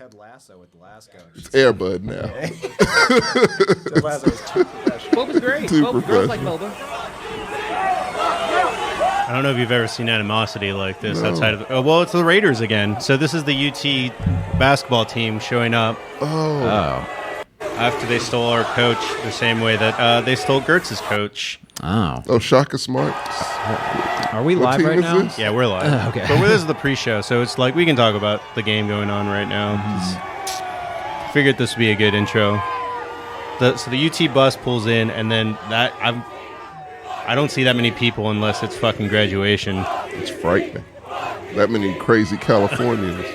Ted Lasso with Lasco. It's Airbud now. Ted Lasso is too professional. Boba's great. Girls like Boba. I don't know if you've ever seen animosity like this outside of. Well, it's the Raiders again. So this is the UT basketball team showing up. Oh. After they stole our coach, the same way that they stole Gertz's coach. Oh, Shaka Smart. Are we What live team right is now? this? Yeah, we're live. Okay. But this is the pre-show, so it's like we can talk about the game going on right now. Figured this would be a good intro. So the UT bus pulls in, and then I don't see that many people unless it's fucking graduation. It's frightening. That many crazy Californians.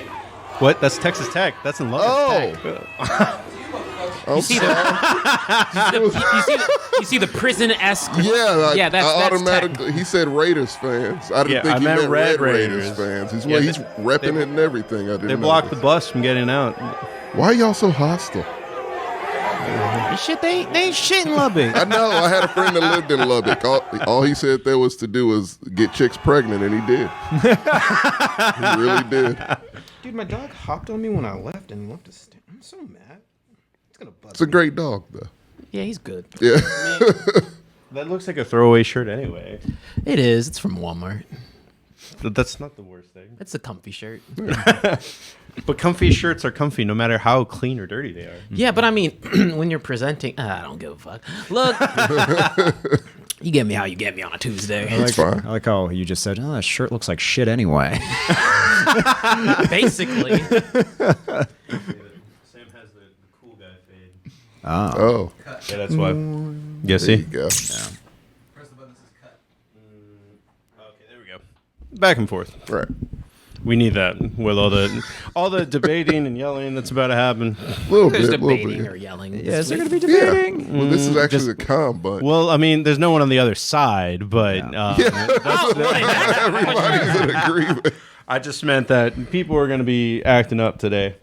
What? That's Texas Tech. That's in Lubbock. Oh. You see the prison-esque. Yeah, that's I automatically. He said Raiders fans. I didn't think I he meant meant Red Raiders Raiders. fans. He's Yeah, repping it and everything. I didn't They know blocked this. the bus from getting out. Why are y'all so hostile? Shit, they ain't shit in Lubbock. I know. I had a friend that lived in Lubbock. All he said there was to do was get chicks pregnant, and he did. He really did. Dude, my dog hopped on me when I left and left a stand. I'm so mad. It's gonna buzz It's a me. great dog, though. Yeah, he's good. Yeah. That looks like a throwaway shirt anyway. It is. It's from Walmart. But that's not the worst thing. It's a comfy shirt. But comfy shirts are comfy no matter how clean or dirty they are. Yeah, but I mean, when you're presenting, I don't give a fuck. Look, you get me how you get me on a Tuesday. It's fine. I like how you just said, "Oh, that shirt looks like shit anyway." Basically. Sam has the cool guy fade. Oh. Yeah, that's why. Yeah, There see? you go. Press the button that says cut. Okay, there we go. Back and forth. Right. We need that with all the debating and yelling that's about to happen. A little There's bit. debating Little or bit. yelling. Yeah, is there gonna be Yeah. debating? Well, this is actually a calm bunch. Well, I mean, there's no one on the other side, but Everybody's in agreement. I just meant that people are going to be acting up today.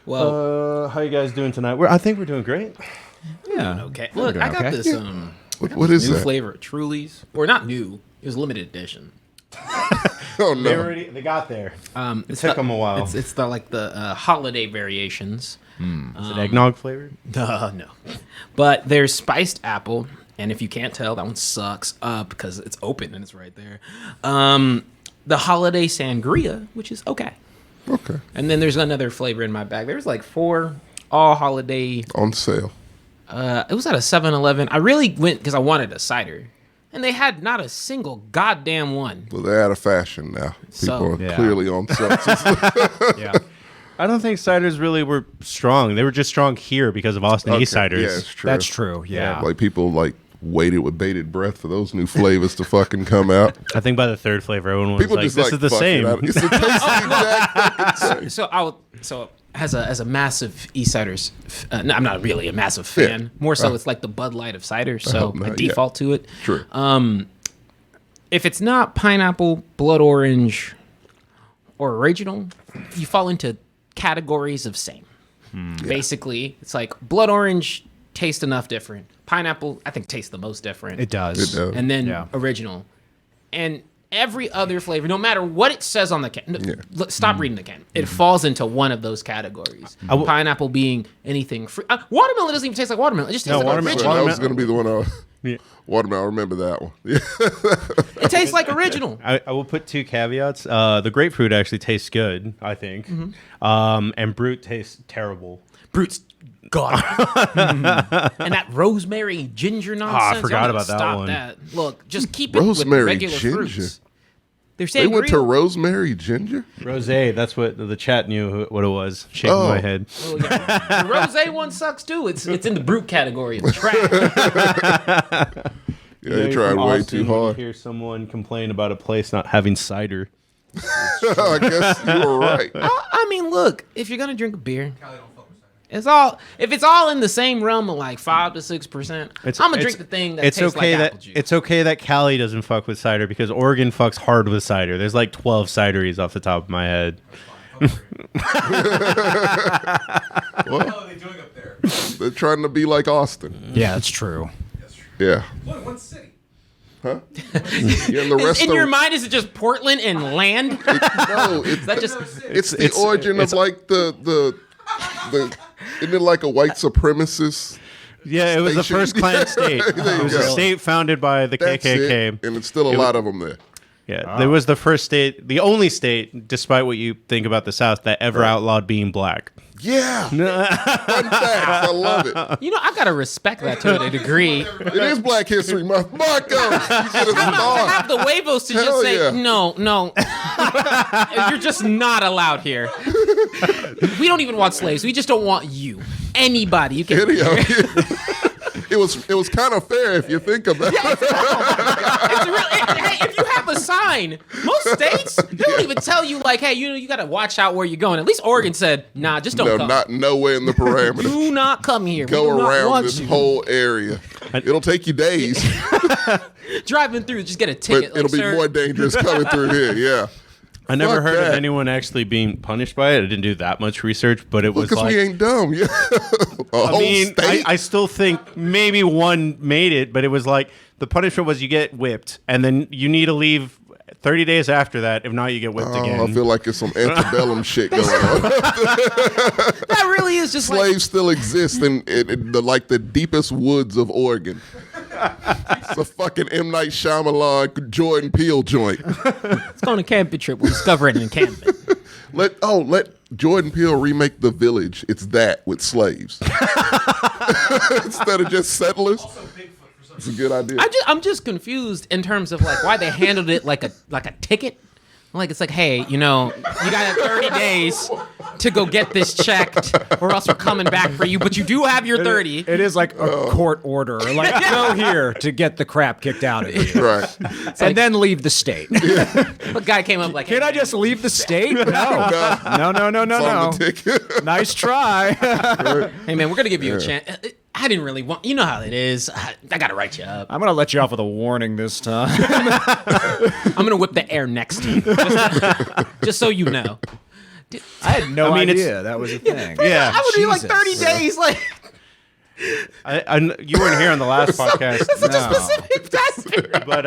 Well, How you guys doing tonight? I think we're doing great. Yeah. okay. We're Look, doing I got okay. this What is new that? flavor of Truly's. Or not new. It was limited edition. Oh, no. They got there. It took 'em a while. It's the holiday variations. Is it eggnog flavored? No. But there's spiced apple, and if you can't tell, that one sucks because it's open and it's right there. The holiday sangria, which is okay. Okay. And then there's another flavor in my bag. There's like 4 all holiday. On sale. It was at a 7-Eleven. I really went because I wanted a cider. And they had not a single goddamn one. Well, they're out of fashion now. So- People are Yeah. clearly on seltzers. Yeah. I don't think ciders really were strong. They were just strong here because of Austin East Okay, ciders. Yeah, it's true. That's true. Yeah. Like people waited with bated breath for those new flavors to fucking come out. I think by the third flavor, everyone was People like, just this is the fuck same. it. It's the taste exact fucking same. So as a massive Eastsiders, no, I'm not really a massive fan. Yeah. More so, it's like the Bud Light of cider. So no, I yeah. default to it. True. If it's not pineapple, blood orange, or original, you fall into categories of same. Basically, it's like blood orange tastes enough different. Pineapple, I think, tastes the most different. It does. It does. And then Yeah. original. And every other flavor, no matter what it says on the can, stop reading the can. It falls into one of those categories. Pineapple being anything free. Watermelon doesn't even taste like watermelon. It just tastes like watermelon- original. That was going to be the one. Yeah. Watermelon. I remember that one. Yeah. It tastes like original. I will put 2 caveats. The grapefruit actually tastes good, I think. And Brute tastes terrible. Brute's God. And that rosemary ginger nonsense. I forgot y'all about that stop one. That. Look, just keep it Rosemary with regular ginger? fruits. They're They went to sangria. rosemary ginger? Rosé, that's what the chat knew what it was. Shaking Oh. my head. Oh, yeah. The rosé one sucks too. It's in the brute category. It's trash. Yeah, they tried way too hard. Hear someone complain about a place not having cider. I guess you were right. I mean, look, if you're gonna drink a beer, Cali don't fuck with cider. if it's all in the same realm of like 5 to 6%, I'm gonna drink the thing that It's tastes okay like apple juice. it's okay that Cali doesn't fuck with cider because Oregon fucks hard with cider. There's like 12 cideries off the top of my head. What the hell are they doing up there? They're trying to be like Austin. Yeah, that's true. That's true. Yeah. One city. Huh? Yeah, and the rest In of your mind, is it just Portland and land? no, Is that just it's the origin of like the isn't it like a white supremacist? Yeah, it was the Station. first Klan state. There It you was a go. state founded by the That's KKK. it. And it's still a lot of them there. Yeah, there was the first state, the only state, despite what you think about the South, that ever outlawed being black. Yeah. Fun facts. I love it. I gotta respect that to a degree. It is Black History Month. Marcos, you should have To started. have the huevos to Hell just say, yeah. no, you're just not allowed here. We don't even want slaves. We just don't want you. Anybody. You can. Video. It was kind of fair if you think about it. Hey, if you have a sign, most states they don't even tell you like, hey, you got to watch out where you're going. At least Oregon said, nah, just don't No, come. not nowhere in the parameters. Do not come here. Go we do not around want this you. whole area. It'll take you days, Driving through, just get a but ticket. it'll like, be sir, more dangerous coming through here. Yeah. I never Fuck heard that. of anyone actually being punished by it. I didn't do that much research, but it was Because like, we ain't dumb. Yeah. A whole I mean, state. I still think maybe one made it, but it was like the punishment was you get whipped, and then you need to leave 30 days after that. If not, you get whipped again. I feel like it's some antebellum shit going on. that really is just like, Slaves still exist in the deepest woods of Oregon. It's a fucking M. Night Shyamalan, Jordan Peele joint. let's go on a camping trip. We'll discover it in camping. Let Jordan Peele remake The Village. It's that with slaves instead of just settlers. Also Bigfoot for some It's a good idea. I'm just confused in terms of like why they handled it like a ticket. Like it's like, hey, you got 30 days to go get this checked, or else we're coming back for you. But you do have your 30. It is like a court order. Like, go here to get the crap kicked out of you. Right. And then leave the state. The guy came up like, Can hey, I man, just leave the state? No. No. It's on the ticket. Nice try. hey man, we're gonna give you a chance. I didn't really want. You know how it is. I gotta write you up. I'm going to let you off with a warning this time. I'm gonna whip the air next to you, just so you know. I had no I mean, idea that was a thing. Yeah. I would be like Jesus. 30 days. Like You weren't here on the last podcast. such a specific time. But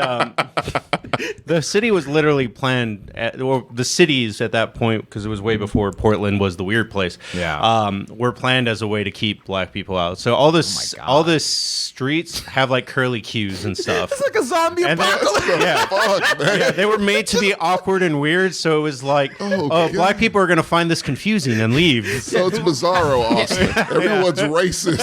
the city was literally planned, or the cities at that point, because it was way before Portland was the weird place. Yeah. Were planned as a way to keep black people out. So all the streets have like curly cues and stuff. It's like a zombie And apocalypse. yeah, Fuck, man. yeah, they were made to be awkward and weird. So it was like, Oh, oh, God. black people are gonna find this confusing and leave. So it's Bizarro, Austin. Everyone's racist.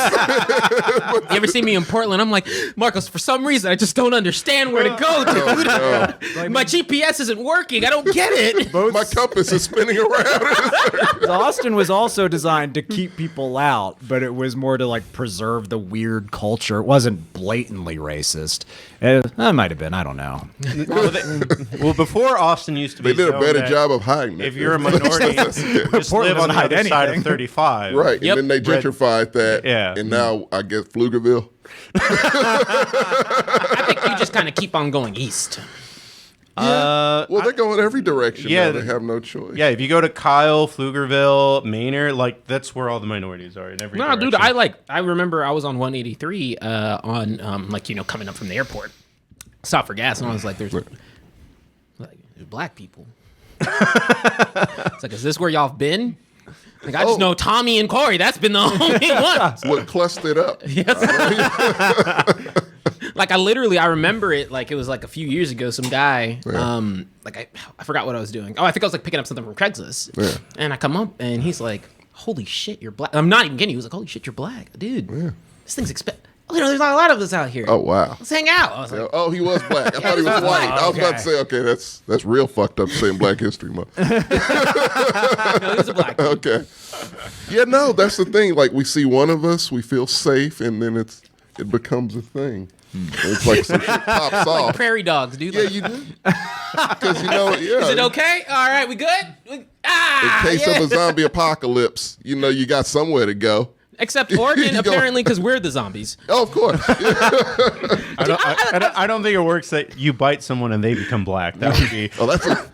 You ever see me in Portland? I'm like, Marcos, for some reason, I just don't understand where to go, dude. No. My GPS isn't working. I don't get it. My compass is spinning around. Austin was also designed to keep people out, but it was more to like preserve the weird culture. It wasn't blatantly racist. It might have been. I don't know. Well, before Austin used to be, They did a known better that job of hiding it. If you're a minority, just Portland live on doesn't the hide other side of anything. 35. Right, Yep. and then they gentrified that. Yeah. And now I guess Pflugerville. I think you just kind of keep on going east. Well, they're going every direction. yeah, Yeah, they have no choice. Yeah, if you go to Kyle, Pflugerville, Manor, like that's where all the minorities are in every No, direction. dude, I remember I was on 183 on coming up from the airport. Stop for gas, and I was like, there's black people. It's like, is this where y'all have been? Like, I just know Tommy and Corey. That's been the only one. What clustered up? Like, I remember it like it was like a few years ago. Some guy, I forgot what I was doing. Oh, I think I was like picking up something from Craigslist. Yeah. And I come up and he's like, "Holy shit, you're black." I'm not even kidding. He was like, "Holy shit, you're black, dude. This thing's expensive. Oh, there's not a lot of us out here. Oh, wow. Let's hang out." I was like, Oh, he was black. I thought he was was white. black. I was about to say, okay, that's real fucked up saying Black History Month. "No, he was a black dude." Okay. Yeah, no, that's the thing. Like, we see one of us, we feel safe, and then it becomes a thing. It's like some shit pops off. Prairie dogs, dude. Yeah, Like, you do. Because, is it okay? All right, we good? In case of a zombie apocalypse, you got somewhere to go. Except Oregon, You go- apparently, because we're the zombies. Oh, of course. Yeah. I don't think it works that you bite someone and they become black. That would be. Oh,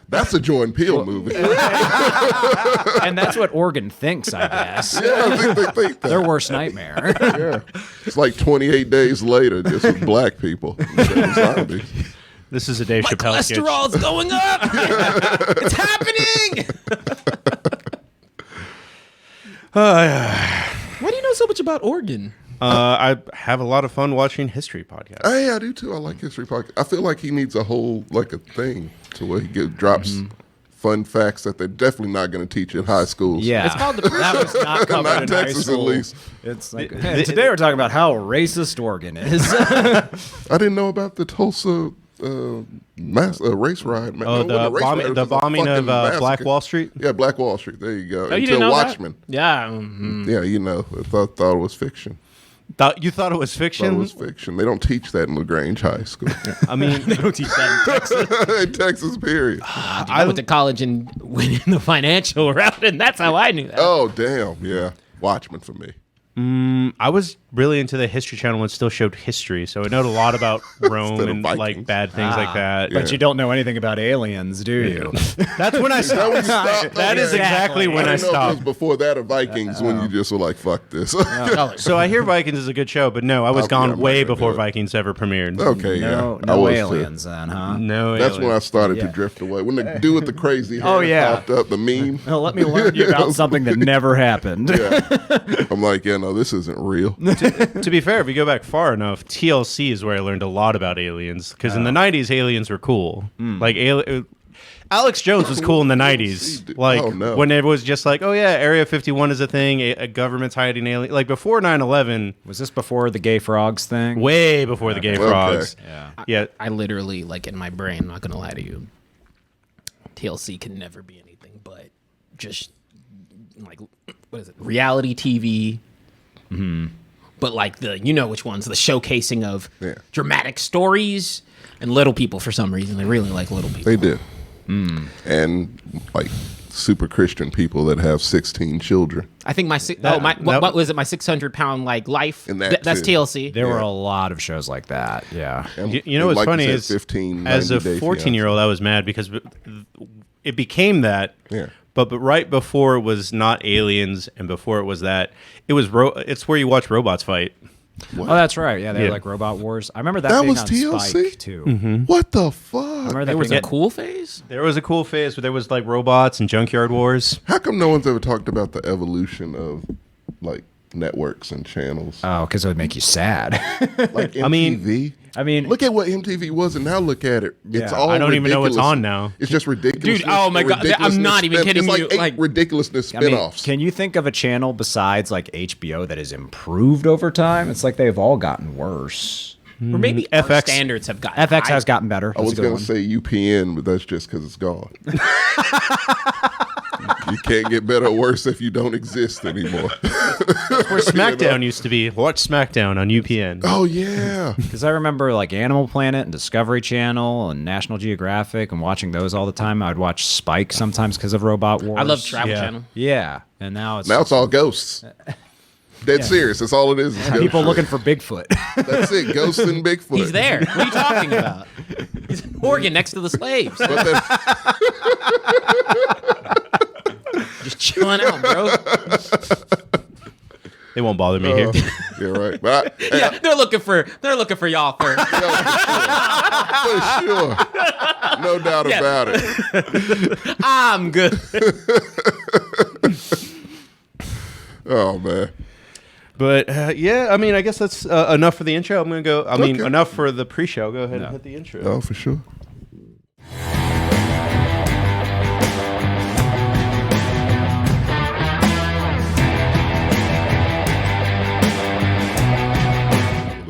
that's a Jordan Peele movie. And that's what Oregon thinks, I guess. Yeah, I think they think that. Their worst nightmare. Yeah. It's like 28 days later, just with black people. instead of zombies. This is a Dave My Chappelle sketch. cholesterol's going up. It's happening. Why do you know so much about Oregon? I have a lot of fun watching history podcasts. Hey, I do too. I like history podcast. I feel like he needs a whole like a thing to where he drops fun facts that they're definitely not going to teach in high schools. Yeah. It's called the That was not covered Not in Texas, high at school. least. It's like, today we're talking about how racist Oregon is. I didn't know about the Tulsa race riot. Man. Oh, No, it wasn't a race riot, it the was a bombing fucking of Black massacre. Wall Street. Yeah, Black Wall Street. There you go. Oh, you Until didn't know Watchmen. that? Yeah. Yeah, you know, I thought it was fiction. You thought it was Thought fiction? it was fiction. They don't teach that in LaGrange High School. I mean, They don't teach that in Texas. In Texas, period. I went to college and went in the financial route, and that's how I knew that. Oh, damn. Yeah. Watchmen for me. I was really into the History Channel and still showed history, so I know a lot about Rome Instead of and Vikings. like bad things like that. Yeah. But you don't know anything about aliens, do you? That's when I Is that when stopped. you stopped? That is Okay. exactly when I didn't know if it was stopped. before that or Vikings when you just were like, fuck this. So I hear Vikings is a good show, but no, I was Okay, gone I'm way not gonna before do it. Vikings ever premiered. Okay, No, yeah. I no was too. aliens then, huh? No, That's when I aliens. started to Yeah. drift away. When the dude with the crazy hair Oh, yeah. popped up, the meme. Well, let me learn you about something that never happened. I'm like, yeah, no, this isn't real. To be fair, if you go back far enough, TLC is where I learned a lot about aliens. Because in the '90s, aliens were cool. Like Alex Jones was cool in the '90s. dude. Like Oh, no. when it was just like, oh yeah, Area 51 is a thing. A government's hiding aliens. Like before 9/11, Was this before the gay frogs thing? way before the gay Okay. frogs. Yeah. Yeah. I literally, like, in my brain, I'm not going to lie to you, TLC can never be anything but just, like, what is it? Reality TV. But, like, you know which ones, the showcasing of Yeah. dramatic stories and little people for some reason. They really like little people. They do. And like super Christian people that have 16 children. I think what was it? My 600-pound, like, life? And that That's too. TLC. There were a lot of shows like that. Yeah. And You know what's like funny said, is 15, as a 90 Day 14-year-old, I was mad because it became that. Yeah. But right before it was not aliens, and before it was that, it was it's where you watch robots fight. Oh, that's right. Yeah, they Yeah. had like Robot Wars. I remember that, That being was on TLC? Spike too. What the I fuck? remember that There was being a cool phase? There was a cool phase where there was like robots and junkyard wars. How come no one's ever talked about the evolution of like networks and channels? Oh, because it would make you sad. Like MTV. I mean, Look at what MTV was, and now look at it. It's Yeah. all I don't even know what's ridiculous. on now. It's just ridiculous. Dude, oh my God, I'm not even kidding it's you, Like 8 like- ridiculousness I mean, spinoffs. can you think of a channel besides like HBO that has improved over time? It's like they've all gotten worse. Or maybe our FX. standards have gotten FX higher. has gotten better. I was going going to say UPN, but that's just because it's gone. You can't get better or worse if you don't exist anymore. where SmackDown used to be. Watch SmackDown on UPN. Oh, yeah. Because I remember like Animal Planet and Discovery Channel and National Geographic and watching those all the time. I would watch Spike sometimes because of Robot Wars. I love Travel Yeah. Channel. Yeah, and now it's Now it's all ghosts. Dead serious. That's all it is. ghost people shit. looking for Bigfoot. That's it. Ghosts and Bigfoot. He's there. What are you talking about? He's in Oregon next to the slaves. But then, Just chilling out, bro. They won't bother me here. you're right. But Yeah, they're looking for y'all first. for sure. No doubt Yeah. about it. I'm good. Oh, man. But yeah, I mean, I guess that's enough for the intro. I'm gonna go. I mean, Okay. enough for the pre-show. Go ahead and hit the intro. Oh, for sure.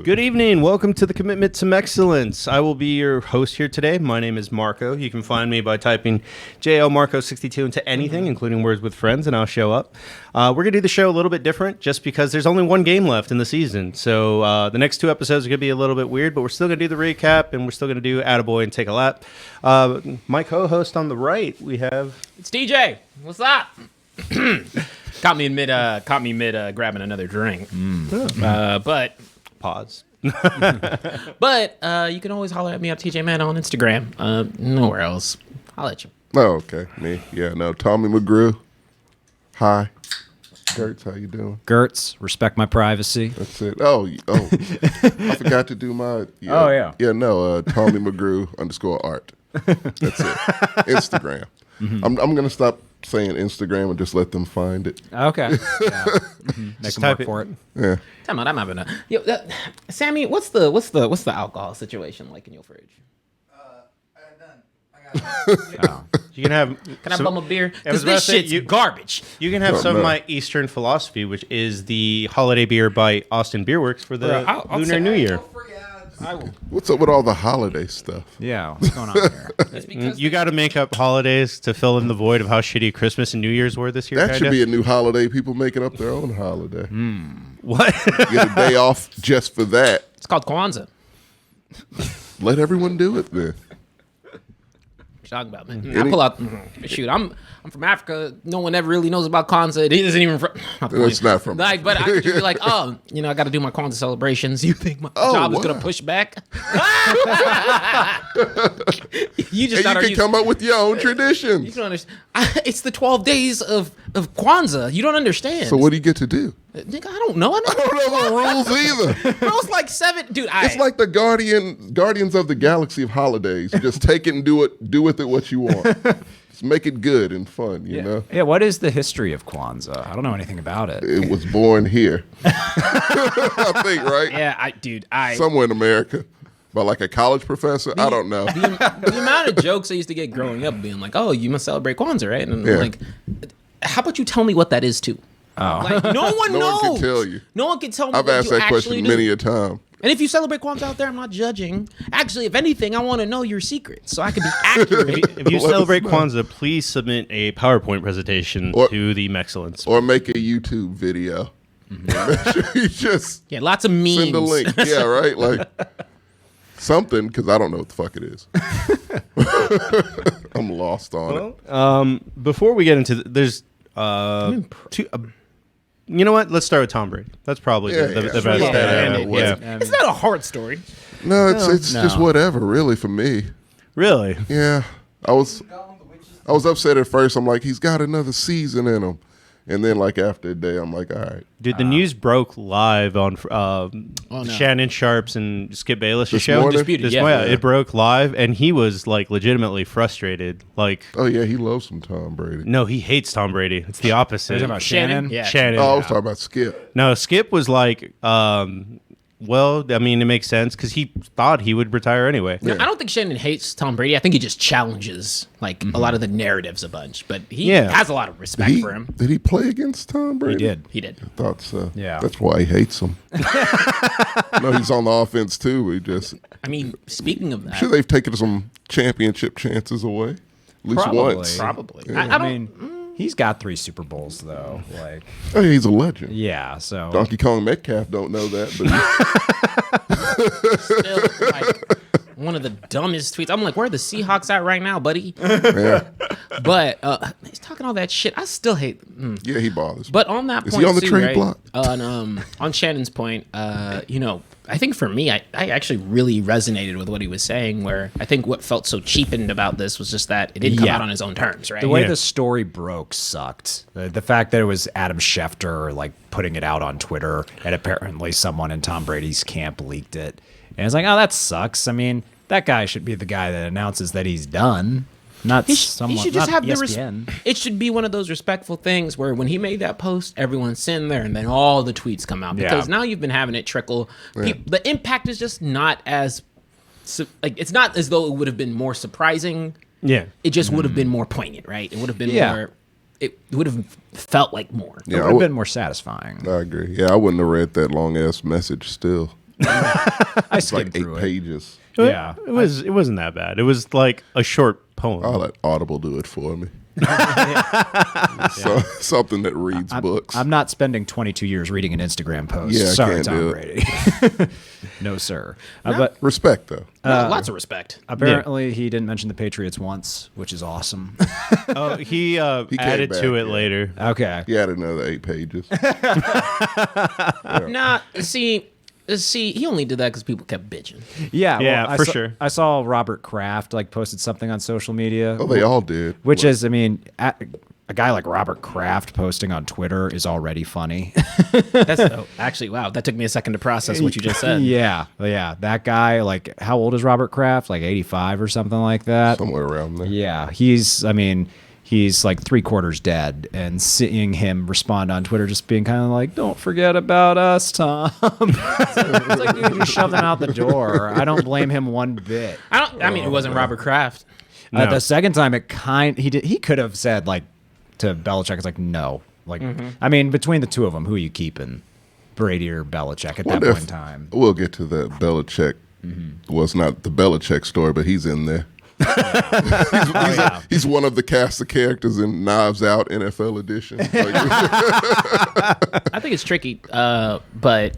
Good evening. Welcome to the Commitment to Mexcellence. I will be your host here today. My name is Marco. You can find me by typing JLMarco62 into anything, including Words with Friends, and I'll show up. We're going to do the show a little bit different just because there's only one game left in the season. So the next two episodes are going to be a little bit weird, but we're still going to do the recap, and we're still going to do Attaboy and Take a Lap. My co-host on the right, we have... It's DJ. What's up? Caught me mid grabbing another drink. But Pause. But you can always holler at me at TJ Matt on Instagram. Nowhere else. I'll let you. Oh, okay. Me. Yeah, no. Tommy McGrew. Hi. Gertz, how you doing? Gertz, respect my privacy. That's it. Oh. I forgot to do my. Yeah, Oh, yeah. Yeah, no. Tommy McGrew _art. That's it. Instagram. I'm gonna stop saying Instagram and just let them find it. Okay. Yeah. Make them work for it. Yeah. Time out, I'm having a Sammy, what's the alcohol situation like in your fridge? I got none. You can have. Can I bum a beer? I was Because about this to say, shit's garbage. You can have Oh, some no. of my Eastern philosophy, which is the holiday beer by Austin Beer Works for the Bro, I'll Lunar say- New Year. Free ads. I will. What's up with all the holiday stuff? Yeah, what's going on here? It's because You got to make up holidays to fill in the void of how shitty Christmas and New Year's were this year. That should kinda. be a new holiday. People making up their own holiday. What? Get a day off just for that. it's called Kwanzaa. Let everyone do it then. What you talking about, man? I pull out. Shoot, I'm from Africa. No one ever really knows about Kwanzaa. It isn't even from. It's not from. Like, but I could just be like, oh, I got to do my Kwanzaa celebrations. You think my job is wow. gonna push back? You just And thought you can come up with your own you traditions. don't understand. It's the 12 days of Kwanzaa. You don't understand. So what do you get to do? Nigga, I don't know. I don't know the rules either. Bro, it's like 7, dude. It's like the Guardians of the Galaxy of holidays. You just take it and do with it what you want. Just make it good and fun, you know? Yeah, what is the history of Kwanzaa? I don't know anything about it. It was born here. I think, right? yeah, Somewhere in America. By like a college professor? I don't know. the amount of jokes I used to get growing up being like, oh, you must celebrate Kwanzaa, right? And Yeah. I'm like, how about you tell me what that is too? Oh. Like, no one No knows. one can tell you. No one can tell me I've what asked you that question actually do. many a time. And if you celebrate Kwanzaa out there, I'm not judging. Actually, if anything, I want to know your secrets so I can be accurate. If you Let us celebrate know. Kwanzaa, please submit a PowerPoint presentation Or- to the Mexcellence. Or make a YouTube video. Make sure you just Yeah, lots of memes. send a link. Yeah, right? Like something, because I don't know what the fuck it is. I'm lost on it. Before we get into there's two. You know what? Let's start with Tom Brady. That's probably Yeah, the yeah. best Yeah, bet. yeah, And yeah. It's not a hard story. No, it's No. just whatever, really, for me. Really? Yeah. I was upset at first. I'm like, he's got another season in him. And then, like, after a day, I'm like, all right. Dude, the news broke live on no. Shannon Sharp's and Skip Bayless' This show. morning? Disputed, This yeah. morning, it broke live, and he was like legitimately frustrated. Like, Oh, yeah, he loves some Tom Brady. no, he hates Tom Brady. It's the opposite. Are you talking about Shannon? Yeah. Shannon. Oh, I was talking about Skip. No, Skip was like, well, I mean, it makes sense because he thought he would retire anyway. I don't think Shannon hates Tom Brady. I think he just challenges like a lot of the narratives a bunch. But he Yeah. has a lot of respect for him. Did he play against Tom He Brady? did. He did. Thought so. Yeah. That's why he hates him. No, he's on the offense, too. He just... I mean, speaking of that, sure they've taken some championship chances away. At least Probably. once. probably. Yeah. I don't. I mean, he's got 3 Super Bowls though. Like, Oh, yeah, he's a legend. yeah. So Donkey Kong Metcalf don't know that, but Still, like, one of the dumbest tweets. I'm like, where are the Seahawks at right now, buddy? yeah, But he's talking all that shit. I still hate. yeah, he bothers me. But on that Is point, he on the too, trade right? block? On Shannon's point, I think for me, I actually really resonated with what he was saying. Where I think what felt so cheapened about this was just that it didn't come Yeah. out on his own terms, right? the way Yeah. the story broke sucked. The fact that it was Adam Schefter like putting it out on Twitter, and apparently someone in Tom Brady's camp leaked it, and it's like, oh, that sucks. I mean, that guy should be the guy that announces that he's done. Not He someone. should just not have the ESPN. It should be one of those respectful things where when he made that post, everyone's sitting there, and then all the tweets come out because Yeah. now you've been having it trickle. The impact is just not as it's not as though it would have been more surprising. Yeah. It just would have been more poignant, right? It would have been Yeah. more. It would have felt like more. It Yeah, would I have would- been more satisfying. I agree. Yeah, I wouldn't have read that long ass message. Still, I it's skimmed like 8 through it. pages. Yeah. It wasn't that bad. It was like a short poem. I'll let Audible do it for me. So, something that reads books. I'm not spending 22 years reading an Instagram post. Yeah, I Sorry, can't Tom do Brady. No, sir. But Respect, though. Lots of respect. apparently, he didn't mention the Patriots once, which is awesome. Oh, he came added back, to it yeah. later. Okay. He had another 8 pages. Nah, see, he only did that because people kept bitching. Yeah, Yeah, for sure. I saw Robert Kraft like posted something on social media. Oh, they all did. Which is, I mean, a guy like Robert Kraft posting on Twitter is already funny. Actually, wow, that took me a second to process what you just said. Yeah, that guy, like, how old is Robert Kraft? Like 85 or something like that. Somewhere around there. Yeah, he's like 3/4 dead, and seeing him respond on Twitter, just being kind of like, "Don't forget about us, Tom." It's like, dude, just shove them out the door. I don't blame him one bit. I mean, it wasn't Robert Kraft. No. The second time, he could have said like to Belichick, it's like no, like I mean, between the two of them, who are you keeping, Brady or Belichick at that Wonder point if- in time? We'll get to the Belichick. Well, it's not the Belichick story, but he's in there. He's one of the cast of characters in Knives Out NFL edition. Like, I think it's tricky, but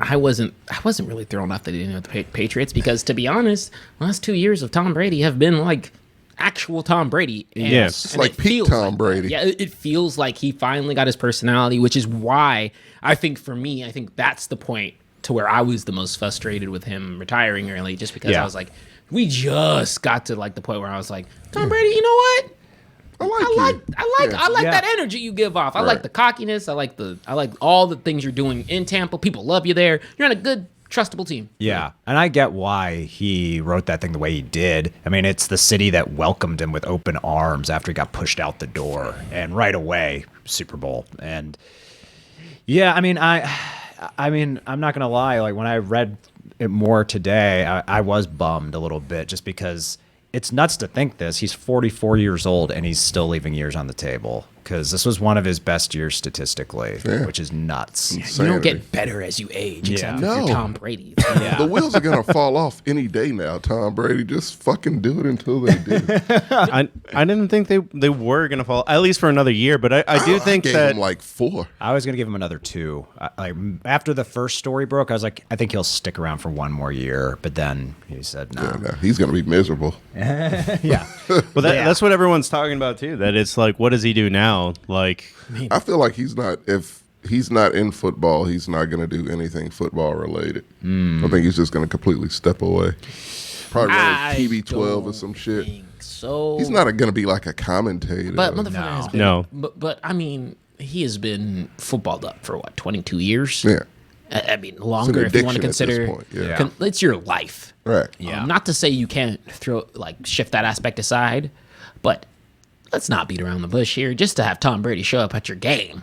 I wasn't really thrown off that he didn't know the Patriots because, to be honest, the last 2 years of Tom Brady have been like actual Tom Brady. And, Yes. It's and like it peak feels Tom like that. Brady. Yeah, it feels like he finally got his personality, which is why I think for me, I think that's the point to where I was the most frustrated with him retiring early, just because Yeah. I was like, we just got to like the point where I was like, Tom Brady, you know what? I like Yeah. that energy you give off. I Right. like the cockiness. I like all the things you're doing in Tampa. People love you there. You're on a good, trustable team. Yeah, and I get why he wrote that thing the way he did. I mean, it's the city that welcomed him with open arms after he got pushed out the door, and right away, Super Bowl. And yeah, I mean, I'm not gonna lie. Like when I read it more today, I was bummed a little bit just because it's nuts to think this. He's 44 years old and he's still leaving years on the table because this was one of his best years statistically, Yeah. which is nuts. You don't Insanity. get better as you age, except Yeah. if No. you're Tom Brady. The wheels are gonna fall off any day now, Tom Brady. Just fucking do it until they do. I didn't think they were gonna fall at least for another year, but I do think gave that him like 4. I was gonna give him another 2. Like after the first story broke, I was like, I think he'll stick around for 1 more year. But then he said no. Yeah, he's gonna be miserable. Yeah, well, that's what everyone's talking about too. That it's like, what does he do now? Like, I feel like if he's not in football, he's not going to do anything football related. I think he's just going to completely step away. Probably run TB12 or some shit. So He's not going to be like a commentator. But motherfucker has been. No. But I mean, he has been footballed up for what, 22 years? Yeah, I mean, longer if you want to addiction at this consider. point, yeah. It's your life. right. Yeah. Not to say you can't shift that aspect aside, but let's not beat around the bush here. Just to have Tom Brady show up at your game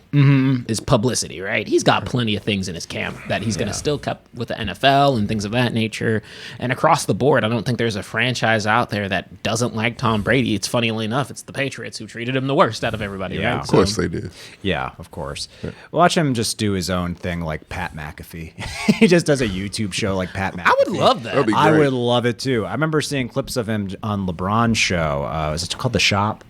is publicity, right? He's got plenty of things in his camp that he's going to still keep with the NFL and things of that nature. And across the board, I don't think there's a franchise out there that doesn't like Tom Brady. It's funnily enough, it's the Patriots who treated him the worst out of everybody, Yeah. right? Of course they did. yeah, of course. Watch him just do his own thing like Pat McAfee. He just does a YouTube show like Pat McAfee. I would love that. That'd be I great. would love it too. I remember seeing clips of him on LeBron's show. Is it called The Shop?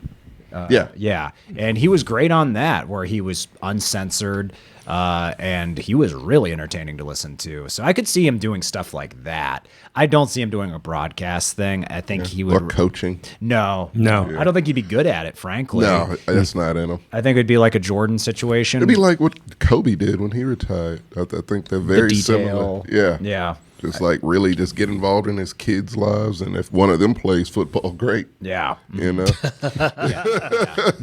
Yeah. Yeah, and he was great on that, where he was uncensored, and he was really entertaining to listen to. So I could see him doing stuff like that. I don't see him doing a broadcast thing. I think he Or would. coaching. No, No. I don't think he'd be good at it. Frankly, No, that's not in him. I think it'd be like a Jordan situation. It'd be like what Kobe did when he retired. I think they're very similar. detail. Yeah. Yeah. Just like really just get involved in his kids' lives. And if one of them plays football, great. Yeah. You know?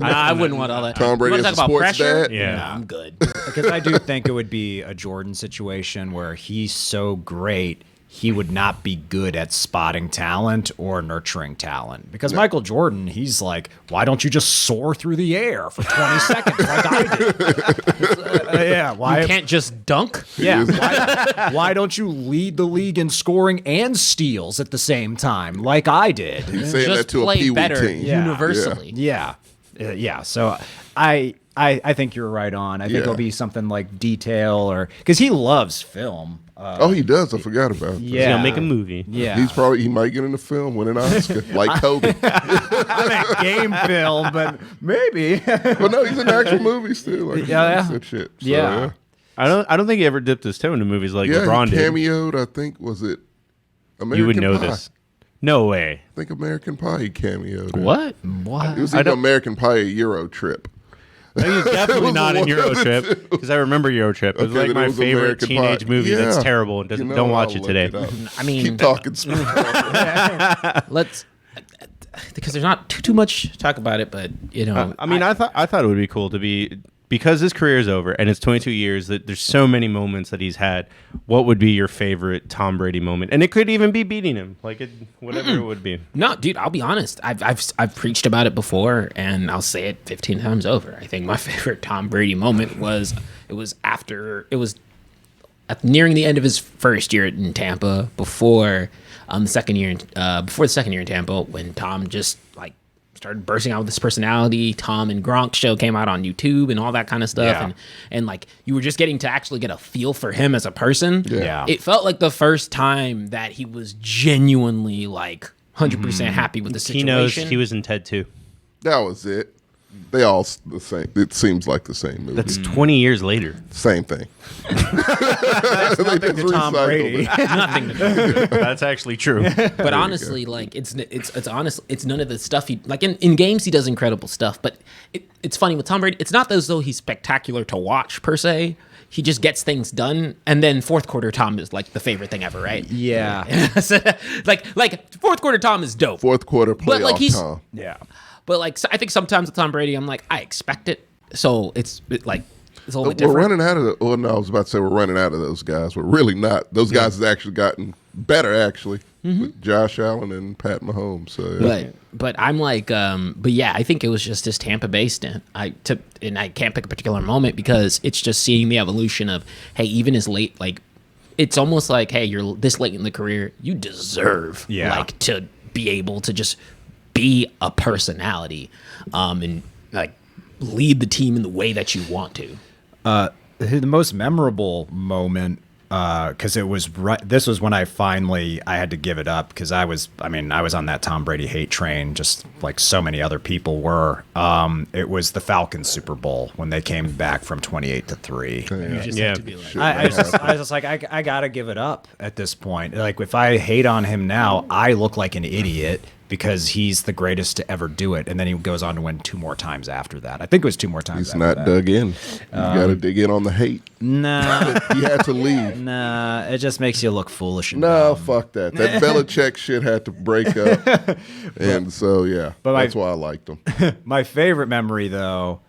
I wouldn't want all that. Tom Brady You wanna as talk a about sports pressure? dad? Yeah. No, I'm good. Because I do think it would be a Jordan situation where he's so great, he would not be good at spotting talent or nurturing talent. Because Michael Jordan, he's like, why don't you just soar through the air for 20 seconds like I did? Yeah, why? You can't just dunk. Yeah, why don't you lead the league in scoring and steals at the same time like I did? He's saying Just that to a play Pee Wee better team. Yeah. universally. Yeah, yeah. So I I think you're right on. I think Yeah. it'll be something like detail or because he loves film. Oh, he does. I forgot about that. He's Yeah, gonna make a movie. Yeah, He might get in the film, win an Oscar, like Kobe. I meant game film, but maybe. But no, he's in actual movies still. Like, Yeah. that shit. So, Yeah. I don't think he ever dipped his toe into movies like yeah, LeBron he did. cameoed. I think was it American You would know Pie. this. No way. I think American Pie he cameoed. in. What? What? It was either American Pie or Euro Trip. He was definitely was not in one Euro of the Trip two. because I remember Euro Trip. It was Okay, like then my it was favorite American teenage Pie. movie that's Yeah. terrible and doesn't. You know, Don't watch I'll it today. look it up. I mean, Keep talking. let's because there's not too much to talk about it, but you know, I mean, I thought it would be cool to be because his career is over and it's 22 years. That there's so many moments that he's had. What would be your favorite Tom Brady moment? And it could even be beating him, whatever it would be. No, dude, I'll be honest. I've preached about it before, and I'll say it 15 times over. I think my favorite Tom Brady moment was nearing the end of his first year in Tampa, before the second year in Tampa, when Tom just like started bursting out with his personality. Tom and Gronk show came out on YouTube and all that kind of stuff, Yeah. and like you were just getting to actually get a feel for him as a person. Yeah. It felt like the first time that he was genuinely like 100% happy with the He knows situation. he was in Ted 2. That was it. They all the same. It seems like the same movie. That's 20 years later. Same thing. That's nothing to Tom Brady. Nothing to do. That's actually true. But honestly, like it's honestly, it's none of the stuff he like in games he does incredible stuff, but it's funny with Tom Brady. It's not as though he's spectacular to watch per se. He just gets things done, and then fourth quarter Tom is like the favorite thing ever, right? Yeah. So, like fourth quarter Tom is dope. Fourth quarter playoff But, like, he's- time. Yeah. But like so I think sometimes with Tom Brady, I'm like I expect it, so it's a little bit We're different. running out of the. Well, no, I was about to say we're running out of those guys. We're really not. Those guys has actually gotten better, actually, with Josh Allen and Pat Mahomes. So, yeah. But I'm like, but yeah, I think it was just his Tampa Bay stint. And I can't pick a particular moment because it's just seeing the evolution of, hey, even as late, like, it's almost like, hey, you're this late in the career, you deserve, like, to be able to just be a personality, and like lead the team in the way that you want to. The most memorable moment, because it was this was when I had to give it up because I was on that Tom Brady hate train just like so many other people were. It was the Falcons Super Bowl when they came back from 28-3. You just Yeah. have to be like, I was just like, I gotta give it up at this point. Like, if I hate on him now, I look like an idiot because he's the greatest to ever do it. And then he goes on to win 2 more times after that. I think it was 2 more times. He's after not that. dug in. You got to dig in on the hate. Nah, He had to leave. nah. It just makes you look foolish. And No, dumb. fuck that. That Belichick shit had to break up. And so, yeah, that's why I liked him. My favorite memory, though,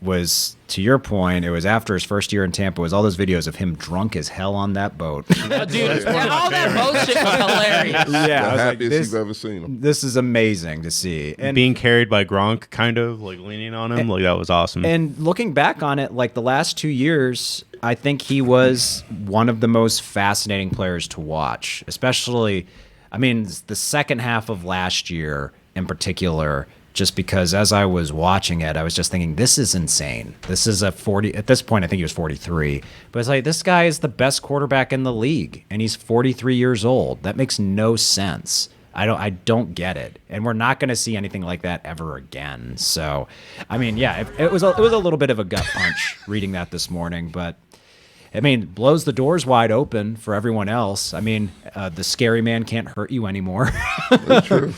was, to your point, it was after his first year in Tampa. It was all those videos of him drunk as hell on that boat. dude, all that bullshit was hilarious. The Yeah, I was like, happiest you've ever seen him. this is amazing to see. And Being carried by Gronk, kind of like leaning on him, like that was awesome. And looking back on it, like the last 2 years, I think he was one of the most fascinating players to watch, especially, I mean, the second half of last year in particular, just because as I was watching it, I was just thinking, this is insane. This is a 40, at this point, I think he was 43. But it's like, this guy is the best quarterback in the league, and he's 43 years old. That makes no sense. I don't get it, and we're not going to see anything like that ever again. So, I mean, yeah, it was a little bit of a gut punch reading that this morning, but I mean, blows the doors wide open for everyone else. I mean, the scary man can't hurt you anymore. That's true.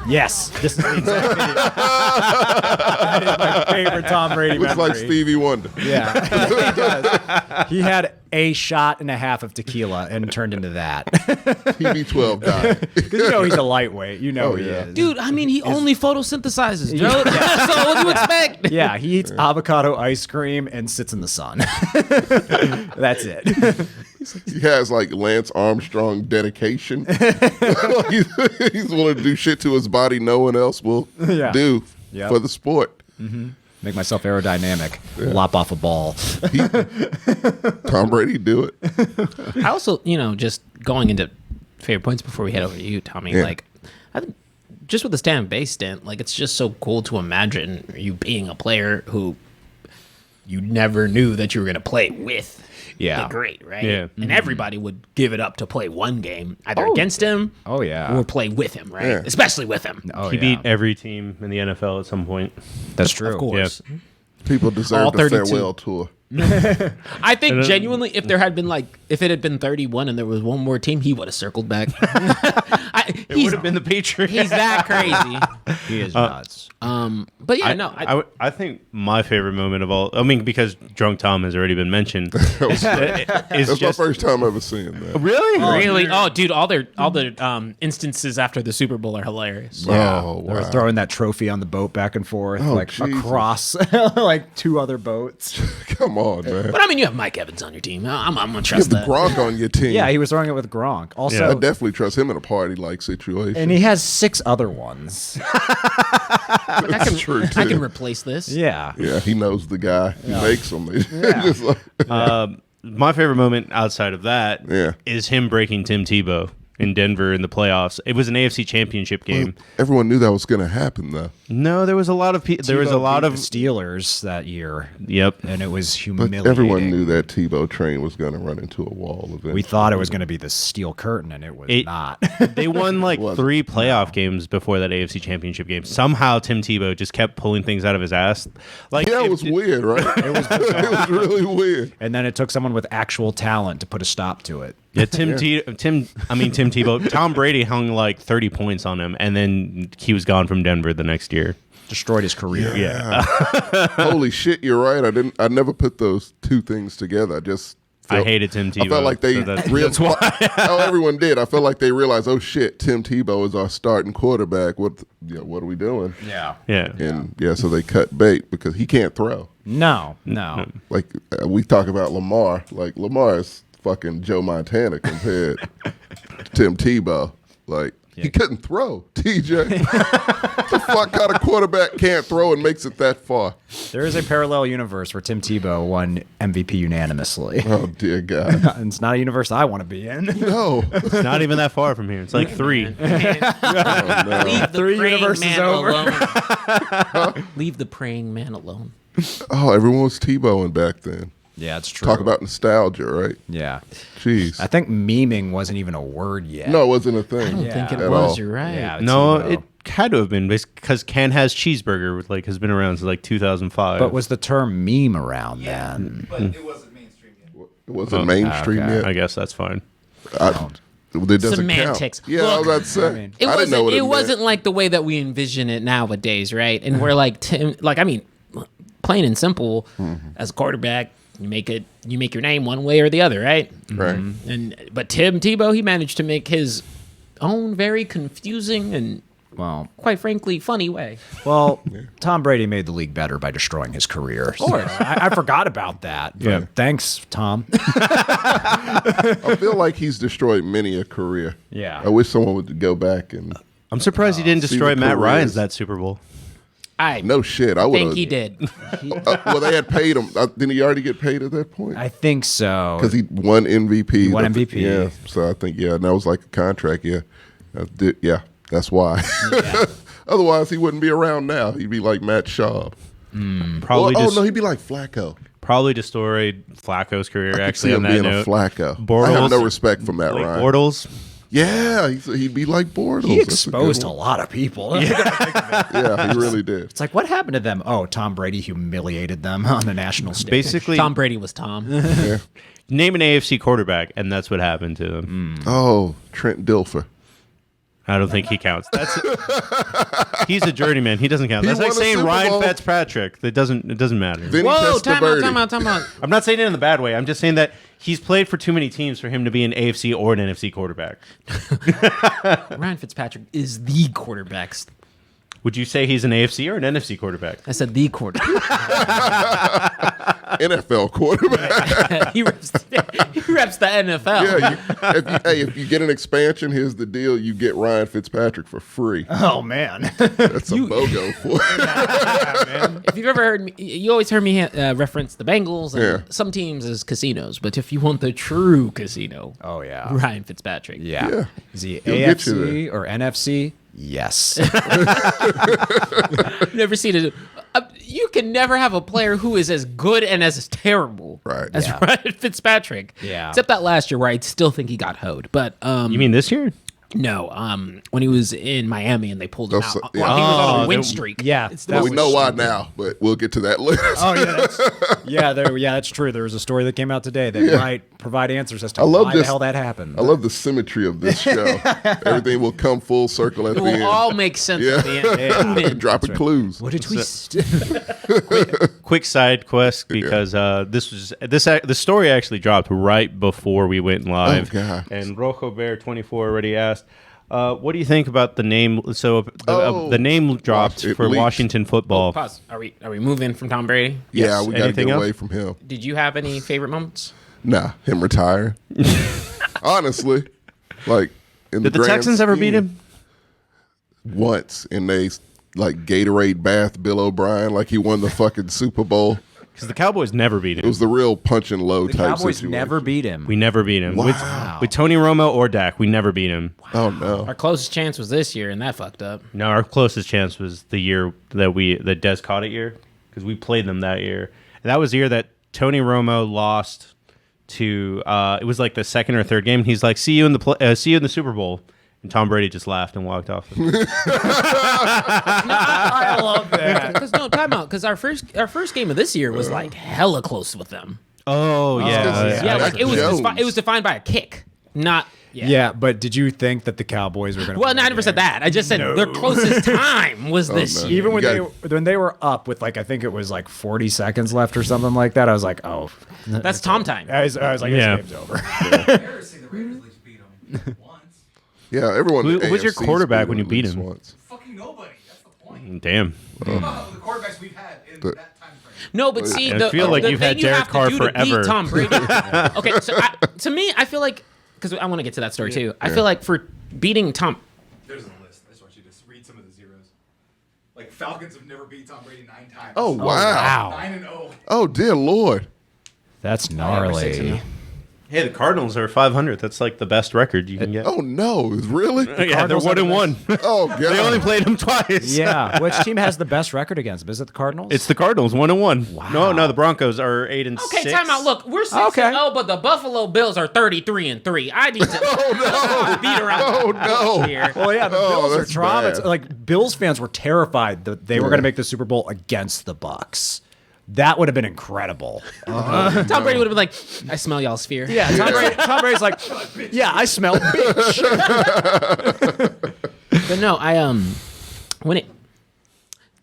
Yes, this is the exact video. That is my favorite Tom Brady Looks memory. like Stevie Wonder. Yeah, he does. He had a shot and a half of tequila and turned into that. TB12 guy. Because you know he's a lightweight. You know Oh, he yeah. is. Dude, I mean, he only photosynthesizes, Joe. So what do you expect? Yeah, he eats avocado ice cream and sits in the sun. That's it. He has like Lance Armstrong dedication. He's willing to do shit to his body no one else will do Yep. for the sport. Make myself aerodynamic. Lop off a ball. Tom Brady do it. I also, just going into favorite points before we head over to you, Tommy, Yeah. like, I think just with the Tampa Bay stint, like it's just so cool to imagine you being a player who you never knew that you were going to play with. Yeah. The great, right? Yeah. And everybody would give it up to play one game, either against him or play with him, right? Yeah. Especially with him. Oh, He yeah. beat every team in the NFL at some point. That's true. Of course. People All deserve the 32. farewell tour. I think genuinely, if there had been if it had been 31 and there was one more team, he would have circled back. It would have been the Patriots. He's that crazy. He is nuts. But yeah, I think my favorite moment of all, I mean, because Drunk Tom has already been mentioned, is That's just my first time ever seeing that. really. really. Oh, dude, all the instances after the Super Bowl are hilarious. Oh, They were wow. throwing that trophy on the boat back and forth, Oh, like Jesus. across like 2 other boats. Come on, man. But I mean, you have Mike Evans on your team. I'm gonna You have trust the that. Gronk on your team. Yeah, he was throwing it with Gronk. I Also, definitely trust him in a party-like situation. and he has 6 other ones. That's true, too. I can replace this. Yeah. Yeah, he knows the guy who makes them. Just like- My favorite moment outside of that is Yeah. him breaking Tim Tebow in Denver in the playoffs. It was an AFC Championship game. Everyone knew that was going to happen, though. No, there was a lot of there was a lot of the Steelers that year. Yep. And it was But humiliating. everyone knew that Tebow train was going to run into a wall eventually. We thought it was going to be the steel curtain, and it was not. They won like Wasn't. 3 playoff games before that AFC Championship game. Somehow Tim Tebow just kept pulling things out of his ass. Like Yeah, it was weird, right? it was really weird. And then it took someone with actual talent to put a stop to it. Yeah, Tim Tebow. Tom Brady hung like 30 points on him, and then he was gone from Denver the next year. Destroyed his career. Yeah. Holy shit, you're right. I never put those two things together. I just I hated Tim Tebow. I felt like they so that's realized. why. Oh, everyone did. I felt like they realized, oh shit, Tim Tebow is our starting quarterback. What are we doing? Yeah. Yeah. And so they cut bait because he can't throw. No. Like we talk about Lamar. Like Lamar is fucking Joe Montana compared to Tim Tebow. Like he couldn't throw. TJ, the fuck kind of quarterback can't throw and makes it that far? There is a parallel universe where Tim Tebow won MVP unanimously. Oh dear God, And it's not a universe I want to be in. no. It's not even that far from here. It's like 3. Leave the 3 praying universes man over. alone. Leave the praying man alone. Oh, everyone was Tebowing back then. Yeah, it's true. Talk about nostalgia, right? Yeah. Jeez. I think memeing wasn't even a word yet. No, it wasn't a thing. I don't think it at was. all. You're right. Yeah, No, Tebow. it had to have been because Ken Has Cheeseburger has been around since like 2005. But was the term meme around then? But it wasn't mainstream yet. It wasn't mainstream okay. yet. I guess that's fine. It doesn't Semantics. count. Yeah, I was Look, about to say. I mean, It I didn't know wasn't. what It meant. wasn't like the way that we envision it nowadays, right? And we're like, I mean, plain and simple. As a quarterback, you make your name one way or the other, right? Right. But Tim Tebow, he managed to make his own very confusing and, Well, quite frankly, funny way. Tom Brady made the league better by destroying his career. Of course. I forgot about that. But Yeah. Thanks, Tom. I feel like he's destroyed many a career. Yeah. I wish someone would go back and I'm surprised he didn't see destroy the Matt careers. Ryan's that Super Bowl. I no shit. I would think he did. Well, they had paid him. Didn't he already get paid at that point? I think so. Because he won MVP. won MVP. Yeah. So I think and that was like a contract. Yeah. That's why. Otherwise, he wouldn't be around now. He'd be like Matt Schaub. Probably no, he'd be like Flacco. probably destroyed Flacco's career. I could Actually, see on him that being note, a Flacco. I Bortles. have no respect for Matt Blake Ryan. Bortles. Yeah, he'd be like Bortles. He That's good exposed a one. lot of people. Yeah, he really did. It's like, what happened to them? Oh, Tom Brady humiliated them on the national stage. Basically, Tom Brady was Tom. Yeah. name an AFC quarterback, and that's what happened to him. Oh, Trent Dilfer. I don't think he counts. He's a journeyman. He doesn't count. He That's like won a saying Super Ryan Bowl. Fitzpatrick. It doesn't matter. Vinny Whoa, time out, Testaverde. time out. I'm not saying it in the bad way. I'm just saying that he's played for too many teams for him to be an AFC or an NFC quarterback. Ryan Fitzpatrick is the quarterback. Would you say he's an AFC or an NFC quarterback? I said the quarterback. NFL quarterback. he reps the NFL. Yeah, if you get an expansion, here's the deal: you get Ryan Fitzpatrick for free. Oh, man. That's a BOGO for it. If you've ever heard me, you always heard me reference the Bengals and Yeah. some teams as casinos. But if you want the true casino, Oh, yeah. Ryan Fitzpatrick. Yeah. Yeah. Is he He'll get you AFC or NFC? Yes. Never seen it. You can never have a player who is as good and as terrible Right. as Yeah. Ryan Fitzpatrick. Yeah. Except that last year where I still think he got hoed. But You mean this year? no, when he was in Miami and they pulled him That's- out. yeah. Well, I think he was on Oh, a win they- streak. Yeah, It's the that We most- know why now, but we'll get to that later. Oh yeah, that's true. There was a story that came out today that might provide answers as to I love why the this- hell that happened. I love the symmetry of this show. Everything will come full circle at It the end. will all make sense at the end. Yeah. Dropping clues. What did we? Quick side quest because the story actually dropped right before we went live. Oh, God. And Rojo Bear 24 already asked, what do you think about the name? So the name dropped It for leaked. Washington football. Pause. Are we moving from Tom Brady? Yeah, Yes. we got to Anything get else? away from him. Did you have any favorite moments? Nah, him retiring. Honestly, like in Did the grand Texans ever beat scheme, him? once? And they like Gatorade bath Bill O'Brien like he won the fucking Super Bowl. Because the Cowboys never beat It him. was the real punch and low The type Cowboys situation. never beat him. We never beat him. Wow. With Tony Romo or Dak, we never beat him. Oh no. Our closest chance was this year, and that fucked up. No, our closest chance was the year that the Des caught it year because we played them that year. And that was the year that Tony Romo lost to. It was like the second or third game. He's like, "See you in the Super Bowl," and Tom Brady just laughed and walked off. I love that. Because no, time out. Because our first game of this year was like hella close with them. Oh yeah, Yeah, Mac like it was Jones. it was defined by a kick, not. Yeah, but did you think that the Cowboys were going to? Well, no, I never said that. I just said their closest time was this no. year. Even when You when they were up with like I think it was like 40 seconds left or something like that, I was like, oh, That's Tom time. I was like, Yeah. this game's over. Embarrassing. The Raiders at least beat them once. Yeah, everyone. Who in was your AFC 's quarterback when him you at beat least him? once. Fucking nobody. That's the point. Damn. The quarterbacks we've had in that time frame. No, but see, I feel like the you've had thing you Derek have to Carr do to forever. beat Tom Brady. Okay, so to me, I feel like because I want to get to that story too. I feel like for beating Tom, There's a list. I just want you to read some of the zeros. Like Falcons have never beat Tom Brady 9 times. Oh wow. 9-0. Oh dear Lord. That's we're 6-0. gnarly. Hey, the Cardinals are 500. That's like the best record you can get. Oh no. Really? yeah, they're 1-1. Oh god. They only played them twice. Yeah, which team has the best record against them? Is it the Cardinals? It's the Cardinals, 1-1. No, the Broncos are 8-6. okay, time out. Look, we're 6-0, but the Buffalo Bills are 33-3. I need to beat around. no. Here. Well, yeah, the Oh, Bills are that's traumatized. bad. Like Bills fans were terrified that they were going to make the Super Bowl against the Bucks. That would have been incredible. Tom Brady would have been like, "I smell y'all's fear." Yeah, Tom Brady's like, yeah, I smell bitch. But no,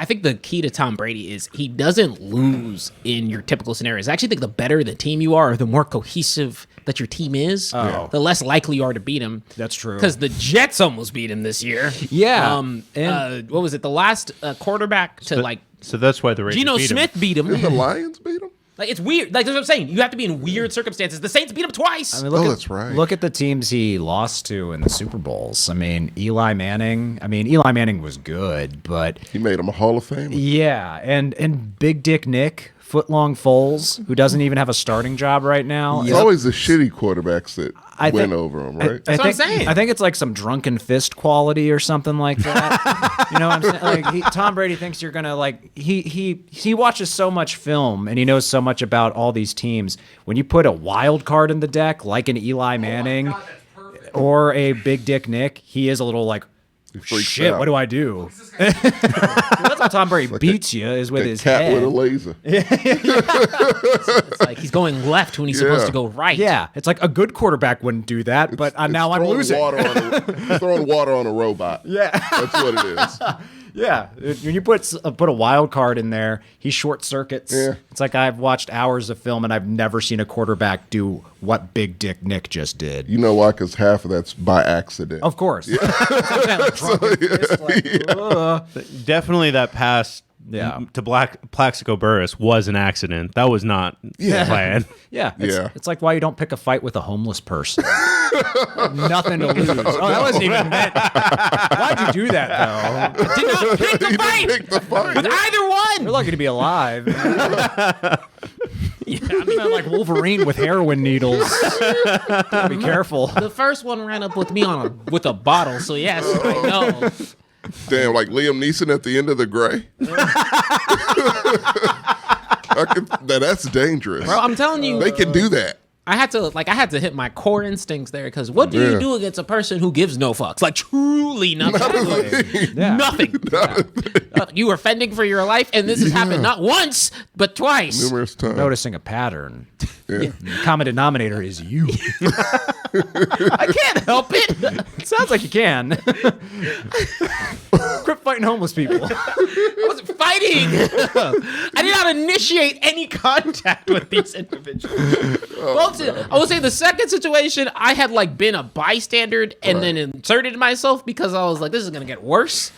I think the key to Tom Brady is he doesn't lose in your typical scenarios. I actually think the better the team you are, the more cohesive that your team is, the less likely you are to beat him. That's true. Because the Jets almost beat him this year. Yeah, What was it? The last quarterback to So that's why the Raiders Geno beat Smith beat him. The Lions beat him? Like it's weird. Like that's what I'm saying. You have to be in weird circumstances. The Saints beat him twice. I mean, look that's right. Look at the teams he lost to in the Super Bowls. I mean, Eli Manning. Eli Manning was good, but He made him a Hall of Famer. yeah, and Big Dick Nick, Footlong Foles, who doesn't even have a starting job right now. It's always the shitty quarterbacks that I win think- over him, right? That's what I'm saying. I think it's like some drunken fist quality or something like that. You know what I'm saying? Like Tom Brady thinks you're gonna like he watches so much film and he knows so much about all these teams. When you put a wild card in the deck, like an Eli Manning God, that's perfect. or a Big Dick Nick, he is a little like, freaks shit, out. what do I do? That's how Tom Brady beats you is with A his cat head. with a laser. It's like he's going left when he's supposed Yeah. to go right. Yeah, it's like a good quarterback wouldn't do that, but now I'm Throwing losing. throwing water on a robot. Yeah. That's what it is. Yeah, when you put a wild card in there, he short circuits. Yeah. It's like I've watched hours of film and I've never seen a quarterback do what Big Dick Nick just did. You know why? Because half of that's by accident. Of course. Like drunken fist, like, ugh. Definitely that pass Yeah. to Plaxico Burress was an accident. That was not planned. Yeah, Yeah. it's like why you don't pick a fight with a homeless person. Nothing to lose. Oh, that wasn't even meant. Why'd you do that though? Did not pick the He didn't fight pick the fight. with either You're one. lucky to be alive. Sound like Wolverine with heroin needles. Be careful. The first one ran up with me with a bottle, so yes, I know. Damn, like Liam Neeson at the end of The Gray. That's dangerous. Bro, I'm telling you, They can do that. I had to hit my core instincts there, because what do you do against a person who gives no fucks? Like, truly nothing. Nothing. You were fending for your life, and this has happened not once, but twice. Numerous times. Noticing a pattern. Yeah. The common denominator is you. I can't help it. It sounds like you can. Quit fighting homeless people. I wasn't fighting. I did not initiate any contact with these individuals. I will say the second situation, I had like been a bystander and then inserted myself because I was like, this is gonna get worse.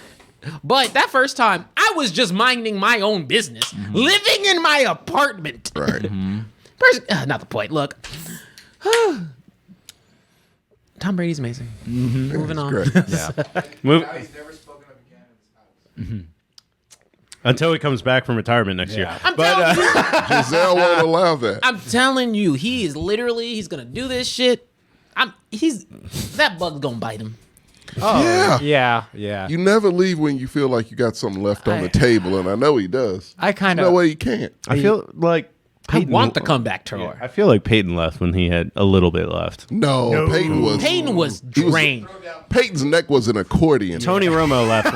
But that first time, I was just minding my own business, living in my apartment. Right. Not the point. Look, Tom Brady's amazing. Moving on. Great. Yeah. Move Now he's never spoken up again in his house. until he comes back from retirement next year. I'm telling you. Giselle won't allow that. I'm telling you, he's gonna do this shit. That bug's gonna bite him. Yeah. Yeah. You never leave when you feel like you got something left on the table, and I know he does. I kind No of. way he can't. I feel like I want the comeback tour. I feel like Peyton left when he had a little bit left. No, Peyton was. Peyton was drained. Peyton's neck was an accordion. Tony Romo left.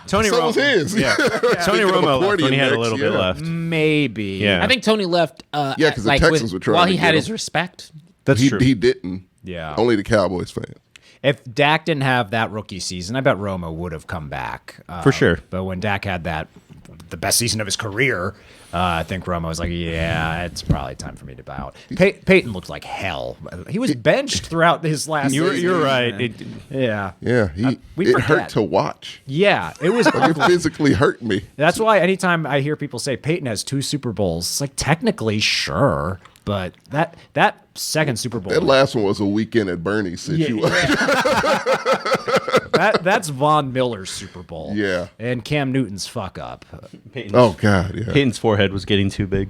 Tony So Romo was his. Yeah. Tony Speaking of Romo left when he had a accordion little necks, bit left. Maybe. Yeah. I think Tony left. Yeah, 'cause the Texans were trying while to he get had him. his respect. That's he, true. he didn't. Yeah. Only the Cowboys fans. If Dak didn't have that rookie season, I bet Romo would have come back. For sure. But when Dak had the best season of his career, I think Romo was like, yeah, it's probably time for me to bow out. Peyton looked like hell. He was benched throughout his last season. You're right. Yeah. Yeah, we it forget. hurt to watch. Yeah, it was Like, it ugly. physically hurt me. That's why anytime I hear people say Peyton has 2 Super Bowls, it's like technically sure, but that second Super Bowl, That last one was a weekend at Bernie's situation. that's Von Miller's Super Bowl. Yeah. And Cam Newton's fuck up. Oh God, yeah. Peyton's forehead was getting too big.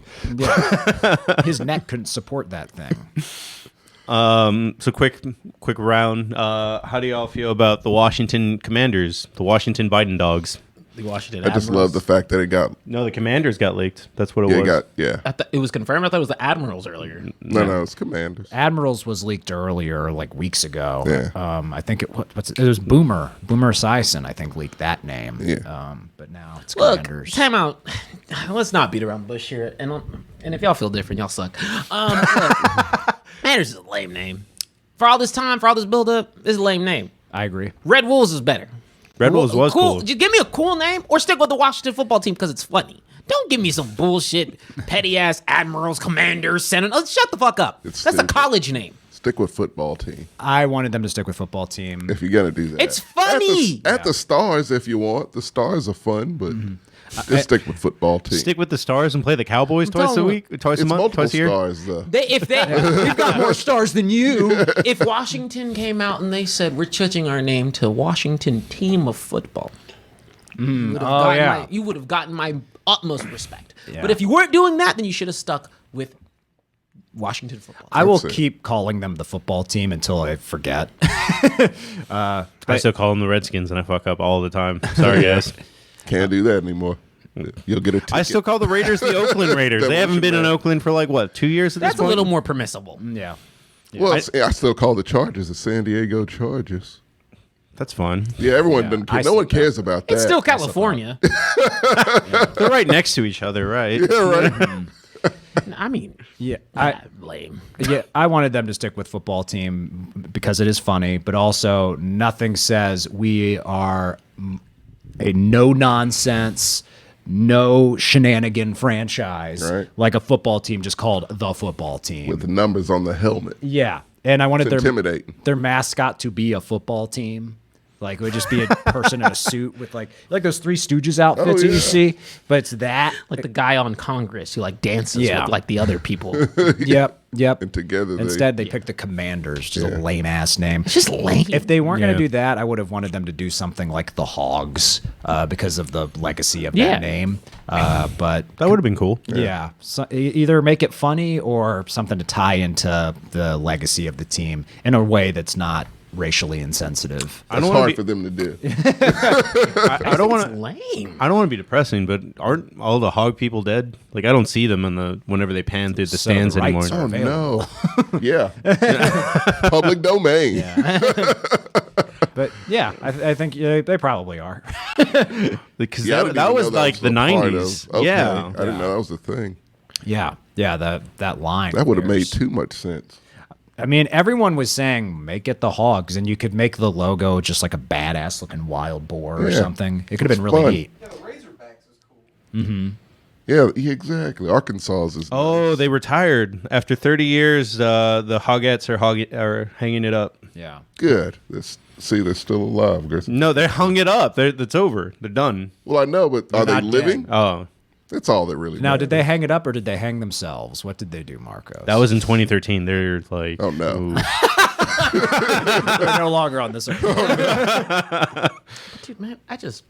His neck couldn't support that thing. So quick round. How do y'all feel about the Washington Commanders, the Washington Biden dogs? The Washington I just love the fact that it got. No, the Commanders got leaked. That's what it Yeah, was. it got. Yeah. It was confirmed. I thought it was the Admirals earlier. No, it's Commanders. Admirals was leaked earlier, like weeks ago. Yeah. I think it was Boomer Esiason, I think, leaked that name. Yeah. But now it's Look, Commanders. time out. Let's not beat around the bush here. And if y'all feel different, y'all suck. Look, Commanders is a lame name. For all this time, for all this build-up, this is a lame name. I agree. Red Wolves is better. Red Wolves was cool. Just give me a cool name or stick with the Washington football team because it's funny. Don't give me some bullshit, petty-ass Admirals, Commanders, Senators. Shut the fuck up. It's That's a stupid. college name. Stick with football team I wanted them to stick with football team. if you're gonna do that. It's funny. At the Stars, if you want. The Stars are fun, but just stick with football team. Stick with the Stars and play the Cowboys twice a telling week, twice a It's month, multiple twice a year. stars, though. We've got more stars than you. If Washington came out and they said, we're changing our name to Washington Team of Football, you would have gotten my utmost respect. Yeah. But if you weren't doing that, then you should have stuck with Washington Football. I will That's it. keep calling them the football team until I forget. I still call them the Redskins, and I fuck up all the time. Sorry, guys. Can't do that anymore. You'll get a ticket. I still call the Raiders the Oakland Raiders. That They was haven't been in bad. Oakland for like what, 2 years at this That's a point. little more permissible. Yeah. Well, I still call the Chargers the San Diego Chargers. That's fun. Yeah, everyone doesn't care. I No one see that. cares about that. It's still California. They're right next to each other, right? Yeah, right. I mean, Yeah. lame. I wanted them to stick with football team because it is funny, but also nothing says we are a no nonsense, no shenanigan franchise Right. like a football team just called the football team. With the numbers on the helmet. Yeah. And I wanted It's intimidating. their mascot to be a football team. Like it would just be a person in a suit with like those Three Stooges outfits that you see, but it's that. Like the guy on Congress who like dances Yeah. with like the other people. Yep. And together Instead, they picked the Commanders, just a lame ass name. It's just lame. If they weren't going Yeah. to do that, I would have wanted them to do something like the Hogs, because of the legacy of Yeah. that name. But That would have been cool. yeah, so either make it funny or something to tie into the legacy of the team in a way that's not racially insensitive. That's wanna hard be- for them to do. I don't want It's to. lame. I don't want to be depressing, but aren't all the hog people dead? Like I don't see them in the whenever they pan through the So the stands anymore. rights are- Oh available. no. Yeah. Public domain. But yeah, I think they probably are. Because Yeah, I didn't that even was know like was the a part of- 90s. Okay. Yeah. I didn't know that was a thing. Yeah, that line. That would have made there's- too much sense. I mean, everyone was saying make it the Hogs, and you could make the logo just like a badass looking wild boar or Yeah. something. It could have been really fun. neat. Yeah, the Razorbacks is cool. Yeah, exactly. Arkansas is. Oh, they retired after 30 years. The Hogettes are hanging it up. Yeah. good. See, they're still alive. No, they hung it up. It's over. They're done. Well, I know, but are they not living? dead. Oh, That's all that really. Now, matters. did they hang it up or did they hang themselves? What did they do, Marcos? that was in 2013. They're like, Oh no. ooh. They're no longer on this earth. Dude, man, I just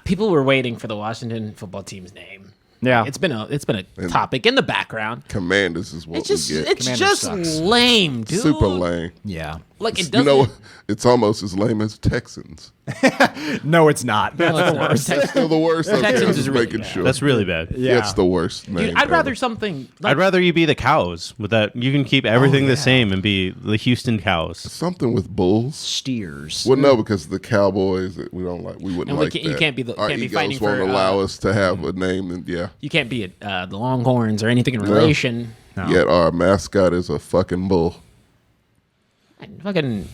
people were waiting for the Washington football team's name. Yeah. It's been a topic in the background. Commanders is what It's just we get. it's Commander just sucks. lame, dude. Super lame. Yeah. Like it You doesn't. know, it's almost as lame as Texans. No, it's not. That's No, it's the not. worst. That's still the worst. Okay, Texans I'm is just really making bad. sure. That's really bad. Yeah. That's the worst name. Dude, I'd ever. rather something. Like, I'd rather you be the Cows with that. You can keep everything the same and be the Houston Cows. something with bulls. Steers. Well, no, because the Cowboys that we don't like, we wouldn't And we like can't- that. you can't be the- Our can't be egos fighting won't for, allow us to have a name, and you can't be the Longhorns or anything in relation. No. yet our mascot is a fucking bull. Fucking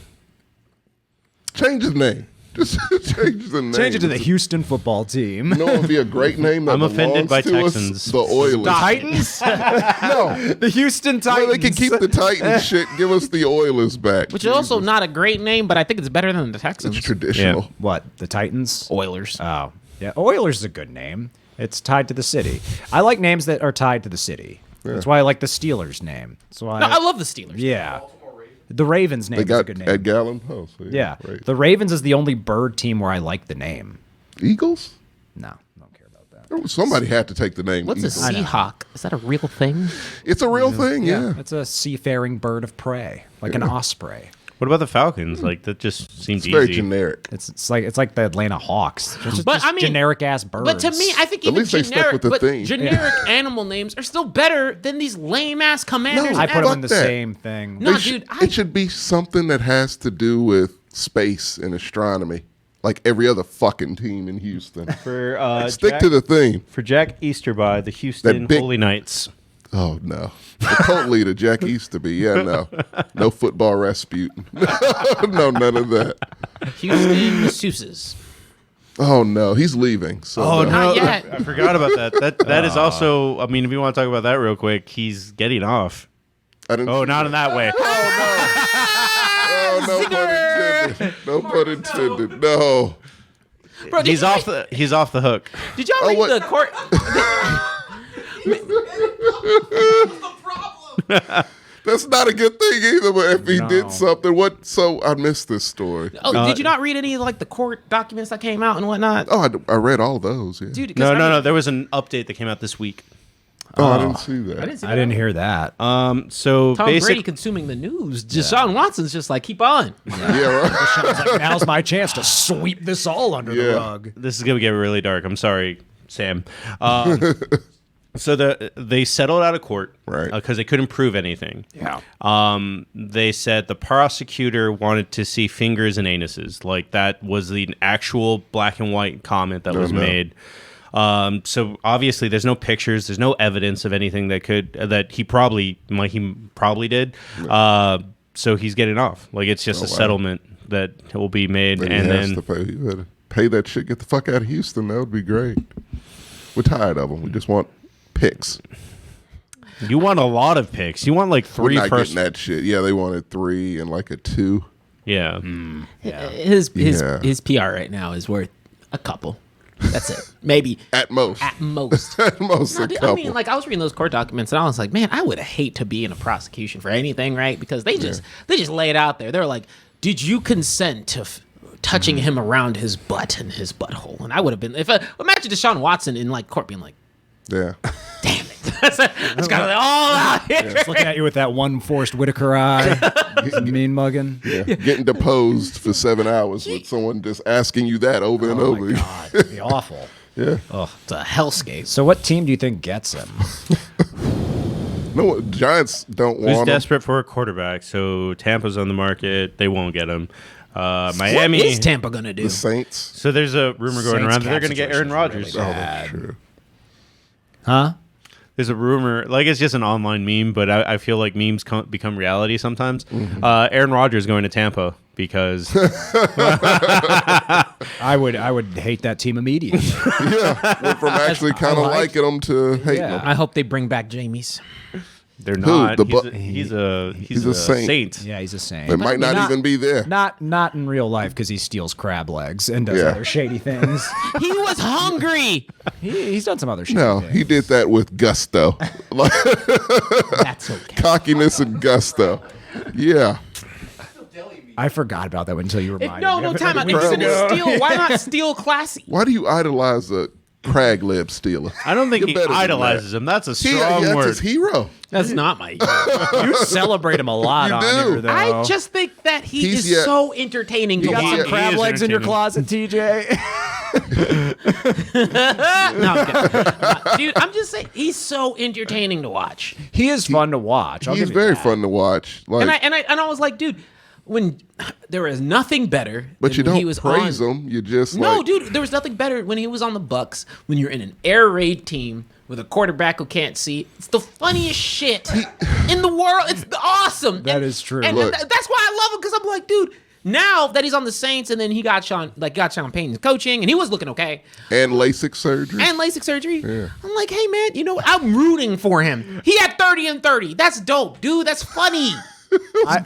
Change the name. Just change the name. Change it to the Houston football team. You know what would be a great name that I'm offended belongs by to us? Texans. The Oilers. Titans? No. The Houston Well, Titans. they can keep the Titans shit. Give us the Oilers back. which is also not a great name, but I think it's better than the Texans. It's traditional. Yeah. What? The Titans? Oilers. Oh, yeah. Oilers is a good name. It's tied to the city. I like names that are tied to the city. That's why I like the Steelers name. That's why. No, I love the Steelers. Yeah. The Ravens name They is a got good name. Ed Gallen. Oh, so Yeah. Right. The Ravens is the only bird team where I like the name. Eagles? No, I don't care about that. Somebody had to take the name What's a Eagles. Seahawk? Is that a real thing? It's a real thing, yeah. It's a seafaring bird of prey, like an osprey. What about the Falcons? Like that just seems It's very easy. generic. It's like the Atlanta Hawks. It's just, But, I mean- generic ass birds. But to me, I think At even least they stuck generic, with the but theme. generic animal names are still better than these lame ass commanders. No, I and put them in the Fuck that. same thing. No, They dude, it should be something that has to do with space and astronomy, like every other fucking team in Houston. For Stick to the theme. for Jack Easterby, the Houston That big- Holy Knights. Oh no, the cult leader Jack Easterby. Yeah, no football Rasputin. No, none of that. Houston masseuses. Oh no, he's leaving. So Oh no. no, Not yet. I forgot about that. That is also. I mean, if you want to talk about that real quick, he's getting off. I didn't. Oh, not in that way. Oh, no pun intended. No pun intended. No. Bro, He's off the hook. Did y'all Oh, read what- the court? That's not a good thing either. But if he No. did something, what? So I missed this story. Oh, did you not read any of like the court documents that came out and whatnot? Oh, I read all those. Yeah. Dude, 'cause No, I no, mean- no. There was an update that came out this week. Oh, I didn't see that. I didn't see I didn't hear that. So Tom Brady basically, consuming the news. Deshaun Watson's just like, keep on. Yeah, right. I was like, now's my chance to sweep this all under Yeah. the rug. this is gonna get really dark. I'm sorry, Sam. So they settled out of court, Right. Because they couldn't prove anything. Yeah. They said the prosecutor wanted to see fingers and anuses. Like that was the actual black and white comment that was no. made. So obviously there's no pictures, there's no evidence of anything that he probably did. So he's getting off. Like it's just a wow. settlement that will be made, But and he has then to pay. You better pay that shit. Get the fuck out of Houston. That would be great. We're tired of them. We just want picks. you want a lot of picks. You want like We're three not first. getting that shit. Yeah, they wanted 3 and like a 2. Yeah. His Yeah. his PR right now is worth a couple. That's it. Maybe At most. at most. At most No, a dude, couple. I mean, like I was reading those court documents and I was like, man, I would hate to be in a prosecution for anything, right? Because they just lay it out there. They're like, did you consent to touching him around his butt and his butthole? And I would have been imagine Deshaun Watson in like court being like, Yeah. damn it, that's got it all out here. Just looking at you with that one Forrest Whitaker eye, mean mugging. Yeah. Getting deposed for 7 hours with someone just asking you that over and over. God, it'd be awful. Yeah. It's a hellscape. So what team do you think gets him? No, Giants don't Who's want him. desperate for a quarterback? So Tampa's on the market. They won't get him. Miami. What is Tampa gonna do? The Saints. So there's a rumor going Saints around that they're cap going to get Aaron situation's Rodgers. really Oh, bad. that's true. Huh? There's a rumor, like it's just an online meme, but I feel like memes become reality sometimes. Mm-hmm. Aaron Rodgers going to Tampa because I would hate that team immediately. Yeah. Went from actually kind of liking them to hating them. I hope they bring back Jamies. they're not. The He's a saint. Yeah, he's a saint. They might not even be there. Not in real life because he steals crab legs and does Yeah. other shady things. He was hungry. He's done some other shady No, things. he did that with gusto. Like, That's okay. cockiness and gusto. Yeah. I forgot about that until you reminded No, me. no of it time. like I a think week it's ago. steal. Why not steal classy? Why do you idolize a crag lib stealer? I don't think You're he better than idolizes that. him. That's a That's strong word. his hero. That's not my. You celebrate him a lot You on do. here, though. I just think that he He's is yet- so entertaining to you got watch. some he crab is legs in your entertaining. closet, TJ. No, I'm kidding. Dude, I'm just saying he's so entertaining to watch. He is fun to watch. I'll He's give you very that. fun to watch. Like, And I was like, dude, when there is nothing better. but than you when he don't was praise on, him. You just No, like, dude, there was nothing better when he was on the Bucks. When you're in an air raid team with a quarterback who can't see, it's the funniest shit in the world. It's awesome. That is true. And Look. that's why I love him, because I'm like, dude. Now that he's on the Saints, and then he got Sean Payton's coaching, and he was looking okay, and LASIK surgery. and LASIK surgery. I'm like, hey man, you know what? I'm rooting for him. He had 30 and 30. That's dope, dude. That's funny.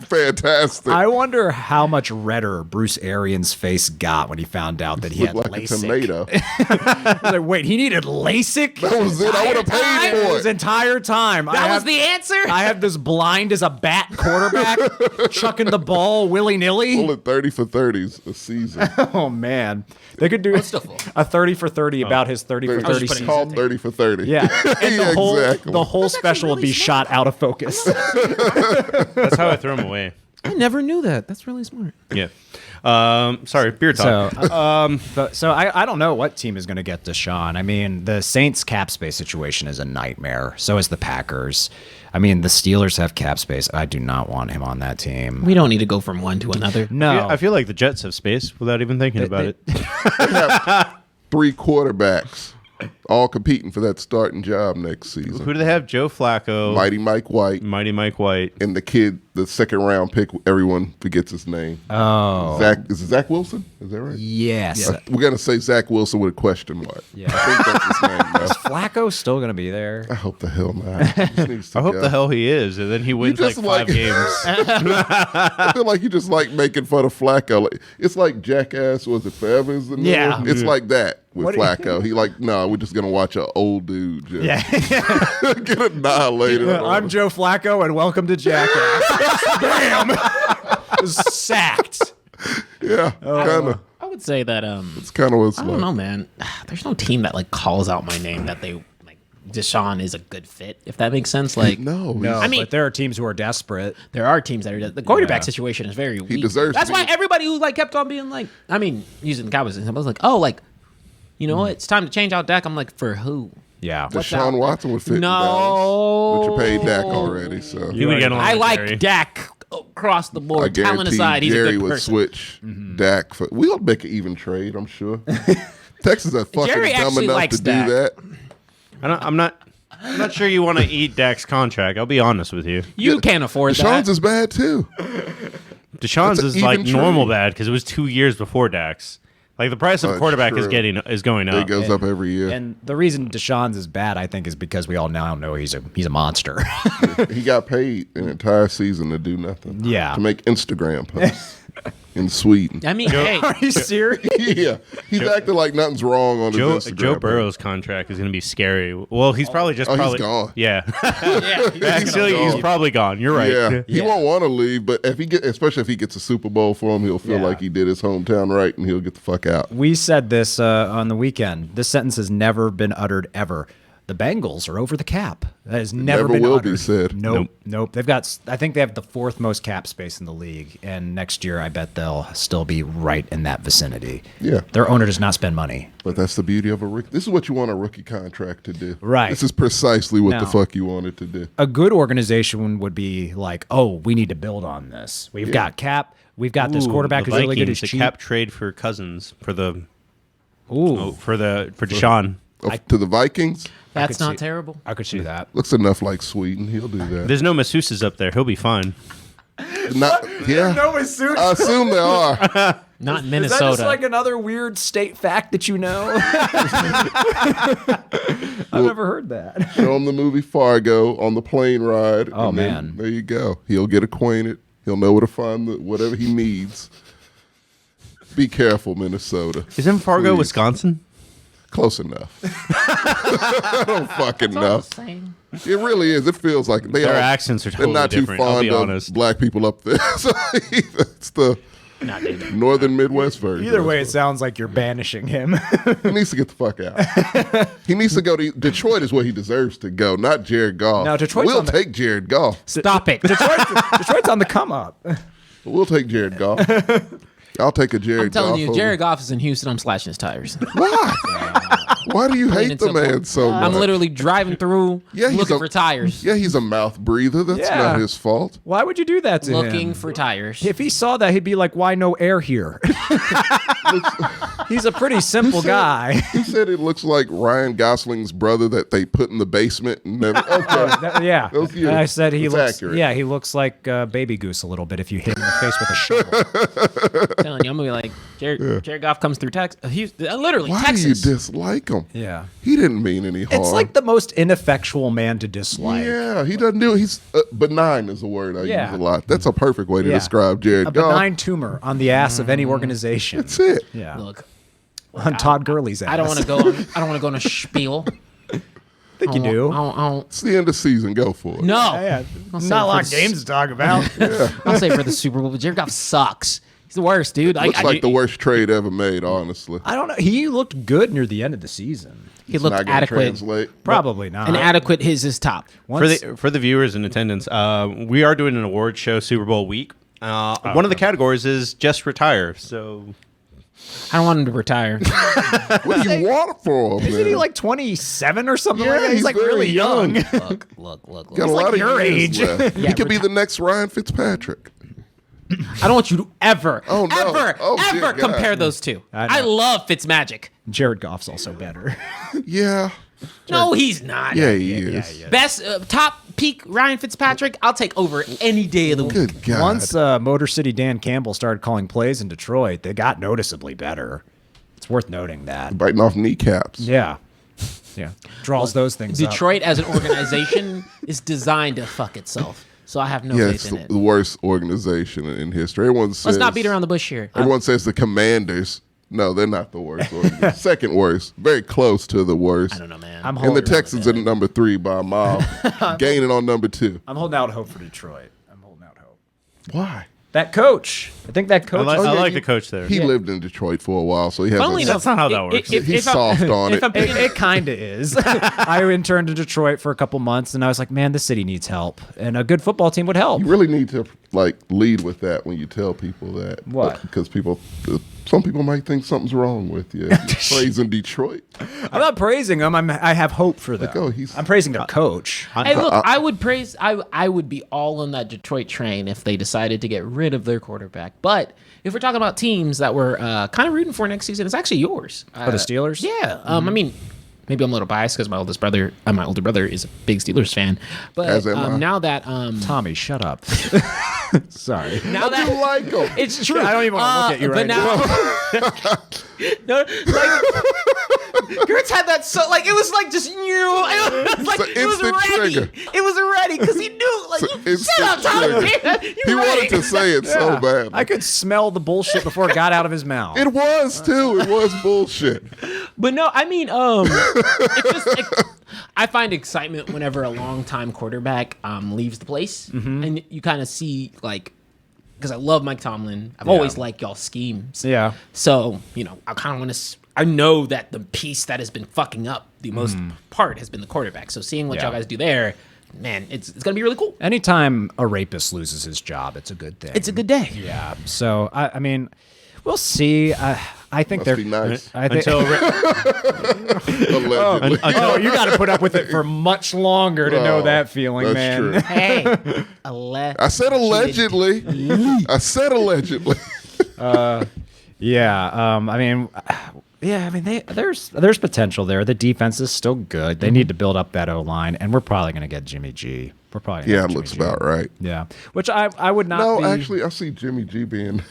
Fantastic. I wonder how much redder Bruce Arians' face got when he found out that he had Looked like LASIK. a tomato. I was like, wait, he needed LASIK? That was it. I would have paid for His it. entire time. That was the answer. I have this blind as a bat quarterback chucking the ball willy-nilly. Only 30 for 30s a season. Oh, man. They could do still full. a 30 for 30 about his 30 for 30 It's season. called 30 for 30. Yeah. And Yeah, the exactly. whole special would really be smart. shot out of focus. That's how I throw him away. I never knew that. That's really smart. Yeah. Sorry, beer talk. So I don't know what team is going to get Deshaun. I mean, the Saints cap space situation is a nightmare. So is the Packers. I mean, the Steelers have cap space. I do not want him on that team. We don't need to go from one to another. No. I feel like the Jets have space without even thinking about it. 3 quarterbacks all competing for that starting job next Who season. do they have? Joe Flacco, Mighty Mike White, Mighty Mike White. and the kid, the second round pick, everyone forgets his name. Oh. Is it Zach Wilson? Is that right? Yes. We're going to say Zach Wilson with a question mark. Yeah. I think that's his name now. Is Flacco still going to be there? I hope the hell not. He just needs to I hope go. the hell he is, and then he wins like just 5 like- games. I feel like you just like making fun of Flacco. Like, it's like Jackass, was it Forever is the name? Yeah. It's like that with What do you- Flacco. He like, no, we're just going to watch an old dude just Yeah. get annihilated. I'm Joe Flacco, and welcome to Jackass. Bam! Sacked. Yeah, kind of. I would say that It's kind of what it's I like. don't know, man. There's no team that like calls out my name that they like Deshaun is a good fit, if that makes sense. Like No, No, I mean- but there are teams who are desperate. there are teams that are the quarterback Yeah. situation is very weak. deserves That's to why be- everybody who like kept on being like, I mean, using the Cowboys, I was like, oh, like, you know what? It's time to change out Dak. I'm like, for who? Yeah. What's out Deshaun there? Watson would fit in No. Dallas, but you paid Dak already, so He would get along I with like Jerry. Dak across the I board. Talent guarantee aside, he's Jerry a good would person. switch Dak for. We'll make an even trade, I'm sure. Texas are fucking Jerry dumb actually enough likes to do Dak. that. I'm not sure you want to eat Dak's contract. I'll be honest with you. You can't afford Deshaun's that. is bad too. Deshaun's That's an is like even normal trade. bad because it was 2 years before Dak's. Like the price of That's quarterback is true. going It up. goes up every year. And the reason Deshaun's is bad, I think, is because we all now know he's a monster. He got paid an entire season to do nothing. Yeah. To make Instagram posts. in Sweden. I mean, hey, Are you serious? Yeah, he's acting like nothing's wrong on his Instagram. Joe Burrow's contract is going to be scary. Well, he's probably just he's gone. Yeah, yeah, actually, he's probably gone. You're right. Yeah, he won't want to leave, but especially if he gets a Super Bowl for him, he'll feel Yeah. like he did his hometown right, and he'll get the fuck out. We said this on the weekend. This sentence has never been uttered ever. The Bengals are over the cap. That has never been will uttered. be said. Nope. They've got. I think they have the 4th most cap space in the league, and next year I bet they'll still be right in that vicinity. Yeah. Their owner does not spend money. But that's the beauty of a rookie. This is what you want a rookie contract to do. Right. This is precisely what the No. fuck you want it to do. A good organization would be like, oh, we need to build on this. We've got cap. We've got this quarterback the who's really good. Vikings, He's the cheap. cap trade for Cousins for the Ooh, for Deshaun. To the Vikings, that's could not see- terrible. I could see that. looks enough like Sweden. He'll do that. There's no masseuses up there. He'll be fine. Yeah, masseuse. I assume they are. Not in Is Minnesota. that just like another weird state fact that you know? I've never heard that. Show him the movie Fargo on the plane ride. Oh, and then man. there you go. He'll get acquainted. He'll know where to find whatever he needs. Be careful, Minnesota. Isn't Fargo, Please. Wisconsin? Close enough. I don't fucking All the know. same. It really is. It feels like Their accents are totally they're not different. too I'll fond be of honest. black people up there. So it's the Not dude. northern Midwest version. Either way, it sounds like you're banishing him. He needs to get the fuck out. He needs to go to Detroit is where he deserves to go, not Jared Goff. No, Detroit's We'll on the- take Jared Goff. Stop it. Detroit's on the come up. We'll take Jared Goff. I'll take a Jared I'm telling Goff you, over- Jared Goff is in Houston. I'm slashing his tires. Why? Why do you hate and the simple. man so much? I'm literally driving through, he's looking a- for tires. Yeah, he's a mouth breather. That's Yeah. not his fault. Why would you do that to him? Looking for tires. If he saw that, he'd be like, "Why no air here?" He's a pretty simple guy. He said it looks like Ryan Gosling's brother that they put in the basement and never. Okay. Yeah, Those you. and I said he It's looks. accurate. Yeah, he looks like Baby Goose a little bit if you hit him in the face with a shovel. I'm telling you, I'm gonna be like, Jared Goff comes through Texas. Literally, Why Texas. do you dislike him? Yeah, He didn't mean any harm. it's like the most ineffectual man to dislike. Yeah, he doesn't do it. He's benign is a word I Yeah. use a lot. That's a perfect way to Yeah. describe Jared A Goff. benign tumor on the ass of any organization. That's it. Yeah, Look, on Todd Gurley's ass. I don't want to go. I don't want to go on a spiel. I think you do. I don't. It's the end of the season. Go for it. No, Yeah, I'll save not a it lot for of the- games to talk about. I'll say for the Super Bowl. But Jared Goff sucks. He's the worst, dude. Looks like the worst trade ever made, honestly. I don't know. He looked good near the end of the season. He looked Not gonna adequate. translate. Probably not. And adequate is his top. For the viewers in attendance, we are doing an award show Super Bowl week. One of the categories is just retire. So I don't want him to retire. What do you want for him? Isn't he man? like 27 or something Yeah, like that? He's he's like very really young. Look. Got a like lot of your years age. left. Yeah, he could be the next Ryan Fitzpatrick. I don't want you to ever, Oh, no. ever, Oh, dear ever God. compare those two. I know. I love Fitzmagic. Jared Goff's also better. Yeah. No, he's not. Yeah, he is. Best top peak Ryan Fitzpatrick, I'll take over any day of the week. Good God. Once Motor City Dan Campbell started calling plays in Detroit, they got noticeably better. It's worth noting that. Biting off kneecaps. Yeah. Yeah. Draws those things up. Detroit as an organization is designed to fuck itself. So I have no Yeah, faith it's in the it. worst organization in history. Everyone says, Let's not beat around the bush here. Everyone says the Commanders. No, they're not the worst. Second worst. Very close to the worst. I don't know, man. I'm And the holding, Texans are number 3 by a mile, gaining on number 2. I'm holding out hope for Detroit. I'm holding out hope. Why? That coach. I think that I coach. like, Oh, I yeah, like you- the coach there. He lived in Detroit for a while, so he has Funnily a, enough, That's not how that works. he's soft on it. I'm picking, It kind of is. I interned in Detroit for a couple months, and I was like, man, this city needs help, and a good football team would help. You really need to lead with that when you tell people that. What? Because some people might think something's wrong with you. If you're praising Detroit. I'm not praising them. I have hope for them. oh, he's- I'm praising their coach. hey, look, I would praise. I would be all on that Detroit train if they decided to get rid of their quarterback. But if we're talking about teams that we're kind of rooting for next season, it's actually yours. the Steelers? Yeah. I mean, maybe I'm a little biased because my older brother is a big Steelers fan. But As am I. now that Tommy, shut up. Sorry. now I do that like him. it's true, I don't even wanna look at you but right now. No, like Gertz had that so like it was like just it was like It's an it was instant ready. trigger. It was ready because he knew like It's you an It's Shut up, Tom. triggered. You're He right. wanted to say it so bad. I could smell the bullshit before it got out of his mouth. It was too. It was bullshit. But no, I mean, it's just like, I find excitement whenever a long-time quarterback leaves the place, and you kind of see like, because I love Mike Tomlin, I've always liked y'all schemes. Yeah. So I kind of want to. I know that the piece that has been fucking up the most part has been the quarterback. So seeing what y'all guys do there, man, it's gonna be really cool. Anytime a rapist loses his job, it's a good thing. It's a good day. Yeah. So I mean, we'll see. I think Must they're be nice. I think. Allegedly. Oh, you got to put up with it for much longer to know that feeling, That's man. true. Hey, I said allegedly. I said allegedly. Yeah. I mean. Yeah, I mean, there's potential there. The defense is still good. They need to build up that O-line, and we're probably going to get Jimmy G. We're probably gonna Yeah, get it Jimmy looks G. about right. Yeah, which I would not. No, be, actually, I see Jimmy G being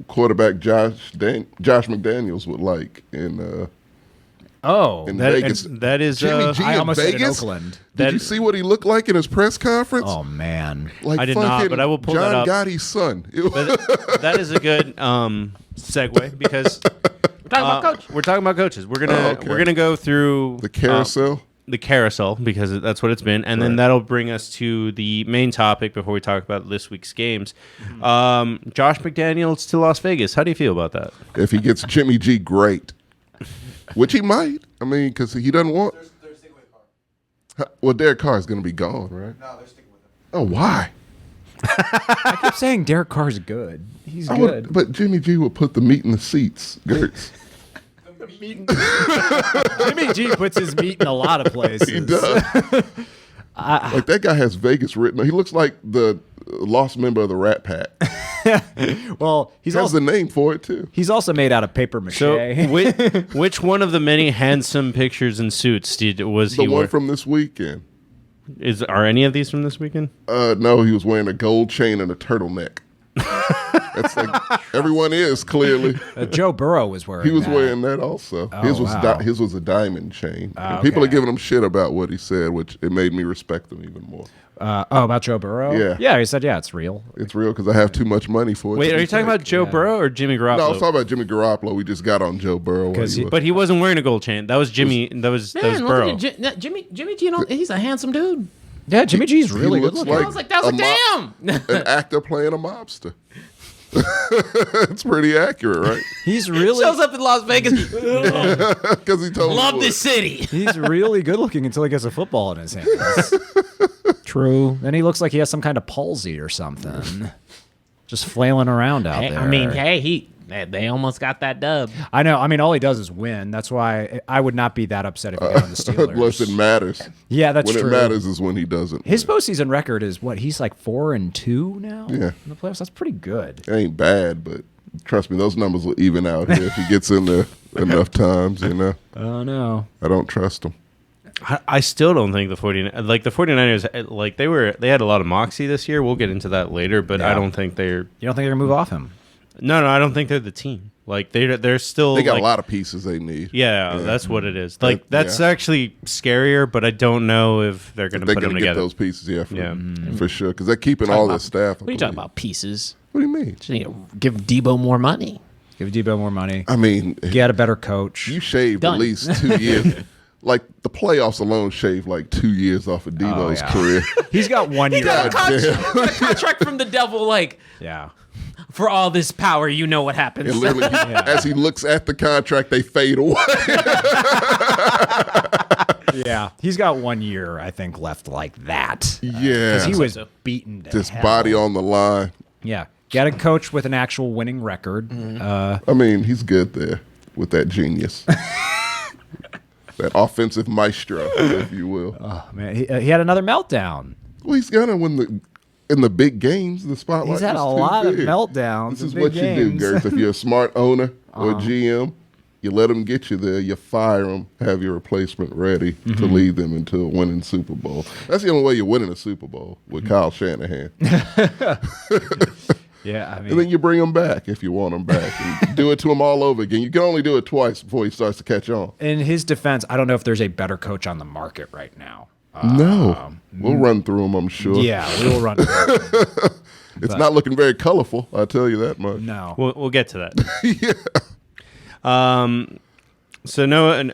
quarterback Josh McDaniels would like in Oh, in that, Vegas. That is Jimmy G I in almost said in Vegas. Oakland. Did That- you see what he looked like in his press conference? Oh man, Like I did not, fucking but I will pull John that up. Gotti's son. But that is a good segue because talking about coach. we're talking about coaches. We're gonna okay. we're gonna go through The carousel. the carousel because that's what it's been, and then that'll bring us to the main topic before we talk about this week's games. Josh McDaniels to Las Vegas. How do you feel about that? If he gets Jimmy G, great. Which he might. I mean, because he doesn't want. They're sticking with Carr. Well, Derek Carr is going to be gone, right? No, they're sticking with him. Oh, why? I keep saying Derek Carr's good. He's I good. would, but Jimmy G would put the meat in the seats. Gertz. Jimmy G puts his meat in a lot of places. He does. Like that guy has Vegas written. He looks like the lost member of the Rat Pack. Well, he's He has also the name for it too. he's also made out of paper mache. So, which one of the many handsome pictures and suits was The he one wearing? from this weekend. Are any of these from this weekend? No, he was wearing a gold chain and a turtleneck. That's like everyone is clearly. Joe Burrow was wearing. He was that. wearing that also. His was wow. his was a diamond chain. And okay. people are giving him shit about what he said, which it made me respect him even more. About Joe Burrow. Yeah. Yeah. He said, yeah, it's real. It's real because I have too much money for it. Wait, to are be you talking fake. about Joe Burrow or Jimmy Garoppolo? No, I was talking about Jimmy Garoppolo. We just got on Joe Burrow. while 'Cause he he- was- But he wasn't wearing a gold chain. That was Jimmy. That was Man, Burrow. look at Jimmy G. He's a handsome dude. Yeah, Jimmy G's really he good looks looking. I was like, that was a like, damn. an actor playing a mobster. It's pretty accurate, right? He's really Shows up in Las Vegas. Because he told Love me this city. he's really good looking until he gets a football in his hands. True. Then he looks like he has some kind of palsy or something. Just flailing around out there. I mean, hey, they almost got that dub. I know. I mean, all he does is win. That's why I would not be that upset if he got on the Steelers. Unless it matters. Yeah, that's when true. it matters is when he doesn't. His postseason record is what? He's like 4-2 now. Yeah. In the playoffs. That's pretty good. It ain't bad, but trust me, those numbers will even out here if he gets in there enough times, you know. Oh no. I don't trust him. I still don't think the 49ers like they had a lot of moxie this year. We'll get into that later, but I Yeah. don't think they're You don't think they're gonna move off him? No, I don't think they're the team. Like they're still They got like, a lot of pieces they need. Yeah, that's what it is. Like Yeah. that's actually scarier, but I don't know if they're going to They're put them going to get together. those pieces, yeah, Yeah. for sure. Because they're keeping all their staff. What are you talking about? Pieces. What do you mean? Just need to give Debo more money. Give Debo more money. I mean, Get a better coach. you shaved Done. at least 2 years. Like the playoffs alone shaved like 2 years off of Debo's yeah. career. He's got 1 year. God damn. Got a contract from the devil, like, Yeah. for all this power, you know what happens. And literally, as he looks at the contract, they fade away. Yeah. He's got 1 year, I think, left like that. Yeah. He was so. beaten to Just hell. body on the line. Yeah. Get a coach with an actual winning record. I mean, he's good there with that genius. That offensive maestro, if you will. Oh, man, he had another meltdown. Well, he's gonna win in the big games. The spotlight. He's had is a too lot of big. meltdowns. This in is big what games. you do, Gertz. If you're a smart owner or GM, you let them get you there. You fire them. Have your replacement ready to lead them into a winning Super Bowl. That's the only way you're winning a Super Bowl with Kyle Shanahan. Yeah, I mean, And then you bring him back if you want him back. And do it to him all over again. You can only do it twice before he starts to catch on. in his defense, I don't know if there's a better coach on the market right now. No. We'll run through them, I'm sure. Yeah, we will run. It's not looking very colorful, I'll tell you that much. No. We'll get to that. Yeah. So Noah,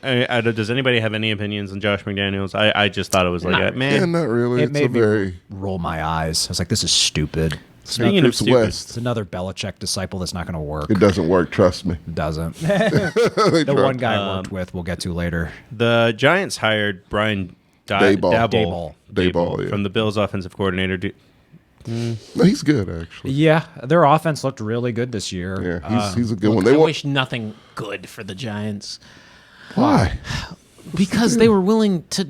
does anybody have any opinions on Josh McDaniels? I just thought it was like, Yeah, man. not really. It It's a made me very roll my eyes. I was like, this is stupid. Speaking of Patriots stupid, West. It's another Belichick disciple that's not going to work. It doesn't work, trust me. It doesn't. They The try. one guy I worked with, we'll get to later. the Giants hired Brian Daboll, yeah. from the Bills' offensive coordinator. No, he's good, actually. Yeah, their offense looked really good this year. Yeah, he's a good one. I They want wish nothing good for the Giants why? because they were willing to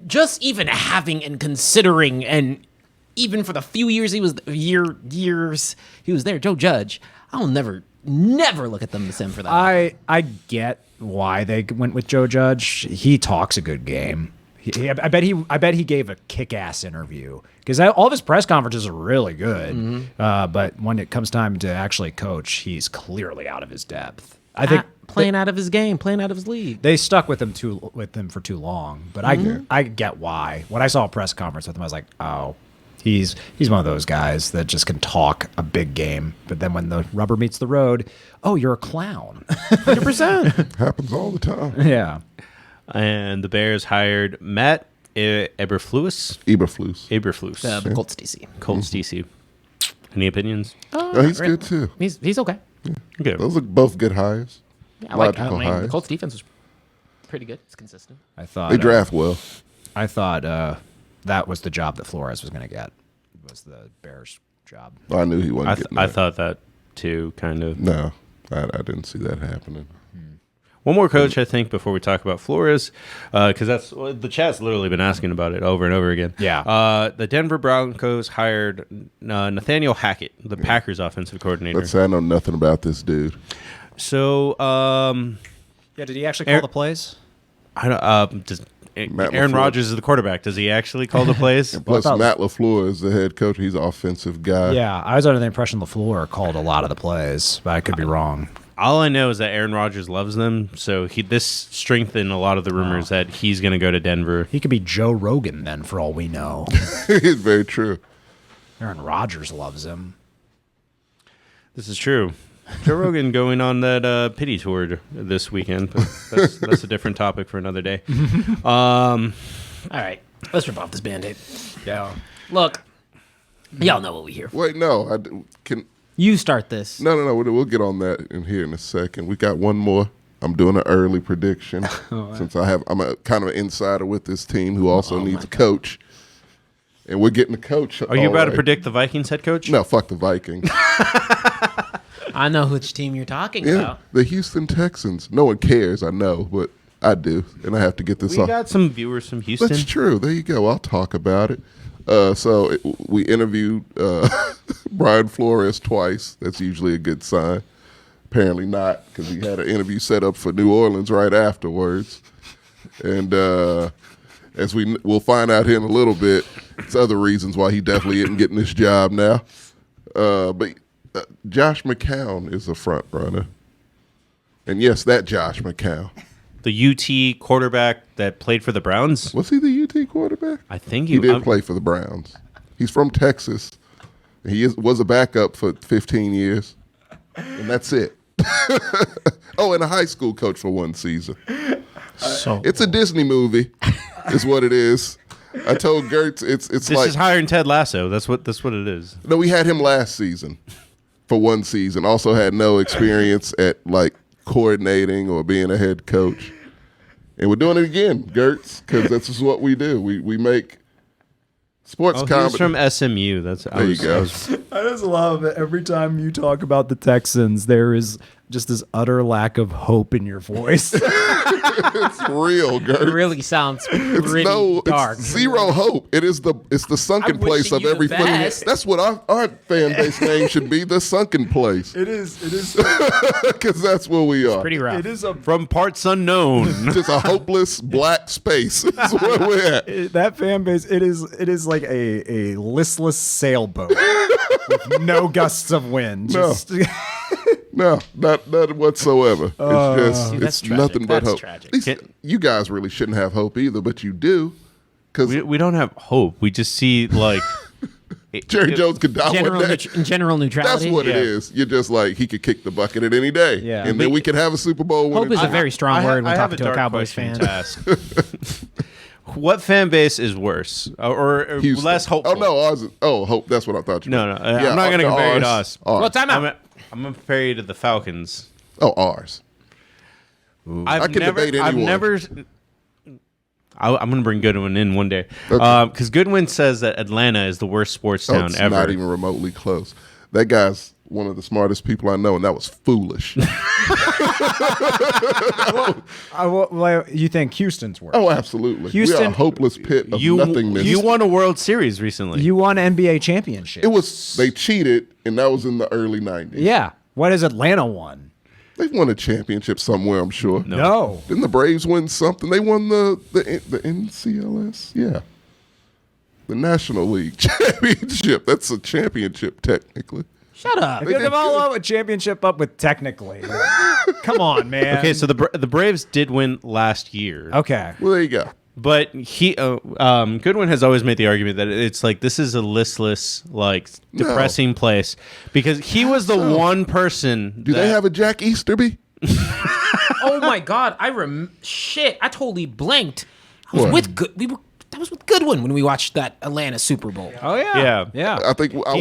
just even having and considering, and even for the few years he was there, Joe Judge. I'll never look at them the same for that. I get why they went with Joe Judge. He talks a good game. I bet he gave a kick-ass interview because all of his press conferences are really good. But when it comes time to actually coach, he's clearly out of his depth. I think playing out of his game, playing out of his league. they stuck with him for too long. But I get why. When I saw a press conference with him, I was like, oh, he's one of those guys that just can talk a big game. But then when the rubber meets the road, oh, you're a clown. 100%. Happens all the time. Yeah. And the Bears hired Matt Eberflus. Eberflus. The Colts DC. Colts DC. Any opinions? Oh, he's good too. He's okay. Okay. Those are both good hires. Yeah, I Logical the hires. Colts defense was pretty good. It's consistent. I thought They draft well. I thought that was the job that Flores was going to get. Was the Bears' job. I knew he wasn't getting I that. thought that too, kind of. No, I didn't see that happening. One more coach, I think, before we talk about Flores, because the chat's literally been asking about it over and over again. Yeah. The Denver Broncos hired Nathaniel Hackett, the Packers offensive coordinator. Let's say I know nothing about this dude. So, Yeah, did he actually call the plays? I don't. Matt Aaron LaFleur. Rodgers is the quarterback. Does he actually call the plays? Plus, thought- Matt LaFleur is the head coach. He's an offensive guy. Yeah, I was under the impression LaFleur called a lot of the plays, but I could be wrong. All I know is that Aaron Rodgers loves them, so this strengthened a lot of the rumors that he's going to go to Denver. He could be Joe Rogan then, for all we know. It's very true. Aaron Rodgers loves him. This is true. Joe Rogan going on that pity tour this weekend, but that's a different topic for another day. All right, let's rip off this Band-Aid. Yeah. Look, y'all know what we here for. Wait, no. You start this. No. We'll get on that in here in a second. We got one more. I'm doing an early prediction since I'm a kind of an insider with this team who also needs a coach. And we're getting a coach. Are you about to predict the Vikings head coach? No, fuck the Vikings. I know which team you're talking Yeah, about. the Houston Texans. No one cares, I know, but I do. And I have to get this We off. got some viewers from Houston. That's true. There you go. I'll talk about it. We interviewed Brian Flores twice. That's usually a good sign. Apparently not, because he had an interview set up for New Orleans right afterwards. And as we'll find out here in a little bit, it's other reasons why he definitely isn't getting this job now. But Josh McCown is a front runner. And yes, that Josh McCown. The UT quarterback that played for the Browns. Was he the UT quarterback? I think He did play for the Browns. He's from Texas. He was a backup for 15 years. And that's it. Oh, and a high school coach for one season. So It's a Disney movie, is what it is. I told Gertz it's This like is hiring Ted Lasso. That's what it is. no. We had him last season for one season. Also had no experience at like coordinating or being a head coach, and we're doing it again, Gertz, because this is what we do. We make sports Oh, comedy. he's from SMU. There you go. I just love it. Every time you talk about the Texans, there is just this utter lack of hope in your voice. It's real, it Gertz. really sounds It's pretty dark. It's zero hope. It's the sunken I'm place wishing of you the every football. best. That's what our fan base name should be, the sunken place. It is Because that's where we are. Pretty rough. it is a From parts unknown. Just a hopeless black space. That's where we're at. that fan base. It is like a listless sailboat with no gusts of wind. No. Just, No, not whatsoever. It's See, that's it's tragic. nothing but That's hope. tragic. At least you guys really shouldn't have hope either, but you do. Because We don't have hope. We just see like Jerry Jones could die General, one day. general neutrality. That's what it is. You're just like, he could kick the bucket at any day. Yeah. And then we could have a Super Bowl Hope winning is a team. very strong word when talking to a dark Cowboys question fan. to ask. What fan base is worse or Houston. less hopeful? Oh, no. Ours is, hope. That's what I thought you No, meant. no. I'm not going to compare you to us. Ours. Well, time out. I'm going to compare you to the Falcons. Oh, ours. I've I can debate anyone. I've never. I'm going to bring Goodwin in one day Okay. because Goodwin says that Atlanta is the worst sports Oh, town it's ever. not even remotely close. That guy's one of the smartest people I know, and that was foolish. Well, you think Houston's worse? Oh, absolutely. We are Houston- a hopeless pit of you nothingness. you won a World Series recently. You won NBA championship. It was, they cheated, and that was in the early 90s. Yeah. What has Atlanta won? They've won a championship somewhere, I'm sure. No. Didn't the Braves win something? They won the NCLS? Yeah. The National League Championship. That's a championship, technically. Shut up. Get them all a championship up with technically. Come on, man. Okay, so the Braves did win last year. Okay. Well, there you go. But Goodwin has always made the argument that it's like this is a listless, like depressing place because he was the one person. Do they have a Jack Easterby? Oh my God. Shit. I totally blanked. I was What? with good. That was with Goodwin when we watched that Atlanta Super Bowl. Oh, yeah. Yeah. I think we were all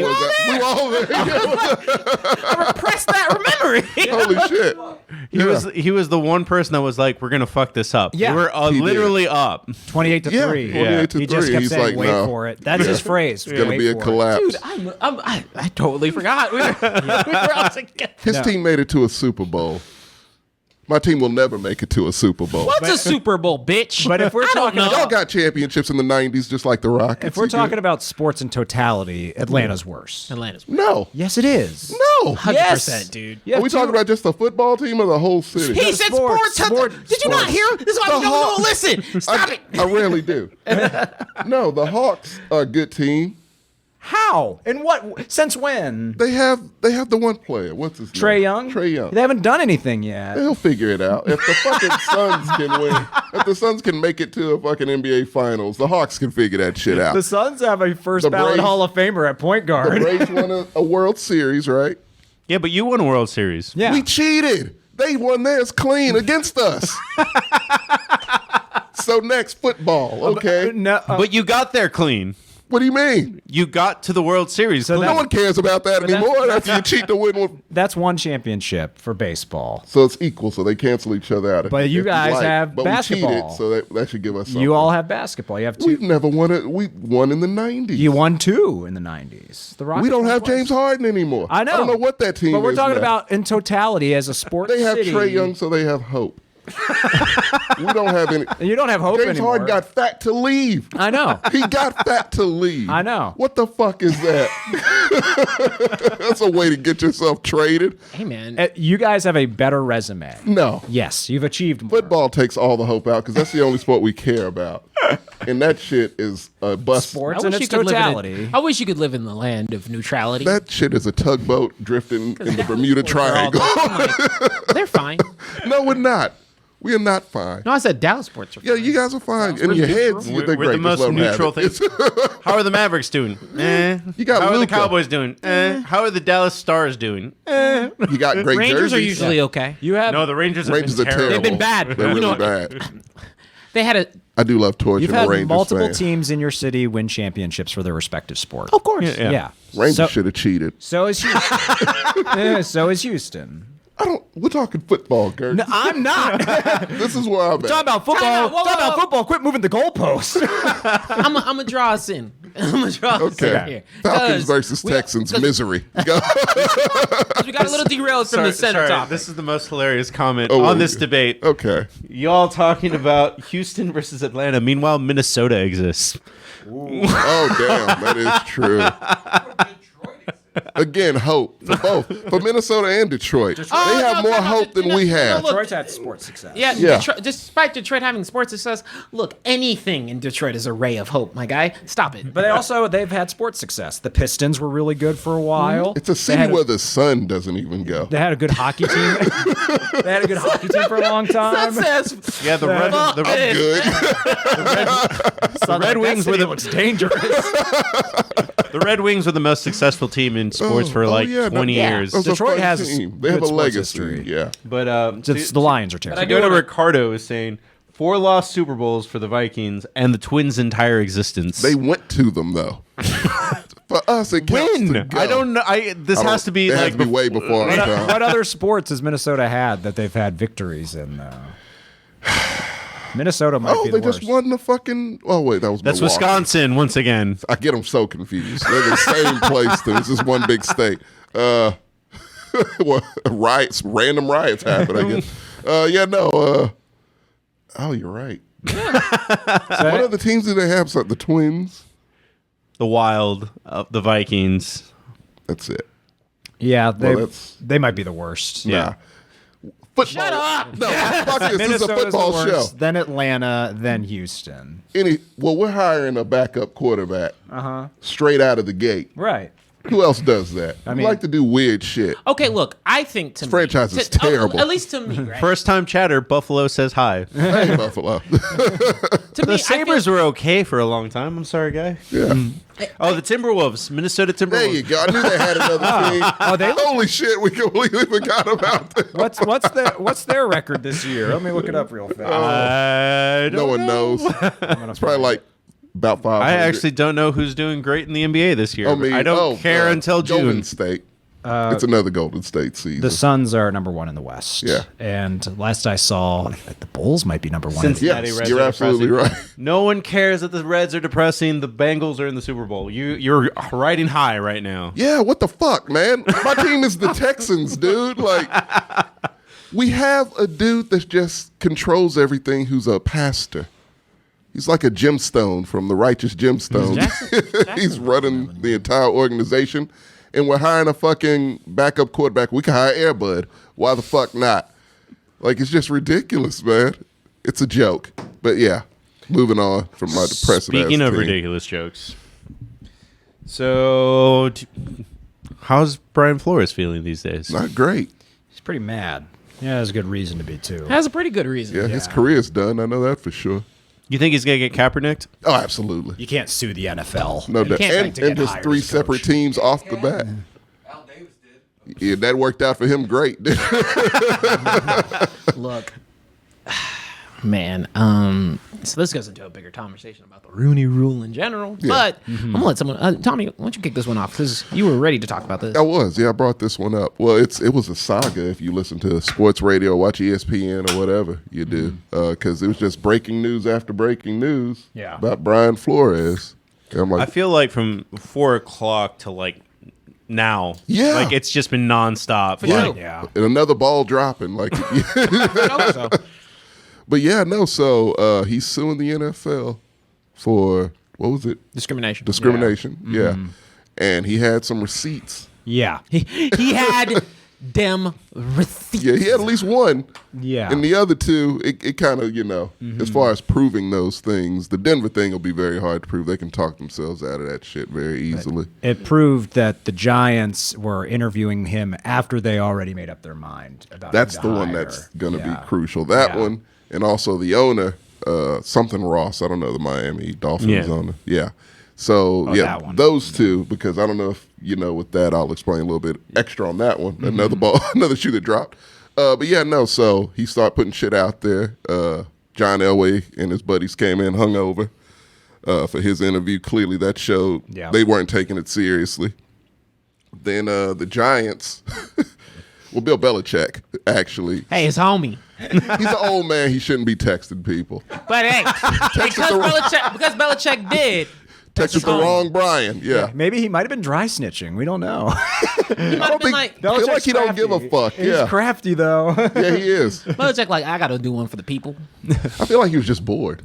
there. I repressed that memory. Holy shit. He was the one person that was like, we're gonna fuck this up. Yeah. We're He literally up. 28 to Yeah, 3. 28 to He just 3. kept He's saying, like, wait no. for it. That's his phrase. It's going to be a collapse. Dude, I totally forgot. We were all together. His team made it to a Super Bowl. My team will never make it to a Super Bowl. What's a Super Bowl, bitch? But if we're I don't talking know. Y'all got championships in the 90s just like the Rockets. If we're You talking good? about sports in totality, Atlanta's worse. Atlanta's No. Yes, it is. No. 100%, dude. Yeah, Are we talking about just the football team or the whole city? He said sports. Did you not hear? This is why you don't listen. Stop it. I rarely do. No, the Hawks are a good team. How? And what? Since when? They have the one player. What's his Trey name? Young? Trey Young. They haven't done anything yet. They'll figure it out. If the fucking Suns can win, if the Suns can make it to a fucking NBA Finals, the Hawks can figure that shit out. The Suns have a first The ballot Braves- Hall of Famer at point The guard. Braves won a World Series, right? Yeah, but you won a World Series. Yeah. We cheated. They won theirs clean against us. So next, football. Okay. No, But you got there clean. What do you mean? You got to the World Series. So clean. No one cares about that anymore after you cheat to win one. that's one championship for baseball. So it's equal, so they cancel each other out. But you guys like. have but basketball. We cheated, so that should give us something. You all have basketball. You have We've two. never won it. We won in the 90s. You won 2 in the 90s. The Rockets We don't won have twice. James Harden anymore. I know. I don't know what that team is. But we're talking now. about in totality as a sports They have city. Trey Young, so they have hope. We don't have any. You don't have hope James anymore. Harden got fat to leave. I know. He got fat to leave. I know. What the fuck is that? That's a way to get yourself traded. Hey, man. You guys have a better resume. No. Yes, you've achieved more. Football takes all the hope out because that's the only sport we care about. And that shit is a bust. Sports I in wish, its you could live totality. in I wish you could live in the land of neutrality. That shit is a tugboat drifting in the Bermuda Triangle. They're fine. No, we're not. We are not fine. No, I said Dallas sports are fine. Yeah, you guys are fine. In your heads, We're they're great. the most Just let 'em have neutral it. thing. How are the Mavericks doing? You got How are the Luka. Cowboys doing? How are the Dallas Stars doing? You got great Rangers jerseys. are usually okay. You have No, the Rangers, Rangers have are been terrible. terrible. They've been bad. They're You really know- bad. They had a. I do love torching You've a had Rangers multiple fan. teams in your city win championships for their respective sport. Of course. Yeah. Rangers So, should have cheated. so is Houston. Yeah, so is Houston. We're talking football, Gert. No, I'm not. This is where I'm at. Talking about football. Time out. Whoa, Talking whoa, about whoa. football. Quit moving the goalposts. I'm gonna draw us in. I'm gonna draw us in Okay. here. Falcons 'Cause versus we- Texans. 'cause Misery. Go. we got a little derailed from the center topic. This is the most hilarious comment Oh, on this debate. Okay. Y'all talking about Houston versus Atlanta. Meanwhile, Minnesota exists. Oh, damn. That is true. Again, hope for both, for Minnesota and Detroit. They have more hope than we have. look, Detroit's had sports success. Yeah, Yeah. Despite Detroit having sports success, look, anything in Detroit is a ray of hope, my guy. Stop it. But they've had sports success. The Pistons were really good for a while. It's a city where the sun doesn't even go. They had a good hockey team. They had a good hockey team for a long time. Yeah, the Red Good. the Red Wings were the looks dangerous. the Red Wings were the most successful team in sports for like 20 years. That was a Detroit fun has team. They have a good sports legacy. history. Yeah. But Just the Lions are terrible. I go to Ricardo is saying 4 lost Super Bowls for the Vikings and the Twins' entire existence. They went to them though. For us, it counts to win. go. I don't know. This has to be It has like to be way before our time. What other sports has Minnesota had that they've had victories in? Minnesota might be the They worst. just won the fucking. Oh wait, that was that's Milwaukee. Wisconsin once again. I get them so confused. They're the same place. Too. It's just one big state. Well, random riots happen. I guess. Oh, you're right. What other teams do they have? So the Twins. The Wild, the Vikings. That's it. Yeah, that's- they might be the worst. Nah. Football. Shut up. No, fuck this. This is a Minnesota's football the show. worst, then Atlanta, then Houston. We're hiring a backup quarterback. Straight out of the gate. Right. Who else does that? I mean- like to do weird shit. Okay, look, I think to franchise me, is terrible. at least to me, right? First time chatter, Buffalo says hi. Hey, Buffalo. to me, The Sabres were okay for a long time. I'm sorry, guy. Yeah. Oh, the Timberwolves, Minnesota Timberwolves. There you go. I knew they had another team. Holy shit, we completely forgot about them. What's their record this year? Let me look it up real fast. No one knows. It's probably like about 500. I actually don't know who's doing great in the NBA this year. I don't care until June. Golden State. It's another Golden State season. The Suns are number 1 in the West. Yeah. And last I saw, the Bulls might be number 1. Cincinnati Yes, Reds you're are absolutely depressing. right. No one cares that the Reds are depressing. The Bengals are in the Super Bowl. You're riding high right now. Yeah, what the fuck, man? My team is the Texans, dude. Like, we have a dude that just controls everything who's a pastor. He's like a gemstone from the Righteous Gemstones. He's running the entire organization. And we're hiring a fucking backup quarterback. We can hire Air Bud. Why the fuck not? Like, it's just ridiculous, man. It's a joke. But yeah, moving on from my depressing Speaking ass of team. ridiculous jokes. So, how's Brian Flores feeling these days? Not great. He's pretty mad. Yeah, there's a good reason to be, too. has a pretty good reason. Yeah, his career's done. I know that for sure. You think he's going to get Kaepernicked? Oh, absolutely. You can't sue the NFL. No doubt. can't And, to get and just hired 3 as coach. separate teams off the bat. Al Davis did. Yeah, that worked out for him great. Look, man. So this goes into a bigger conversation about the Rooney Rule in general. But I'm gonna let someone. Tommy, why don't you kick this one off because you were ready to talk about this. I was. Yeah, I brought this one up. Well, it was a saga if you listen to sports radio, watch ESPN or whatever you do, because it was just breaking news after breaking news about Brian Flores. And I'm I like, feel like from 4 o'clock to like now, Yeah. like it's just been nonstop. Yeah. Like, Yeah. and another ball dropping. Like, but yeah, no. So he's suing the NFL for what was it? Discrimination. Discrimination. Yeah. And he had some receipts. Yeah. He had them receipts. Yeah, he had at least one. Yeah. And the other two, it kind of, as far as proving those things, the Denver thing will be very hard to prove. They can talk themselves out of that shit very easily. It proved that the Giants were interviewing him after they already made up their mind about That's who the to one hire. that's going to Yeah. be crucial. That Yeah. one, and also the owner, something Ross. I don't know, the Miami Dolphins Yeah. owner. Yeah. So, that one. those two, because I don't know if with that, I'll explain a little bit extra on that one. Another ball, another shoe that dropped. But yeah, no, so he started putting shit out there. John Elway and his buddies came in hungover for his interview. Clearly that showed they weren't taking it seriously. Then the Giants, well, Bill Belichick, actually. Hey, it's homie. He's an old man. He shouldn't be texting people. But hey, because Belichick did. Texted the wrong Brian. Yeah. Maybe he might have been dry snitching. We don't know. He might have been like, I feel like he don't give a fuck. He's Yeah. crafty, though. Yeah, he is. Belichick like, I gotta do one for the people. I feel like he was just bored.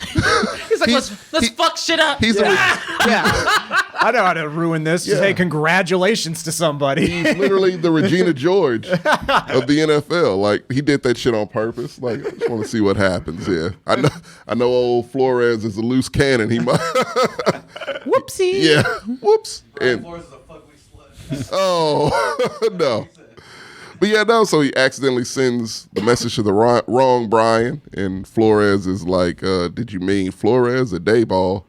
He's like, let's fuck shit up. He's a I know how to ruin this. Yeah. Say congratulations to somebody. He's literally the Regina George of the NFL. Like, he did that shit on purpose. Like, I just want to see what happens here. I know old Flores is a loose cannon. He might. Whoopsie. Yeah. Whoops. And, Flores is a fugly slut. oh, no. But yeah, no, so he accidentally sends the message to the wrong Brian, and Flores is like, did you mean Flores or Dayball?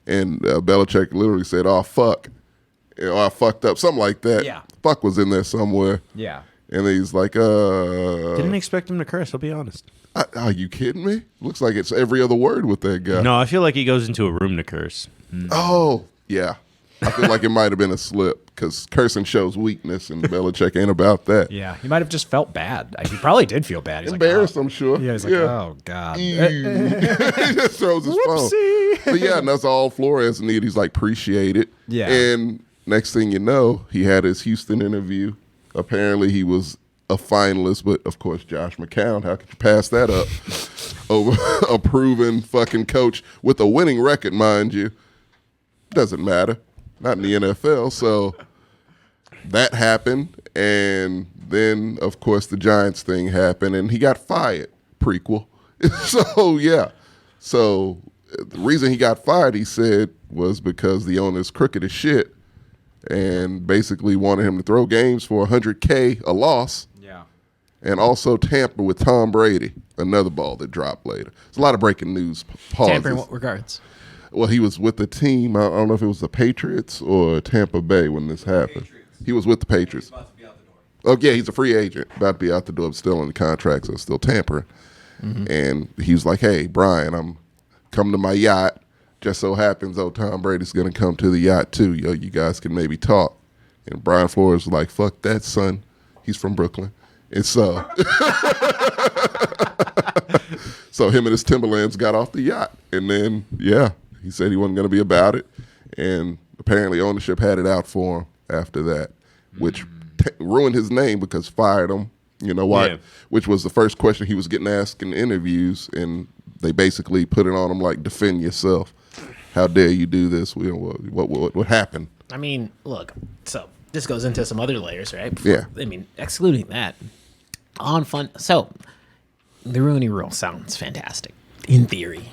And Belichick literally said, oh, fuck. Oh, I fucked up. Something like that. Yeah. Fuck was in there somewhere. Yeah. And he's like, Didn't expect him to curse, I'll be honest. are you kidding me? Looks like it's every other word with that guy. No, I feel like he goes into a room to curse. Oh, yeah. I feel like it might have been a slip because cursing shows weakness, and Belichick ain't about that. Yeah. He might have just felt bad. He probably did feel bad. He's Embarrassed, like, I'm sure. yeah, he's like, oh, God. he just throws his phone. But yeah, and that's all Flores needed. He's like, appreciate it. Yeah. And next thing you know, he had his Houston interview. Apparently he was a finalist, but of course, Josh McCown, how could you pass that up? Over a proven fucking coach with a winning record, mind you. Doesn't matter. Not in the NFL. So that happened. And then, of course, the Giants thing happened, and he got fired. Prequel. So, yeah. So the reason he got fired, he said, was because the owner's crooked as shit and basically wanted him to throw games for $100K a loss. Yeah. And also tamper with Tom Brady, another ball that dropped later. There's a lot of breaking news. Pauses. Tamper in what regards? Well, he was with the team. I don't know if it was the Patriots or Tampa Bay when this happened. He was with the Patriots. He's about to be out the door. Oh, yeah, he's a free agent. About to be out the door, but still in the contract, so still tampering. And he was like, hey, Brian, I'm coming to my yacht. Just so happens, Tom Brady's going to come to the yacht too. Yo, you guys can maybe talk. And Brian Flores was like, fuck that, son. He's from Brooklyn. And so, so him and his Timberlands got off the yacht. And then, yeah, he said he wasn't going to be about it. And apparently ownership had it out for him after that, which ruined his name because fired him. You know why? Yeah. Which was the first question he was getting asked in interviews. And they basically put it on him like, defend yourself. How dare you do this? What happened? I mean, look, so this goes into some other layers, right? Yeah. I mean, excluding that, on fun. So the Rooney Rule sounds fantastic in theory,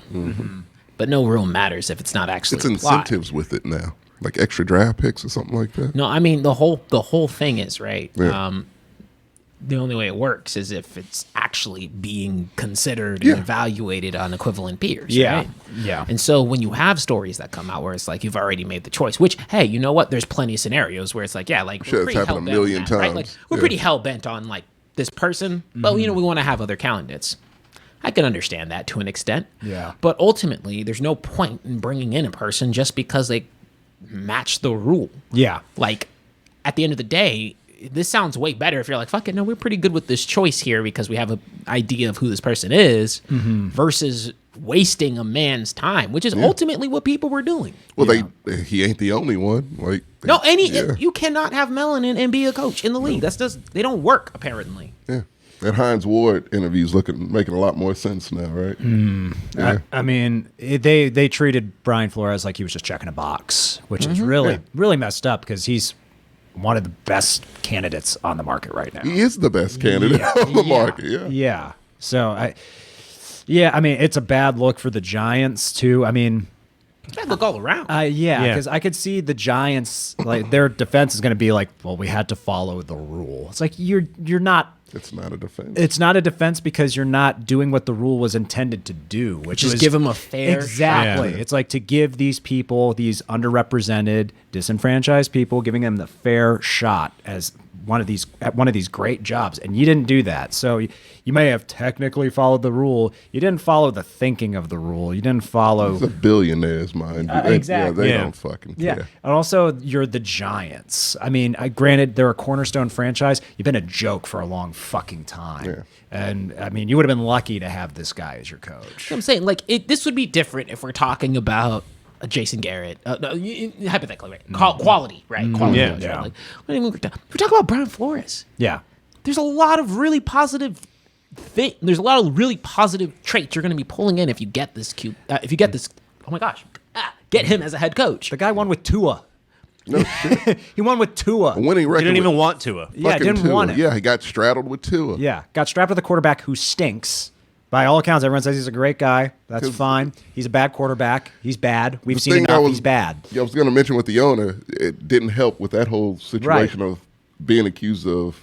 but no rule matters if it's not actually It's applied. incentives with it now, like extra draft picks or something like that. No, I mean the whole thing is right. Yeah. The only way it works is if it's actually being considered Yeah. and evaluated on equivalent peers. Yeah. Right? Yeah. And so when you have stories that come out where it's like you've already made the choice, which hey, you know what? There's plenty of scenarios where it's like, yeah, like Sure, we're it's pretty happened a hell-bent on million that, right? Like times. we're Yeah. pretty hell bent on like this person, but you know we want to have other candidates. I can understand that to an extent. Yeah. But ultimately, there's no point in bringing in a person just because they match the rule. Yeah. Like, at the end of the day, this sounds way better if you're like, fuck it, no, we're pretty good with this choice here because we have an idea of who this person is versus wasting a man's time, which is ultimately what people were doing. Well, he ain't the only one. Like No, yeah. you cannot have melanin and be a coach in the league. That's just, they don't work, apparently. Yeah. That Hines Ward interview's making a lot more sense now, right? Yeah. I mean, they treated Brian Flores like he was just checking a box, which is really messed up because he's one of the best candidates on the market right now. He is the best candidate on the market. Yeah. Yeah. So I mean, it's a bad look for the Giants too. I mean, That look all around. yeah, Yeah. because I could see the Giants like their defense is going to be like, well, we had to follow the rule. It's like you're not. It's not a defense. It's not a defense because you're not doing what the rule was intended to do, which Just was give them a fair exactly. shot. It's like to give these people, these underrepresented, disenfranchised people, giving them the fair shot as one of these great jobs, and you didn't do that. So you may have technically followed the rule. You didn't follow the thinking of the rule. You didn't follow. It's the billionaires, mind you. Exactly. They Yeah. don't fucking Yeah, care. and also you're the Giants. I mean, granted, they're a cornerstone franchise. You've been a joke for a long fucking time, Yeah. and I mean, you would have been lucky to have this guy as your coach. I'm saying, like, this would be different if we're talking about a Jason Garrett, hypothetically, right? Quality, right? Quality. Yeah. coach, Yeah. Right? Like, we're talking about Brian Flores. Yeah, There's a lot of really positive there's a lot of really positive traits you're going to be pulling in if you get this oh my gosh, get him as a head coach. the guy won with Tua. No shit. He won with Tua. A winning He record. didn't even with want to. Yeah, fucking didn't Tua. want it. Yeah, he got straddled with Tua. Yeah, got strapped with a quarterback who stinks. By all accounts, everyone says he's a great guy. That's 'Cause- fine. He's a bad quarterback. He's bad. We've The seen him thing out. He's bad. I was going to mention with the owner, it didn't help with that whole situation of being accused of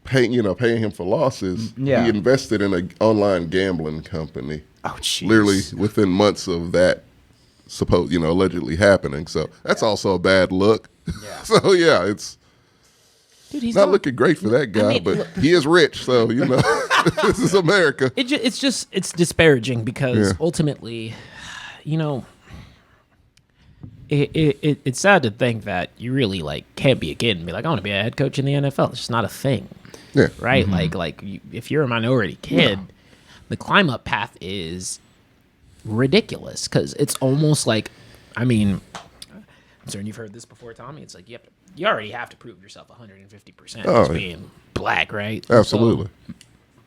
paying him for losses. Yeah. He invested in an online gambling company. Oh, jeez. Literally within months of that allegedly happening. So that's also a bad look. Yeah. So yeah, it's Dude, he's not looking great for that guy, mean, but look- he is rich, so this is America. It's disparaging because Yeah. ultimately, it's sad to think that you really can't be a kid and be like, I want to be a head coach in the NFL. It's just not a thing, Yeah. right? If you're a minority kid, the climb up path is ridiculous because it's almost like, I'm certain you've heard this before, Tommy. It's like you already have to prove yourself 150% Oh, as yeah. being black, right? Absolutely. So,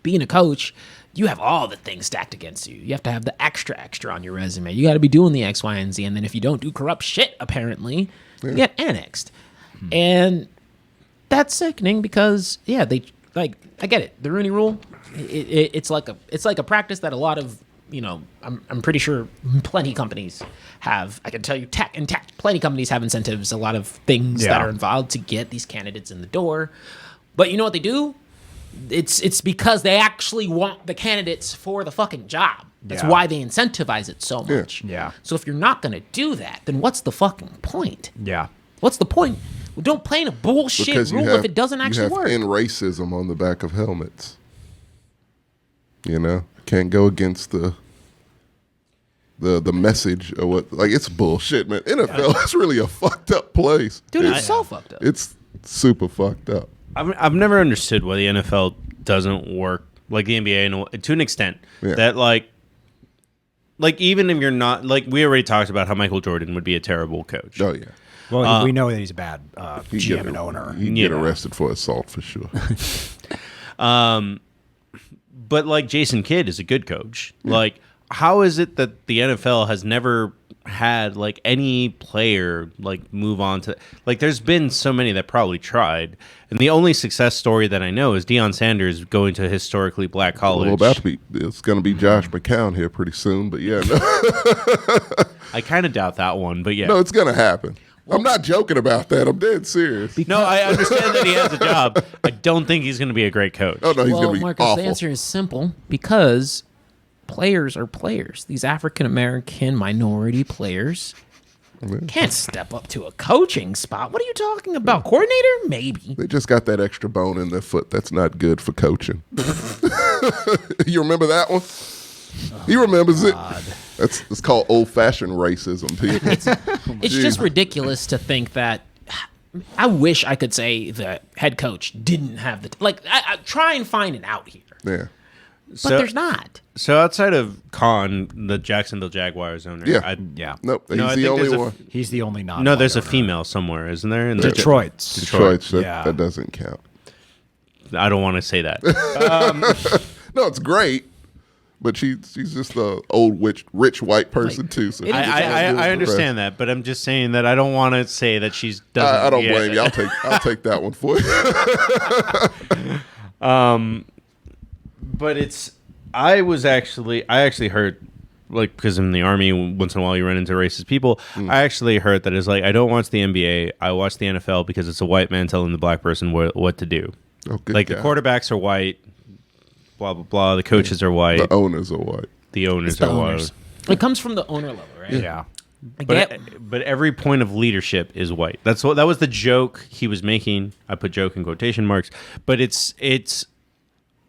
being a coach, you have all the things stacked against you. You have to have the extra on your resume. You got to be doing the X, Y, and Z. And then if you don't do corrupt shit, apparently, you get annexed. And that's sickening because, they I get it. The Rooney Rule, it's like a practice that a lot of I'm pretty sure plenty companies have. I can tell you, plenty companies have incentives. A lot of things that are involved to get these candidates in the door. But you know what they do? It's because they actually want the candidates for the fucking job. That's Yeah. why they incentivize it so much. Yeah. So if you're not going to do that, then what's the fucking point? Yeah. What's the point? Well, don't play in a bullshit Because rule if it doesn't actually you have work. end racism on the back of helmets. Can't go against the message of what it's bullshit, man. NFL is really a fucked up place. Dude, it's so fucked up. It's super fucked up. I've never understood why the NFL doesn't work like the NBA to an extent. Yeah. That even if you're not we already talked about how Michael Jordan would be a terrible coach. Oh yeah. Well, we know that he's a bad He'd GM get- and owner. He'd get arrested for assault for sure. But Jason Kidd is a good coach. How is it that the NFL has never had any player move on to there's been so many that probably tried, and the only success story that I know is Deion Sanders going to a historically black college. It's going to be Josh McCown here pretty soon, but yeah, no, I kind of doubt that one, but yeah. no, it's going to happen. I'm not joking about that. I'm dead serious. No, I understand that he has a job. I don't think he's going to be a great coach. Oh no, he's going to be Marcus, awful. the answer is simple because players are players. These African American minority players can't step up to a coaching spot. What are you talking about? Coordinator? Maybe. They just got that extra bone in their foot. That's not good for coaching. You remember that one? He remembers it. It's called old-fashioned racism, people. It's just ridiculous to think that. I wish I could say the head coach didn't have the I try and find an out here, Yeah. but there's not. So outside of Khan, the Jacksonville Jaguars owner, Yeah. Yeah. Nope. He's No, I the think only there's a one. He's the only non. no, there's a female somewhere, isn't there? In the- Detroit. Detroit. Yeah. That doesn't count. I don't want to say that. No, it's great, but she's just a old rich white person too. So it is- I understand that, but I'm just saying that I don't want to say that she's doesn't. I don't yeah. blame you. I'll take that one for you. But I actually heard, because in the Army, once in a while you run into racist people. I actually heard that it's I don't watch the NBA. I watch the NFL because it's a white man telling the black person what to do. Oh, good The guy. quarterbacks are white, blah, blah, blah. The coaches are white. The owners are white. The owners It's the are owners. white. It comes from the owner level, right? Yeah. I get- But every point of leadership is white. That was the joke he was making. I put joke in quotation marks. But it's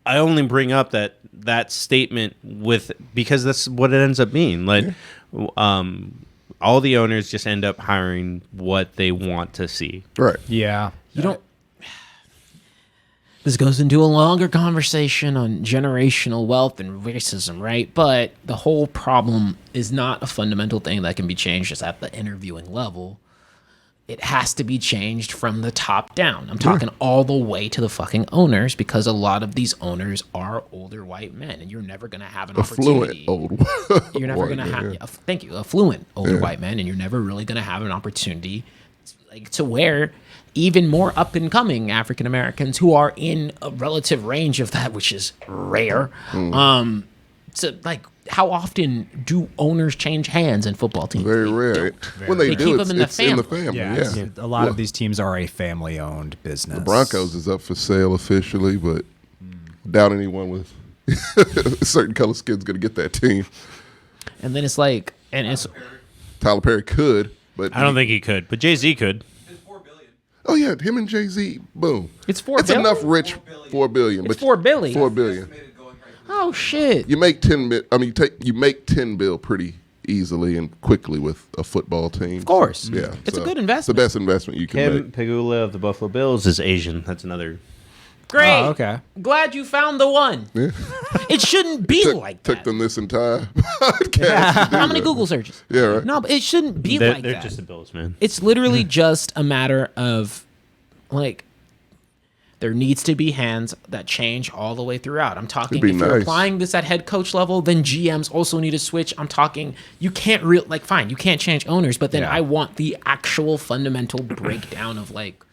I only bring up that statement because that's what it ends up being. All the owners just end up hiring what they want to see. Right. Yeah. You don't. This goes into a longer conversation on generational wealth and racism, right? But the whole problem is not a fundamental thing that can be changed just at the interviewing level. It has to be changed from the top down. I'm talking all the way to the fucking owners because a lot of these owners are older white men, and you're never going to have an opportunity. Affluent old. You're never white going to man, have, yeah. thank you, affluent older white men, and you're never really going to have an opportunity like to where even more up and coming African Americans who are in a relative range of that, which is rare. So like, how often do owners change hands in football teams? Very rare. When they They do, keep it's, them in the it's in the family. family. Yeah, Yeah. it's- a lot of these teams are a family-owned business. The Broncos is up for sale officially, but doubt anyone with a certain color skin's going to get that team. And then it's like, and it's Tyler Perry could, but I don't think he could, but Jay-Z could. It's $4 billion. Oh yeah, him and Jay-Z, boom. It's $4 It's billion? enough rich $4 billion. It's but $4 billion. $4 billion. Estimated going right through. oh shit. You make 10 mil. I mean, you make 10 bill pretty easily and quickly with a football team. Of course. Yeah, It's a good It's the investment. best investment you can Kim make. Pegula of the Buffalo Bills is Asian. That's another. Great. Oh, okay. Glad you found the one. Yeah. It shouldn't be like Took that. them this entire podcast. to do How many that. Google searches? Yeah, right. No, but it shouldn't be They're, like they're that. just the Bills, man. It's literally just a matter of like there needs to be hands that change all the way throughout. I'm talking It'd if be you're nice. applying this at head coach level, then GMs also need to switch. I'm talking you can't like fine, you can't change owners, but then I want the actual fundamental breakdown of like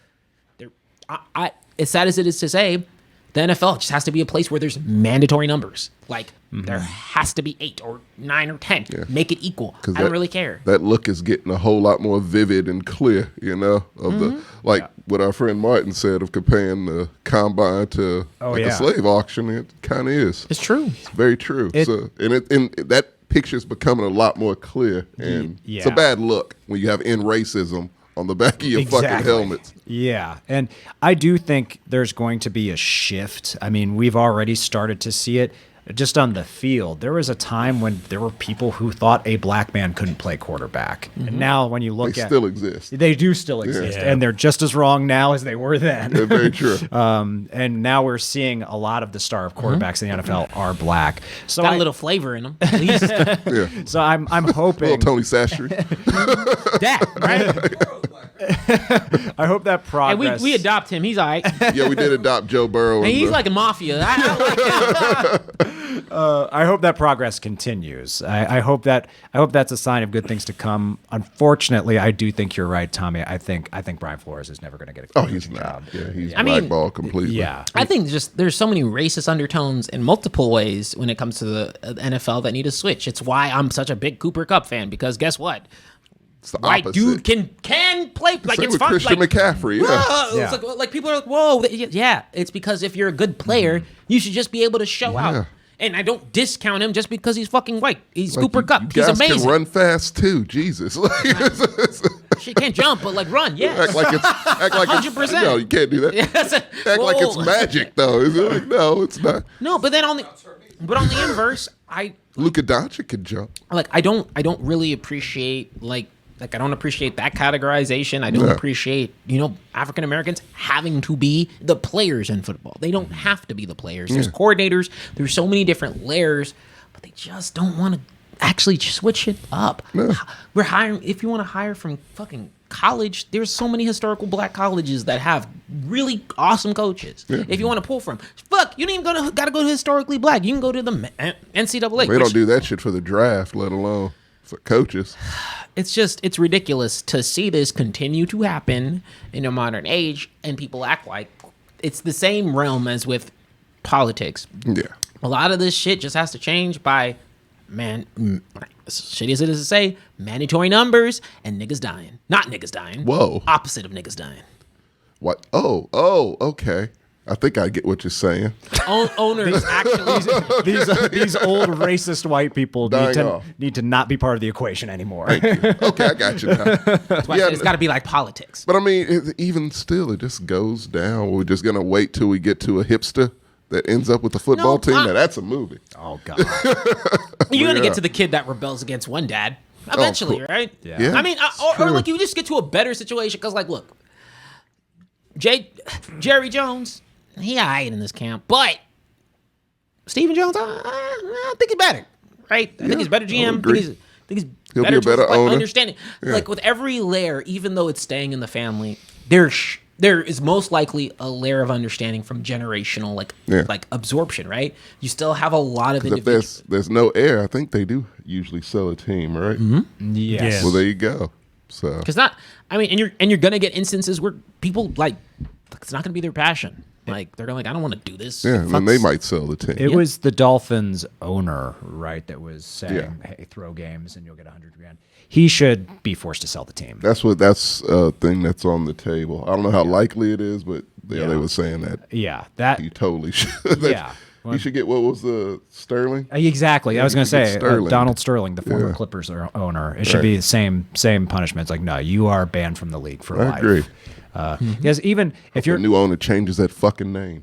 there I as sad as it is to say, the NFL just has to be a place where there's mandatory numbers. Like there has to be 8 or 9 or 10. Make it equal. I don't really care. That look is getting a whole lot more vivid and clear, you know, of the like what our friend Martin said of comparing the combine to a slave auction. It kind of is. It's true. It's very true. So, and that picture's becoming a lot more clear, and it's a Yeah. bad look when you have in racism on the back of your fucking Exactly. helmets. Yeah. And I do think there's going to be a shift. I mean, we've already started to see it just on the field. There was a time when there were people who thought a black man couldn't play quarterback. And now when you look They at still exist. they do still exist. Yeah. And they're just as wrong now as they were then. They're very true. And now we're seeing a lot of the star of quarterbacks in the NFL are black. So Got a little flavor in them. At least Yeah. so I'm hoping Little Tony Sastry. that, right? I hope that And progress we adopt him. He's all right. And Yeah, we did adopt Joe Burrow. in he's the- like a mafia. I like him. I hope that progress continues. I hope that's a sign of good things to come. Unfortunately, I do think you're right, Tommy. I think Brian Flores is never going to get a Oh, coaching he's not. job. Yeah, he's I mean, blackballed completely. Yeah. I think just there's so many racist undertones in multiple ways when it comes to the NFL that need to switch. It's why I'm such a big Cooper Kupp fan, because guess what? It's the White opposite. dude can play like Same it's with fun. Christian Like, McCaffrey. Yeah. whoa, Yeah. it's like people are like, whoa, yeah. It's because if you're a good player, you should just be able to show Yeah. out. And I don't discount him just because he's fucking white. He's Like, Cooper you Kupp. He's guys amazing. can run fast too. Jesus. She can't jump, but like run, yeah. act like it's 100%. No, you can't do that. Act like it's magic though. Is it like no, it's not. No, but then on the inverse, Luka Doncic can jump. I don't really appreciate like I don't appreciate that categorization. I don't Yeah. appreciate, African Americans having to be the players in football. They don't have to be the players. There's coordinators, there's so many different layers, but they just don't want to actually switch it up. We're hiring, if you want to hire from fucking college, there's so many historical black colleges that have really awesome coaches. If you want to pull from, you don't even gotta go to historically black. You can go to the NCAA. They don't do that shit for the draft, let alone for coaches. It's ridiculous to see this continue to happen in a modern age, and people act like it's the same realm as with politics. Yeah. A lot of this shit just has to change by, as shitty as it is to say, mandatory numbers and niggas dying. Not niggas dying. Whoa. Opposite of niggas dying. What? Oh, okay. I think I get what you're saying. Owners actually. These old racist white people Dying off. need to not be part of the equation anymore. Okay, I got you now. That's why I said it's got to be like politics. But I mean, even still, it just goes down. We're just gonna wait till we get to a hipster that ends up with the football No, team. I- Now that's a movie. Oh God. You're gonna Yeah. get to the kid that rebels against one dad eventually, cool. right? Yeah. I mean, or like you just get to a better situation because, like, look, Jerry Jones, he alright in this camp, but Stephen Jones, I think he's better, right? I think he's better GM. agree. I think he's He'll better be a better choice, like, owner. understanding. Like with every layer, even though it's staying in the family, there is most likely a layer of understanding from generational, like absorption, right? You still have a lot of If individuals. there's no heir, I think they do usually sell a team, right? Mm-hmm. Yes. Well, there you go. So Because and you're gonna get instances where people like it's not gonna be their passion. Like they're like, I don't want to do this. yeah, and then they might sell the team. It was the Dolphins owner, right, that was saying, Yeah. "Hey, throw games and you'll get $100 grand." He should be forced to sell the team. That's a thing that's on the table. I don't know how likely it is, but they were saying that Yeah, that he totally should. Yeah. He should get what was the Sterling? exactly. I was he going to should get say Sterling. Donald Sterling, the former Yeah. Clippers owner. It should be the same punishment. It's like, no, you are banned from the league for I life. agree. Because even if The you're new owner changes that fucking name.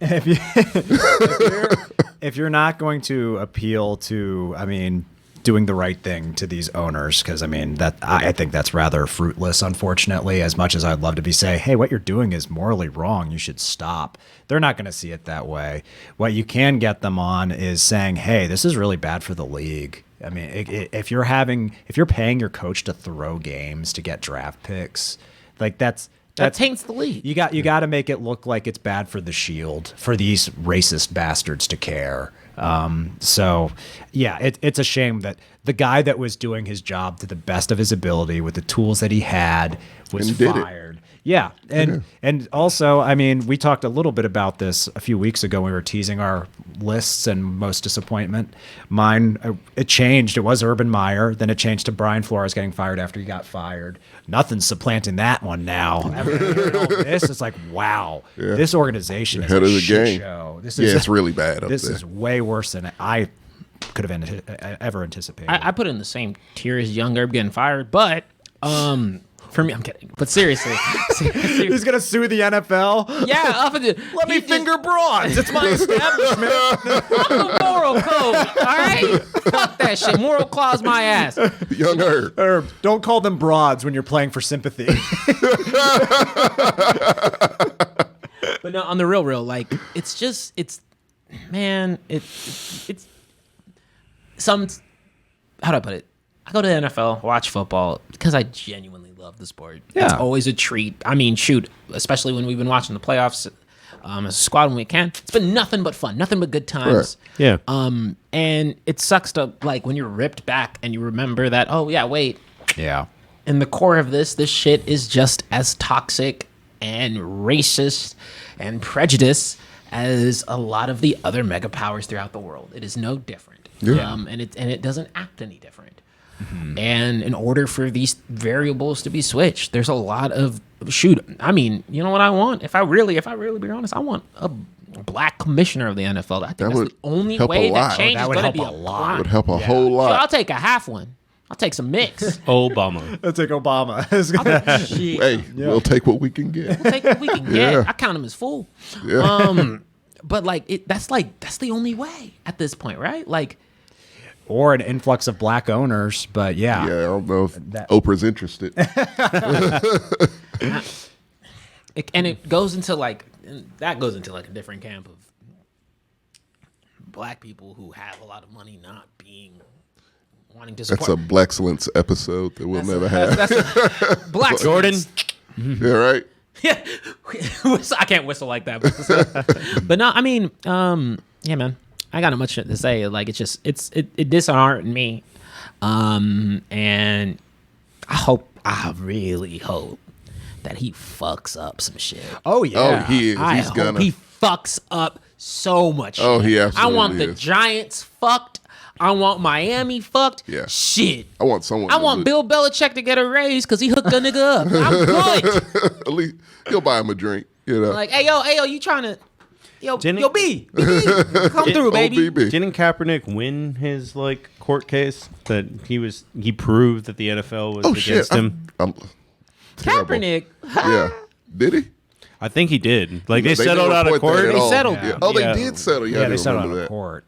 if you're not going to appeal to, I mean, doing the right thing to these owners, because I mean that I think that's rather fruitless, unfortunately. As much as I'd love to be say, hey, what you're doing is morally wrong, you should stop. They're not going to see it that way. What you can get them on is saying, hey, this is really bad for the league. I mean, if you're paying your coach to throw games to get draft picks, like that taints the league. You got to make it look like it's bad for the Shield, for these racist bastards to care. So, yeah, it's a shame that the guy that was doing his job to the best of his ability with the tools that he had was And did it. fired. Yeah, and also, I mean, we talked a little bit about this a few weeks ago. We were teasing our lists and most disappointment. Mine, it changed. It was Urban Meyer. Then it changed to Brian Flores getting fired after he got fired. Nothing's supplanting that one now. After hearing all this, it's like, wow, this organization is Ahead a of the shit game. show. This Yeah, is it's really bad up This there. is way worse than I could have ever anticipated. I put it in the same tier as Young Herb getting fired, but for me, I'm kidding. But seriously, He's gonna sue the NFL. yeah, off of the, Let me finger bronze. It's my establishment. I'm a moral code. All right, fuck that shit. Moral clause my ass. Young Herb. Herb, don't call them broads when you're playing for sympathy. But no, on the real, like it's some. How do I put it? I go to the NFL, watch football because I genuinely love the sport. Yeah. It's always a treat. I mean, shoot, especially when we've been watching the playoffs as a squad when we can. It's been nothing but fun, nothing but good times. Yeah. And it sucks to like when you're ripped back and you remember that. Oh yeah, wait. Yeah. In the core of this shit is just as toxic and racist and prejudice as a lot of the other mega powers throughout the world. It is no different. Yeah. And it doesn't act any different. And in order for these variables to be switched, there's a lot of I mean, you know what I want? If I really be honest, I want a black commissioner of the NFL. I think that's would the only help a way that lot. change That is would going to help be a a lot. Would help a whole Sure, lot. I'll take a half one. I'll take some mix. Obama. Let's take Obama. Shit. Hey, we'll take what we can get. Take what we can get. Yeah. I count him as full. Yeah. But that's the only way at this point, right? Like, Or an influx of black owners, but Yeah, I don't know if Oprah's interested. it goes into like a different camp of black people who have a lot of money not wanting to support. That's a Blackcellence episode that we'll never have. That's black Jordan. Yeah, right? Yeah, I can't whistle like that. But no, I mean, yeah, man, I got not much to say. Like, it disheartened me, and I really hope that he fucks up some shit. oh yeah. Oh, he is. I He's hope gonna. he fucks up so much. Oh, shit. he I absolutely want the is. Giants fucked. I want Miami fucked. Yeah. Shit. I want someone. I want Bill Belichick to get a raise because he hooked a nigga up. I'm good. At least he'll buy him a drink. You know. Like, hey yo, you trying to, yo Didn't- B, come through, baby. OBB. Didn't Kaepernick win his court case that he proved that the NFL was Oh shit! against him? I'm terrible. Kaepernick. Yeah. Did he? I think he did. Like they They settled never out of point that court, at They all. settled. Yeah. Oh, they Yeah. did settle. Yeah, Yeah, I they do settled out remember of that. court.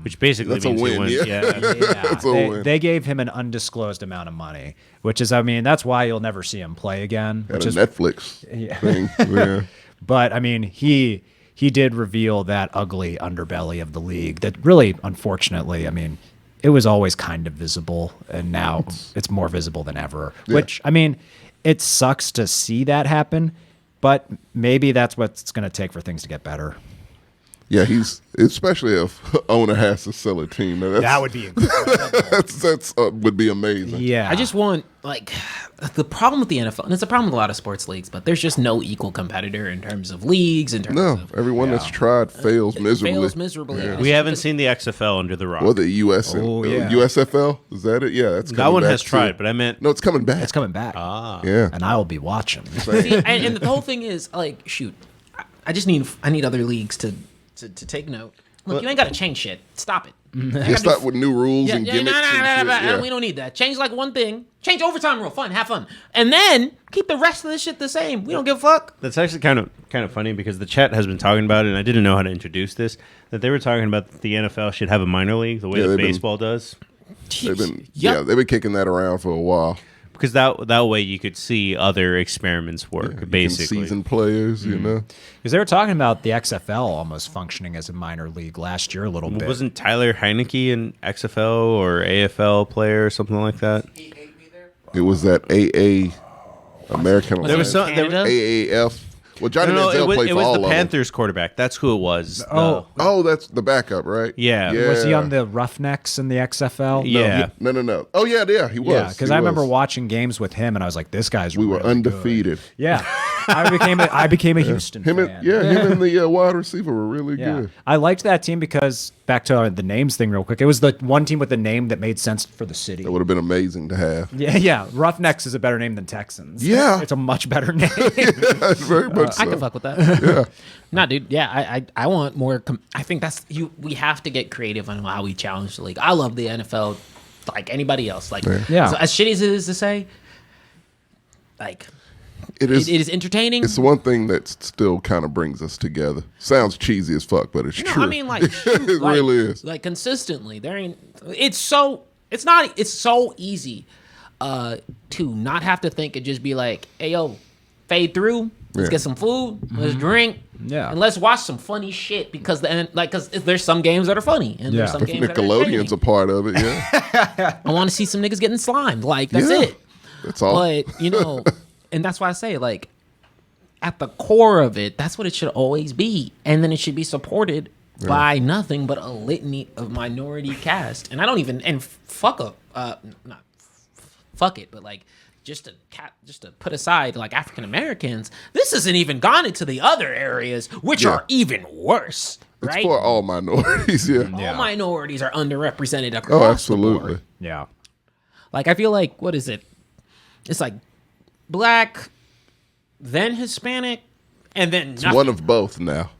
which basically That's a means he win, wins. yeah. Yeah, That's a win. they gave him an undisclosed amount of money, which is, I mean, that's why you'll never see him play again. At Which a is, Netflix thing. Yeah. but I mean, he did reveal that ugly underbelly of the league that really, unfortunately, I mean, it was always kind of visible, and now it's more visible than ever. Yeah. Which, I mean, it sucks to see that happen, but maybe that's what it's going to take for things to get better. Yeah, he's especially if owner has to sell a team. That would be incredible. that's would be amazing. Yeah. I just want, like, the problem with the NFL, and it's a problem with a lot of sports leagues, but there's just no equal competitor in terms of leagues, in terms No, of everyone that's tried fails miserably. fails miserably. Yeah. We haven't seen the XFL under the rock. Or the US USFL, is that it? Yeah, that's that coming one back has tried, too. but I meant No, it's coming back. It's coming back. Yeah. And I will be watching. See, and the whole thing is, like, shoot, I need other leagues to take note. Look, you ain't got to change shit. Stop it. Just start with new rules and gimmicks and shit. Yeah. We don't need that. Change like one thing. Change overtime rule. Fun. Have fun. And then keep the rest of this shit the same. We don't give a fuck. that's actually kind of funny because the chat has been talking about it, and I didn't know how to introduce this. That they were talking about that the NFL should have a minor league the way that baseball does, They've been Yep. they've been kicking that around for a while. because that way you could see other experiments work. You can basically, season players, you know. Because they were talking about the XFL almost functioning as a minor league last year a little bit. wasn't Tyler Heineke an XFL or AFL player or something like that? It was that AA American There was some. There, Canada? AAF. Well, Johnny no, Manziel played it for was all the of them. Panthers quarterback. That's who it was. Oh, that's the backup, right? Yeah. Was he on the Roughnecks in the XFL? Yeah. No. Oh, yeah, he was. Yeah, because He I remember was. watching games with him, and I was like, "This guy's We were really undefeated. good." Yeah, I became a Houston Him fan. and the wide receiver were really Yeah. good. I liked that team because back to the names thing real quick. It was the one team with a name that made sense for the city. That would have been amazing to have. Yeah. Roughnecks is a better name than Texans. Yeah. It's a much better name. Very much so. I can fuck with that. Yeah. No, dude. Yeah, I want more. I think that's you. We have to get creative on how we challenge the league. I love the NFL, like anybody else. Like, Yeah. so as shitty as it is to say, like, It is. it is entertaining. It's the one thing that still kind of brings us together. Sounds cheesy as fuck, but it's No, true. I mean, like, shoot, it like, really is. Like, consistently, there ain't. It's so easy to not have to think and just be like, hey, yo, fade through. Let's Yeah. get some food. Let's drink. Yeah. And let's watch some funny shit because there's some games that are funny and there's Yeah. some If games that are Nickelodeon's a entertaining. part of it, yeah. I want to see some niggas getting slimed. Like, that's Yeah. it. That's all. But, and that's why I say, like, at the core of it, that's what it should always be. And then it should be supported by nothing but a litany of minority cast. And I don't even, and fuck it, but like, just to put aside like African Americans, this hasn't even gone into the other areas, which Yeah. are even worse, It's right? for all minorities, yeah. All minorities are underrepresented across Oh, the absolutely. board. Yeah. Like, I feel like, what is it? It's like black, then Hispanic, and then It's nothing. one of both now.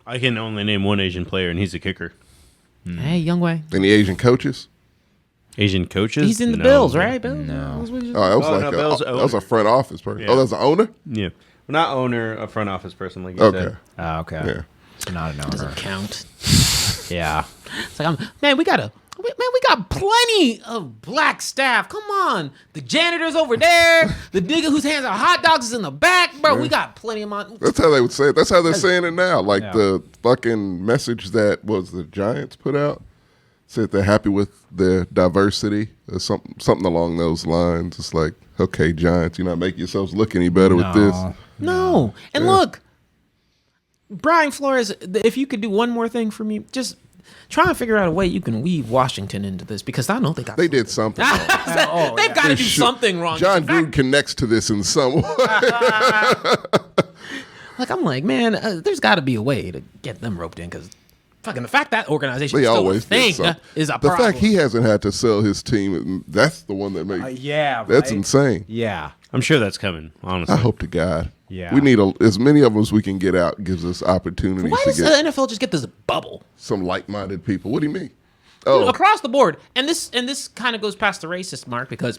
I can only name one Asian player, and he's a kicker. Hey, young way. Any Asian coaches? Asian coaches? He's in the No. Bills, right? Bills? No. Oh, that was Oh, like no, Bill's that was a front office person. Yeah. Oh, that's an owner? Yeah. Well, not owner, a front office person, like you Okay. said. Oh, okay. Yeah. So not an owner. Doesn't count. Yeah. It's like, we got plenty of black staff. Come on. The janitor's over there. The nigga whose hands are hot dogs is in the back. Bro, we got plenty of money. That's how they would say it. That's how they're saying it now. Like Yeah. the fucking message that was the Giants put out said they're happy with their diversity or something along those lines. It's like, okay, Giants, you're not making yourselves look any better with this. No. And look, Brian Flores, if you could do one more thing for me, just try and figure out a way you can weave Washington into this because I know they got They did something wrong. They've got to do Sure. something wrong. John In fact, Gruden connects to this in some way. like, I'm like, man, there's got to be a way to get them roped in because fucking the fact that organization They is still always a did thing something. is a The problem. fact he hasn't had to sell his team, that's the one that makes Yeah. that's right? insane. Yeah. I'm sure that's coming, honestly. I hope to God. Yeah. We need as many of them as we can get out. Gives us opportunities Why to does the get NFL just get this bubble some like-minded people. What do you mean? Oh, across the board? And this kind of goes past the racist mark because,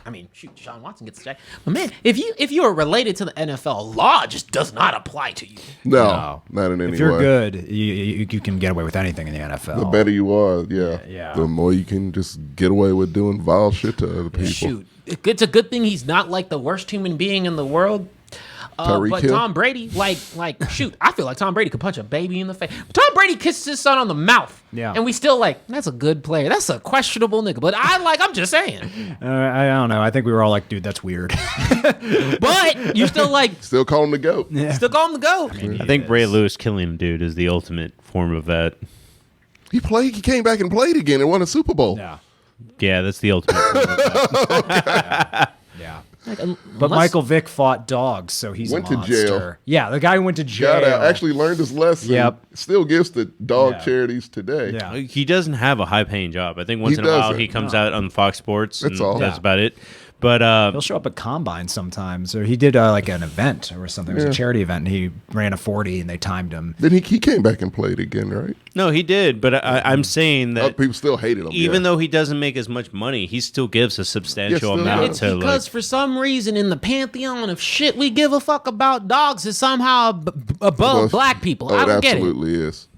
I mean, shoot, Deshaun Watson gets the check. But man, if you are related to the NFL, law just does not apply to you. no, not in any If you're way. good, you can get away with anything in the NFL. The better you are, yeah, Yeah. the more you can just get away with doing vile shit to other people. Shoot, it's a good thing he's not like the worst human being in the world. Tyreek But Hill. Tom Brady, shoot, I feel like Tom Brady could punch a baby in the face. Tom Brady kisses his son on the mouth. Yeah. And we still that's a good player. That's a questionable nigga. But I'm just saying. I don't know. I think we were all like, dude, that's weird. But you still Still call him the GOAT. still call him the GOAT. I think Ray Lewis killing a dude is the ultimate form of that. He came back and played again and won a Super Bowl. Yeah. Yeah, that's the ultimate form of that. Yeah. Like, But unless- Michael Vick fought dogs, so he's Went a to monster. jail. Yeah, the guy who went to jail. Got out, actually learned his lesson. Yep. Still gives to dog Yeah. charities today. Yeah. He doesn't have a high-paying job. I think once He in a while doesn't. he comes out on Fox Sports. That's and all. That's Yeah. about it. But He'll show up at Combine sometimes, or he did like an event or something. It was a charity event, and he ran a 40, and they timed him. Then he came back and played again, right? no, he did. But I'm saying Other that people still hated him. even yeah. though he doesn't make as much money, he still gives a substantial still amount does. It's to because for some reason in the pantheon of shit we give a fuck about dogs is somehow above black people. Oh, I it don't get it. absolutely is.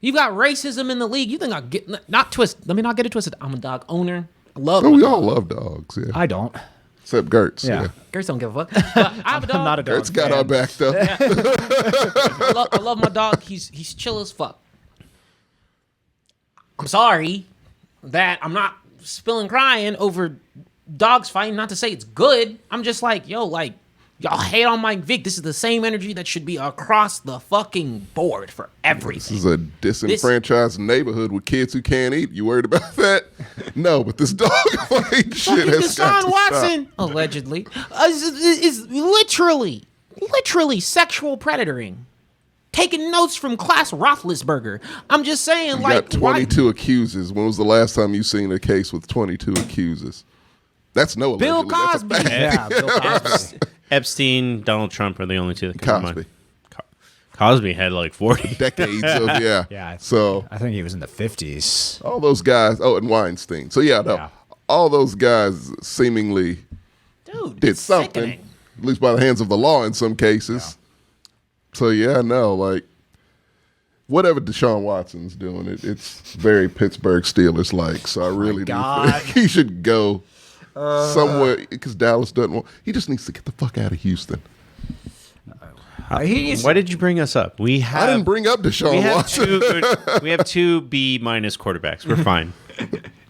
You got racism in the league. You think I get not twist? Let me not get it twisted. I'm a dog owner. I love. Oh, my we dog. all love dogs, yeah. I don't. Except Gertz. Yeah. Yeah. Girls don't give a fuck. But I have a dog. I'm not a dog Gertz got fan. our back though. I love my dog. He's chill as fuck. I'm sorry that I'm not spilling crying over dogs fighting. Not to say it's good. I'm just like, yo, y'all hate on Mike Vick. This is the same energy that should be across the fucking board for everything. This is a disenfranchised neighborhood with kids who can't eat. You worried about that? No, but this dog fight shit Fucking has got Deshaun to Watson, allegedly, is literally sexual predatoring. Taking notes from Klaus Roethlisberger. I'm just saying, stop. You like, got 22 accusers. When was the last time you seen a case with 22 accusers? That's no Bill allegedly. That's a Cosby. fact. Yeah, Bill Cosby. Epstein, Donald Trump are the only two that come to Cosby. mind. Cosby had like 40. Decades of, yeah. Yeah. So I think he was in the 50s. all those guys, and Weinstein. So yeah, no, Yeah. all those guys seemingly Dude, did it's something, sickening. at least by the hands of the law in some cases. So yeah, no, like whatever Deshaun Watson's doing, it's very Pittsburgh Steelers like. So I really do God. think he should go somewhere because Dallas doesn't want. He just needs to get the fuck out of Houston. Why did you bring us up? We have. I didn't bring up We Deshaun have Watson. we have two B- quarterbacks. We're fine.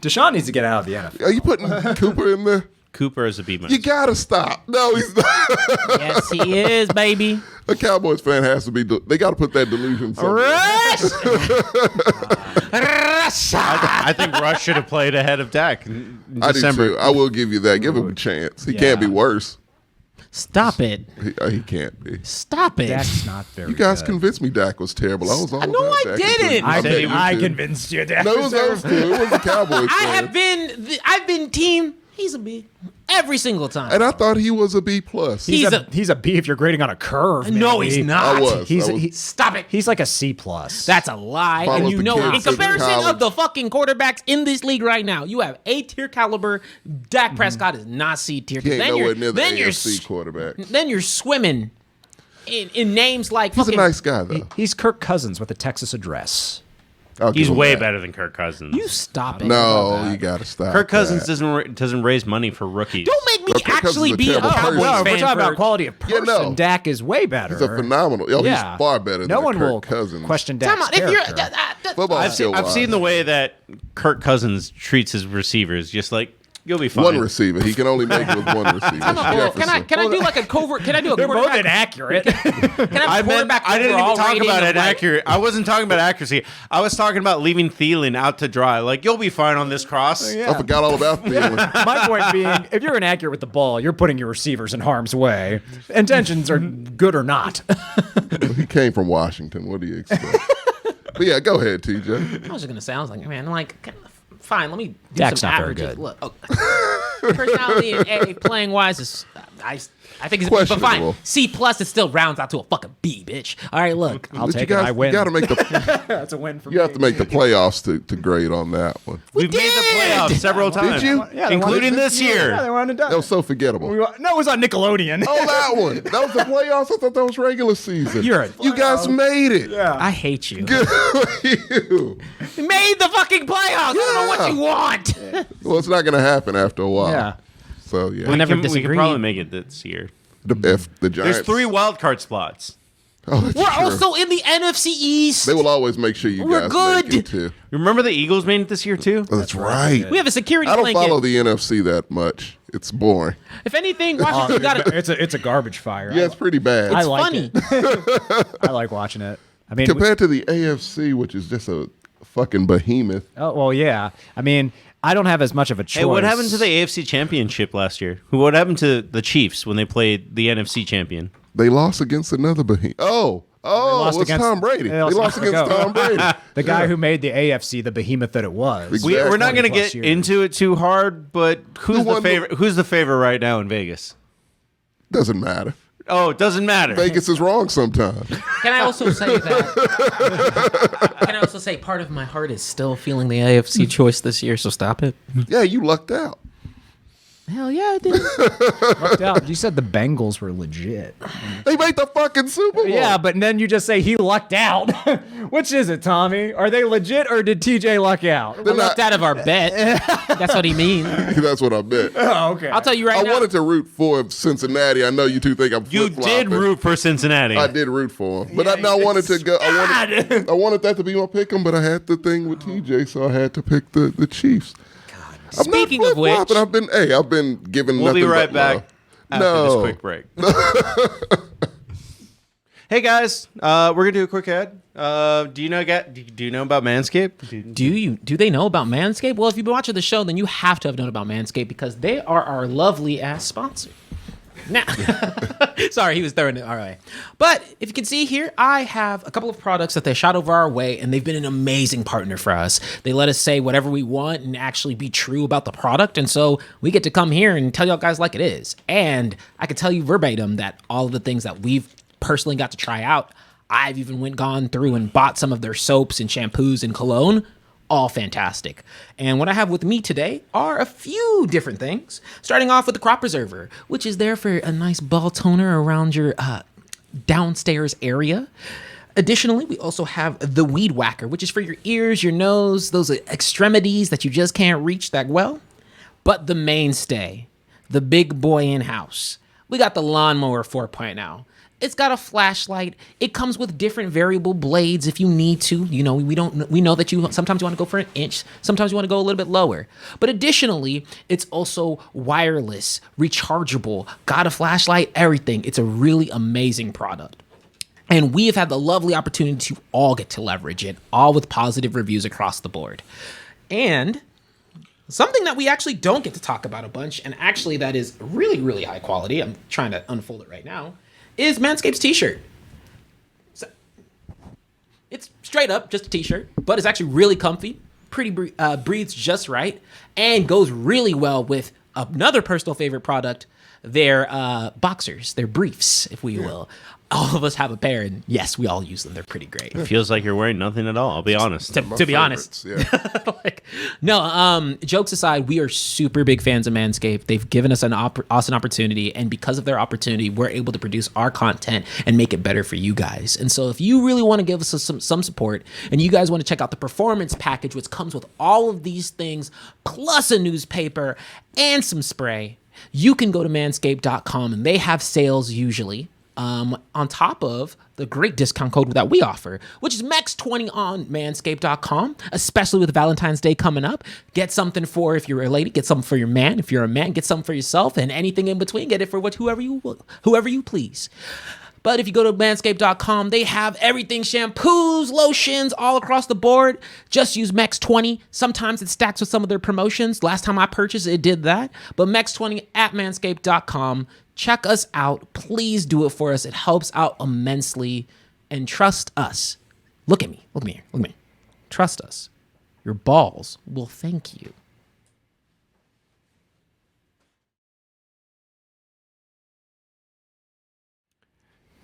Deshaun needs to get out of the NFL. Are you putting Cooper in there? Cooper is a B-. You gotta stop. No, he's not. Yes, he is, baby. A Cowboys fan has to be. They got to put that delusion somewhere. I think Rush should have played ahead of Dak in I do December. too. I will give you that. Give him a chance. He can't be worse. Stop it. He can't be. Stop it. Dak's not very You guys good. convinced me Dak was terrible. I was all No, about I Dak. didn't. I, Okay, you I too. convinced you. Dak No, it was was those two. It was the Cowboys I fan. I've been team. He's a B every single time. And I thought he was a B plus. He's a B if you're grading on a curve. No, maybe. he's not. I was. Stop it. He's like a C plus. That's a lie. Follows And you the know, kids in to comparison college. of the fucking quarterbacks in this league right now, you have A tier caliber. Dak Prescott is not C tier. He ain't nowhere near the then you're AFC quarterback. Then you're swimming in names like He's a fucking. nice guy, though. He's Kirk Cousins with a Texas address. I'll give He's him way that. better than Kirk Cousins. You stop it. No, you got to stop. Kirk Cousins that. doesn't raise money for rookies. Don't make me Kirk Cousins actually is a be a terrible Cowboys person. Well, fan. if we're talking for- about quality of person. no. Dak is way better. He's a phenomenal. He's Yeah. far better No than one will Kirk Cousins. question Time Dak's out. If you're, character. Football I've skill seen wise. the way that Kirk Cousins treats his receivers. Just like you'll be fine. One receiver. He can only make it with one receiver. Time out. Well, Jefferson. can I do like a covert? Can I do a They're both quarterback? inaccurate. Can I have a I quarterback didn't even overall talk rating about of, it like- accurate. I wasn't talking about accuracy. I was talking about leaving Thielen out to dry. Like you'll be fine on this cross. I forgot all about Thielen. My point being, if you're inaccurate with the ball, you're putting your receivers in harm's way. Intentions are good or not. He came from Washington. What do you expect? But yeah, go ahead, TJ. I was just gonna say, I was like, man, I'm like, fine, let me do Dak's some not very averages. good. Look, personality and A, playing wise is, I think it's but Questionable. fine. C plus, it still rounds out to a fucking B, bitch. All right, look, I'll But take you it. guys, I win. You got to make the. That's a win for You me. have to make the playoffs to grade on that one. We've made the playoffs several times. Did you? Yeah, they won including it this year. Yeah, they won and done. That was so forgettable. No, it was on Nickelodeon. Oh, that one. That was the playoffs. I thought that was regular season. You guys made it. Yeah. I hate you. Good for you. You made the fucking playoffs. I don't know what you want. Well, it's not going to happen after a while. Yeah. So yeah. Whenever We can disagree. probably make it this year. If the Giants, There's 3 wild card spots. Oh, that's We're true. also in the NFC East. They will always make sure you We're guys make good. it too. Remember the Eagles made it this year too? Oh, that's right. We have a security I don't blanket. follow the NFC that much. It's boring. If anything, Washington got it. It's a garbage fire. Yeah, it's pretty bad. I like Funny. it. I like watching it. I mean, Compared to the AFC, which is just a fucking behemoth. oh well, yeah. I mean, I don't have as much of a choice. Hey, what happened to the AFC Championship last year? What happened to the Chiefs when they played the NFC champion? They lost against another behemoth. Oh, lost it was against- Tom Brady. they They lost lost against against Tom Brady. The guy who made the AFC the behemoth that it was. Exactly. We're not going to 20 get plus years. into it too hard, but who's the won the- favorite? Who's the favorite right now in Vegas? Doesn't matter. Oh, it doesn't matter. Vegas is wrong sometimes. Can I also say that? Can I also say part of my heart is still feeling the AFC choice this year? So stop it. Yeah, you lucked out. Hell yeah, I did. Lucked out. You said the Bengals were legit. They made the fucking Super Bowl. Yeah, but then you just say he lucked out. Which is it, Tommy? Are they legit or did TJ luck out? We lucked out of our bet. That's what he means. That's what I meant. Oh, okay. I'll tell you right I now. wanted to root for Cincinnati. I know you two think I'm You flip-flopping. did root for Cincinnati. I did root for him, but I wanted to go. I wanted that to be my pick 'em, but I had the thing with TJ, so I had to pick the Chiefs. Speaking of which, I've been giving. We'll be nothing right but back love. after this No, quick break. Hey guys, we're gonna do a quick ad. Do you know about Manscaped? do they know about Manscaped? Well, if you've been watching the show, then you have to have known about Manscaped because they are our lovely ass sponsor. Now, sorry, he was throwing it our way. But if you can see here, I have a couple of products that they shot over our way, and they've been an amazing partner for us. They let us say whatever we want and actually be true about the product, and so we get to come here and tell y'all guys like it is. And I can tell you verbatim that all of the things that we've personally got to try out, I've even gone through and bought some of their soaps and shampoos and cologne. All fantastic. And what I have with me today are a few different things. Starting off with the Crop Preserver, which is there for a nice ball toner around your downstairs area. Additionally, we also have the Weed Whacker, which is for your ears, your nose, those extremities that you just can't reach that well. But the mainstay, the big boy in-house, we got the Lawnmower 4.0. It's got a flashlight. It comes with different variable blades if you need to. You know, we know that you sometimes you want to go for an inch, sometimes you want to go a little bit lower. But additionally, it's also wireless, rechargeable, got a flashlight, everything. It's a really amazing product. And we have had the lovely opportunity to all get to leverage it, all with positive reviews across the board. And something that we actually don't get to talk about a bunch, and actually that is really, really high quality, I'm trying to unfold it right now, is Manscapes T-Shirt. So, it's straight up just a T-shirt, but it's actually really comfy, breathes just right, and goes really well with another personal favorite product, their boxers, their briefs, if we will. All of us have a pair, and yes, we all use them. They're pretty great. It feels like you're wearing nothing at all. I'll be honest. To be honest. Yeah. Jokes aside, we are super big fans of Manscaped. They've given us an awesome opportunity, and because of their opportunity, we're able to produce our content and make it better for you guys. And so if you really want to give us some support, and you guys want to check out the Performance Package, which comes with all of these things, plus a newspaper and some spray, you can go to manscaped.com, and they have sales usually. On top of the great discount code that we offer, which is MEX20 on manscaped.com, especially with Valentine's Day coming up. Get something for if you're a lady, get something for your man. If you're a man, get something for yourself, and anything in between, get it for whoever you please. But if you go to manscaped.com, they have everything, shampoos, lotions, all across the board. Just use MEX20. Sometimes it stacks with some of their promotions. Last time I purchased it, it did that. But MEX20 at manscaped.com. Check us out. Please do it for us. It helps out immensely. And trust us. Look at me. Look at me here. Look at me. Trust us. Your balls will thank you.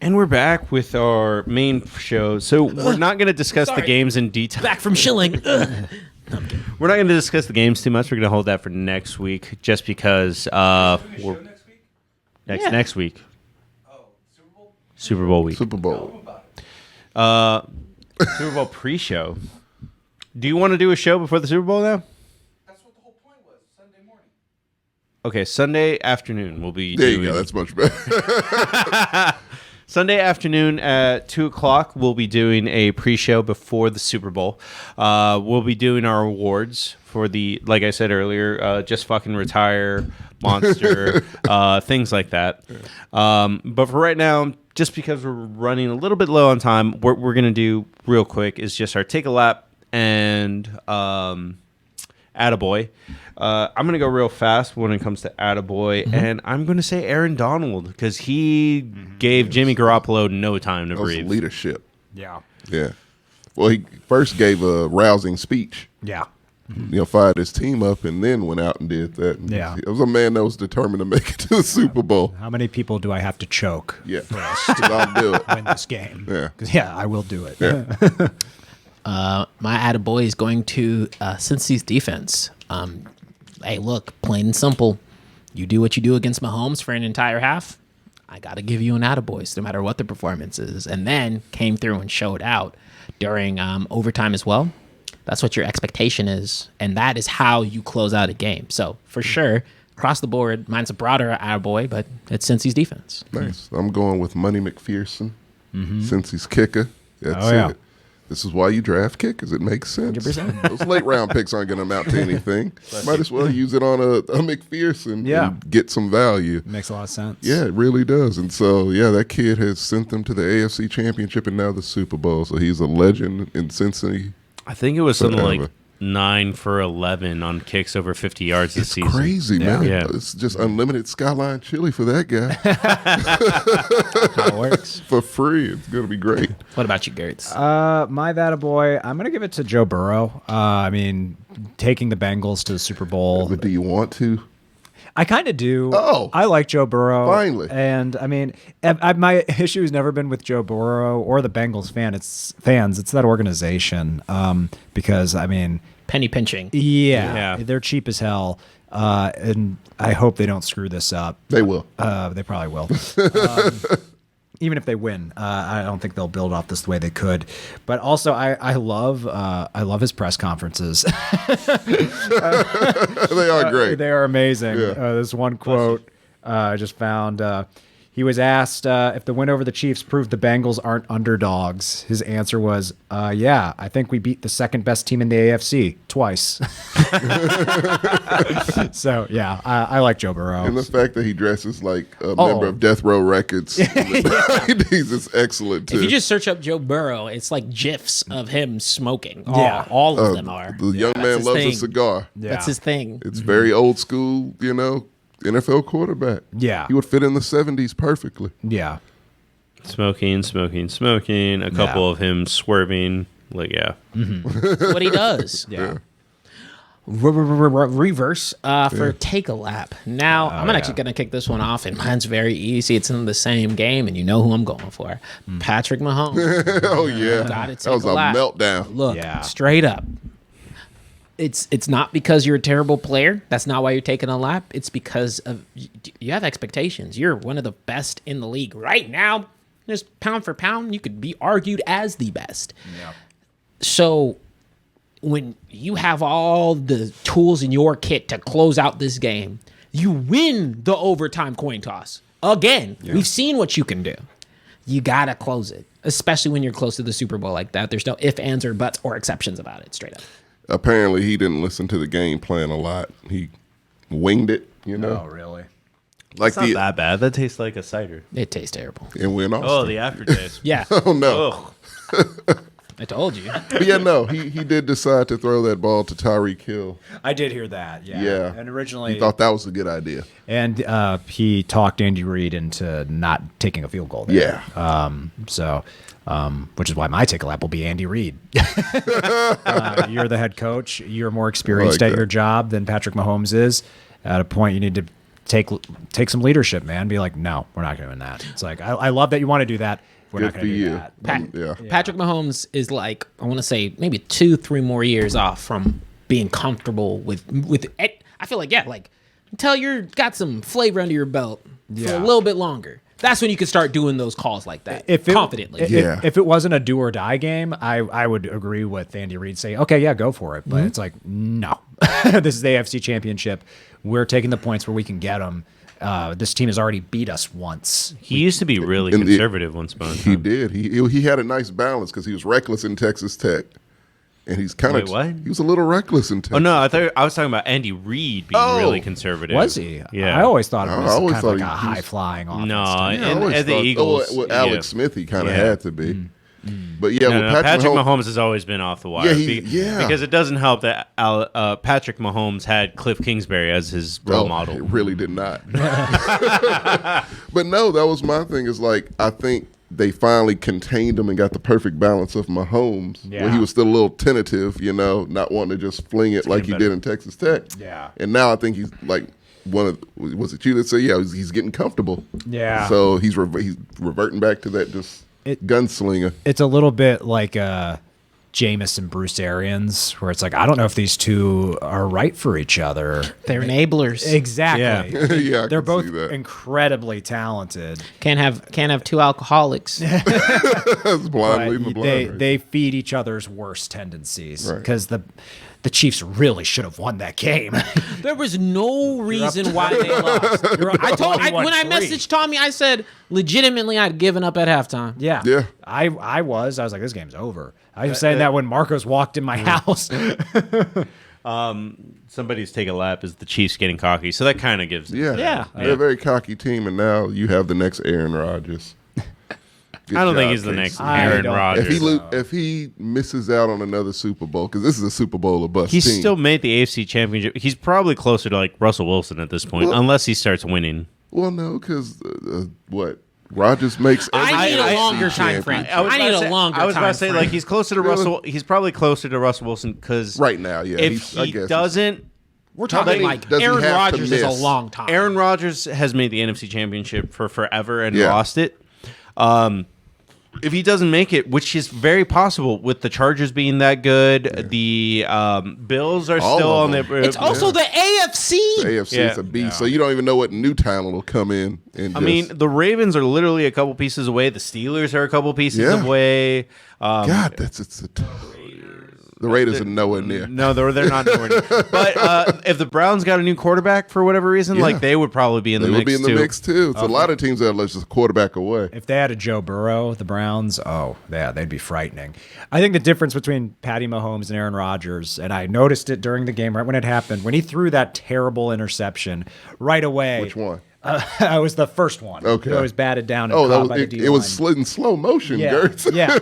And we're back with our main show. So we're not going to discuss the Sorry. games in detail. Back from shilling. We're not going to discuss the games too much. We're going to hold that for next week, just because we're next week. Super Bowl week. Super Bowl. Super Bowl pre-show. Do you want to do a show before the Super Bowl now? That's what the whole point was. Sunday morning. Okay, Sunday afternoon we'll be There doing. you go. That's much better. Sunday afternoon at 2:00, we'll be doing a pre-show before the Super Bowl. We'll be doing our awards for the, like I said earlier, just fucking retire, monster, things like that. But for right now, just because we're running a little bit low on time, what we're gonna do real quick is just our take a lap and Attaboy. I'm going to go real fast when it comes to Attaboy, and I'm going to say Aaron Donald because he gave Jimmy Garoppolo no time to That was breathe. leadership. Yeah. Yeah. Well, he first gave a rousing speech. Yeah. Fired his team up and then went out and did that. And Yeah. It was a man that was determined to make it to the Super Bowl. How many people do I have to choke Yeah. 'Cause I'll do it. win this game? Yeah. 'Cause, yeah, I will do it. Yeah. My attaboy is going to Cincy's defense. Hey, look, plain and simple. You do what you do against Mahomes for an entire half, I got to give you an attaboy, no matter what the performance is. And then came through and showed out during overtime as well. That's what your expectation is. And that is how you close out a game. So, for sure, across the board, mine's a broader attaboy, but it's Cincy's defense. Nice. I'm going with Money McPherson since he's kicker. That's Oh, yeah. it. This is why you draft kickers. It makes sense. 100%. Those late round picks aren't going to amount to anything. Might as well use it on a McPherson Yeah. and get some value. Makes a lot of sense. Yeah, it really does. And so, yeah, that kid has sent them to the AFC Championship and now the Super Bowl. So he's a legend in Cincinnati. I think it was something Forever. like 9 for 11 on kicks over 50 yards this It's season. crazy, man. Yeah. It's just unlimited Skyline chili for that guy How it works. for free. It's going to be great. What about you, Gertz? My that boy, I'm gonna give it to Joe Burrow. I mean, taking the Bengals to the Super Bowl. But do you want to? I kind of do. Oh. I like Joe Burrow. Finally. And I mean, my issue has never been with Joe Burrow or the Bengals fans. It's that organization. Because I mean, Penny pinching. yeah, Yeah. they're cheap as hell. And I hope they don't screw this up. They will. They probably will. Even if they win, I don't think they'll build off this the way they could. But also, I love his press conferences. They are great. They are amazing. Yeah. This one quote I just found. He was asked if the win over the Chiefs proved the Bengals aren't underdogs. His answer was, yeah, I think we beat the second best team in the AFC twice. So, yeah, I like Joe Burrow. And the fact that he dresses like a member of Death Row Records in the 90s is excellent, too. If you just search up Joe Burrow, it's like GIFs of him smoking. Yeah. All of them are. the young man his loves thing. a cigar. That's his thing. It's very old school, NFL quarterback. Yeah. He would fit in the 70s perfectly. Yeah. Smoking. A couple of him swerving. Like, yeah. That's what he does. Yeah. Reverse for take a lap. Now, I'm actually going to kick this one off, and mine's very easy. It's in the same game, and you know who I'm going for. Patrick Mahomes. Oh, yeah. Gotta That take was a a lap. meltdown. Look, Yeah. straight up. It's not because you're a terrible player. That's not why you're taking a lap. It's because of you have expectations. You're one of the best in the league right now. Just pound for pound, you could be argued as the best. Yeah. So when you have all the tools in your kit to close out this game, you win the overtime coin toss. Again, we've seen what you can do. You got to close it, especially when you're close to the Super Bowl like that. There's no ifs, ands, or buts or exceptions about it, straight up. Apparently, he didn't listen to the game plan a lot. He winged it, Oh, really? Like It's not that bad. That tastes like a cider. It tastes terrible. and we're in Austin. Oh, the aftertaste. Yeah, Oh, no. Ugh. I told you. But yeah, no, he did decide to throw that ball to Tyreek Hill. I did hear that. Yeah. Yeah. And originally, He thought that was a good idea. and he talked Andy Reid into not taking a field goal there. Yeah. Which is why my take a lap will be Andy Reid. You're the head coach. You're more experienced I like at that. your job than Patrick Mahomes is. At a point, you need to take some leadership, man. Be like, no, we're not doing that. It's like, I love that you want to do that. We're Good not for going to do you. that. Pat- Yeah. Patrick Mahomes is like, I want to say maybe 2-3 more years off from being comfortable with it. I feel like, yeah, like until you're got some flavor under your belt for a Yeah. little bit longer. That's when you can start doing those calls like that confidently. If it wasn't a do or die game, I would agree with Andy Reid saying, okay, yeah, go for it. But it's like, no, this is the AFC Championship. We're taking the points where we can get them. This team has already beat us once. He used to be really conservative once upon a time. He did. He had a nice balance because he was reckless in Texas Tech. And he's kind of what? He was a little reckless in Texas. Oh no, I was talking about Andy Reid being really conservative. Was he? Yeah. I always thought it was always kind of like thought a he was- high-flying offense. No, I and the Eagles. with Alex Smith, he kind of had to be. But yeah, No, with Patrick Mahomes has always been off the wire. Yeah, Because it doesn't help that Patrick Mahomes had Cliff Kingsbury as his role model. It really did not. But no, that was my thing. Is like I think they finally contained him and got the perfect balance of Mahomes. Yeah. When he was still a little tentative, not wanting to just fling it like he did in Texas Tech. Yeah. And now I think he's like was it you that said, he's getting comfortable. Yeah. So he's reverting back to that just gunslinger. It's a little bit like Jameis and Bruce Arians, where it's like, I don't know if these two are right for each other. They're enablers. Exactly. Yeah, I They're can both see that. incredibly talented. Can't have two alcoholics. That's blind But leading the blind. right? they feed each other's worst tendencies Right. because the Chiefs really should have won that game. There was no reason why they lost. When I messaged Tommy, I said legitimately I'd given up at halftime. Yeah. Yeah. I was like, this game's over. I was saying that when Marcos walked in my house. Somebody's take a lap is the Chiefs getting cocky, so that kind of gives. Yeah. They're a very cocky team, and now you have the next Aaron Rodgers. Good I don't think job, he's the Casey. next I Aaron don't Rodgers. If he misses out on another Super Bowl, because this is a Super Bowl of bust He's team. still made the AFC Championship. He's probably closer to like Russell Wilson at this point, Well- unless he starts winning. Well, no, because what Rodgers makes. I need every a longer AFC time frame. championship. I need a longer I was about to say time like frame. he's closer to Russell. He's probably closer to Russell Wilson because Right now, yeah. if I he guess doesn't, We're talking many like does he Aaron have to Rodgers is a miss? long time. Aaron Rodgers has made the NFC Championship for forever and Yeah. lost it. If he doesn't make it, which is very possible with the Chargers being that good, the Bills are All still of on them. their. It's also the AFC. The AFC Yeah. is a beast, so you don't even know what new talent will come in. And I mean, the Ravens are literally a couple pieces away. The Steelers are a couple pieces Yeah. away. God, the Raiders are nowhere near. No, they're not nowhere near. But if the Browns got a new quarterback for whatever reason, Yeah. like they would probably be in the They mix would be in the too. mix too. It's a lot of teams that are just a quarterback away. If they had a Joe Burrow, the Browns, they'd be frightening. I think the difference between Patty Mahomes and Aaron Rodgers, and I noticed it during the game right when it happened, when he threw that terrible interception right away. Which one? It was the first one. Okay. It was batted down and Oh, caught that by was, the it was D-line. slid in slow motion, Yeah, Gertz. yeah.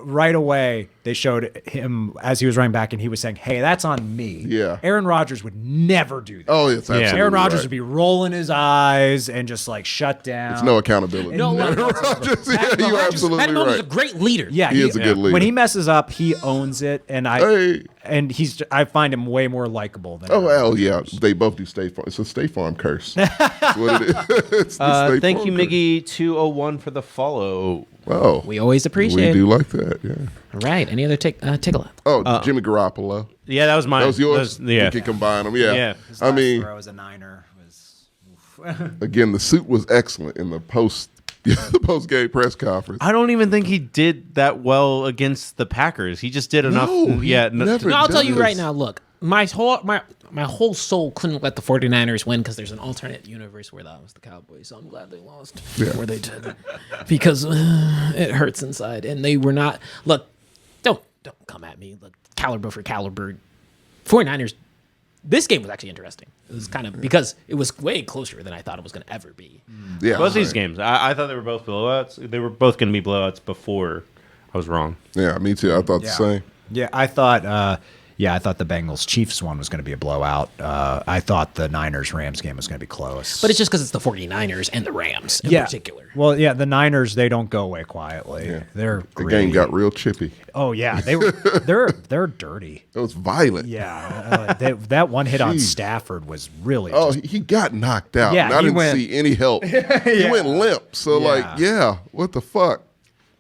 Right away, they showed him as he was running back, and he was saying, "Hey, that's on me." Yeah. Aaron Rodgers would never do that. Oh, it's absolutely Aaron Rodgers right. would be rolling his eyes and just like shut down. It's no accountability. No, Aaron Rodgers, yeah, Patty you're Mahomes- absolutely Patty Mahomes is a right. great leader. Yeah, He is a good leader. When he messes up, he owns it, and Hey. I find him way more likable than. Oh, Aaron hell Rodgers. yeah. They both do State Farm. It's a State Farm curse. That's what it is. It's the State Thank Farm you, curse. Miggy201 for the follow. Oh, We always we appreciate do it. like that, yeah. All right. Any other tickle? Oh, Jimmy Garoppolo. Yeah, that was mine. That was yours? Yeah. You can combine them, yeah. Yeah. His I last mean, throw as a Niner was. again, the suit was excellent in the post-game press conference. I don't even think he did that well against the Packers. He just did enough. No, he never No, I'll tell you does. right now. Look, my whole soul couldn't let the 49ers win because there's an alternate universe where that was the Cowboys. So I'm glad they lost where they did because it hurts inside. And they were not. Look, don't come at me. Look, caliber for caliber. 49ers. This game was actually interesting. It was kind of because it was way closer than I thought it was going to ever be. Yeah, Both these right. games, I thought they were both blowouts. They were both going to be blowouts before. I was wrong. Yeah, me too. I thought the same. Yeah, I thought. I thought the Bengals Chiefs one was going to be a blowout. I thought the Niners Rams game was going to be close. But it's just because it's the 49ers and the Rams in particular. Well, yeah, the Niners, they don't go away quietly. Yeah. They're The gritty. game got real chippy. Oh yeah, they're dirty. It was violent. Yeah, that one hit on Jeez. Stafford was really. Oh, just- he got knocked out. Yeah, and I he didn't went- see any help. He went limp. So, what the fuck?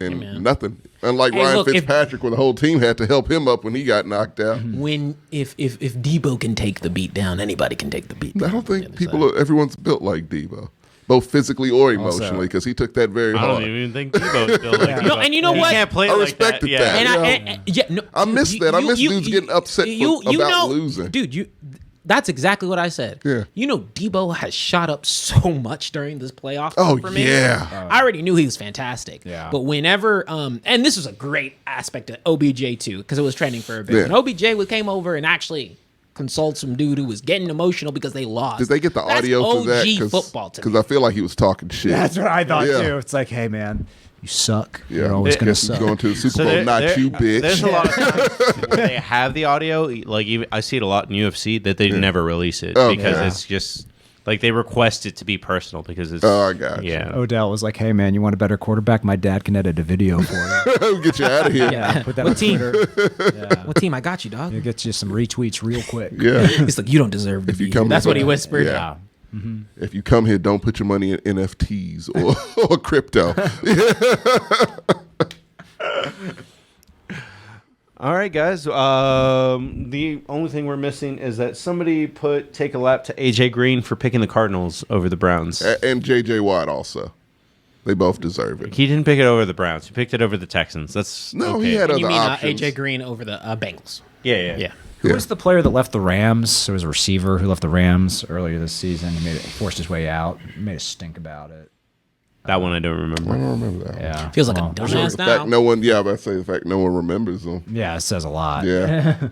And man. nothing. Unlike Hey, Ryan look, if- Fitzpatrick, where the whole team had to help him up when he got knocked out. When if Debo can take the beat down, anybody can take the beat down. I don't think everyone's built like Debo. both physically or Also- emotionally, because he took that very I hard. don't even think Debo's built like No, Debo. and you know He what? can't play I like respected Yeah. that. No, I miss that. I miss dudes getting upset about losing. Dude, that's exactly what I said. Yeah. You know, Debo has shot up so much during this playoff. Oh, for me. yeah. I already knew he was fantastic. Yeah. But whenever, and this was a great aspect of OBJ too, because it was trending for a bit. Yeah. When OBJ came over and actually consoled some dude who was getting emotional because they lost. Did they get the That's audio for that? OG football to me. Because I feel like he was talking shit. That's what I thought Yeah. too. It's like, hey man, you suck. Yeah. You're always gonna Guess he's suck. going to the Super So Bowl, there- not there- you, bitch. There's a lot of times where they have the audio. Like even, I see it a lot in UFC that they never release it Oh, because yeah. it's just like they request it to be personal because it's. Oh, I got you. Yeah. Odell was like, hey man, you want a better quarterback? My dad can edit a video for you. Get you out of here. Yeah. Put that What on team? Twitter. Yeah. What team? I got you, dog. It gets you some retweets real quick. Yeah. He's like, you don't deserve to If be you here. come That's with what he a- whispered. Yeah. If you come here, don't put your money in NFTs or crypto. All right, guys. The only thing we're missing is that somebody take a lap to AJ Green for picking the Cardinals over the Browns. And JJ Watt also. They both deserve it. He didn't pick it over the Browns. He picked it over the Texans. That's No, okay. he had You other mean options. AJ Green over the Bengals? Yeah. Yeah. Who Yeah. was the player that left the Rams? It was a receiver who left the Rams earlier this season. He forced his way out. Made a stink about it. That one I don't remember. I don't remember that. Yeah. Feels like a Well, dumbass The now. fact no one, yeah, I was about to say the fact no one remembers them. Yeah, it says a lot. Yeah.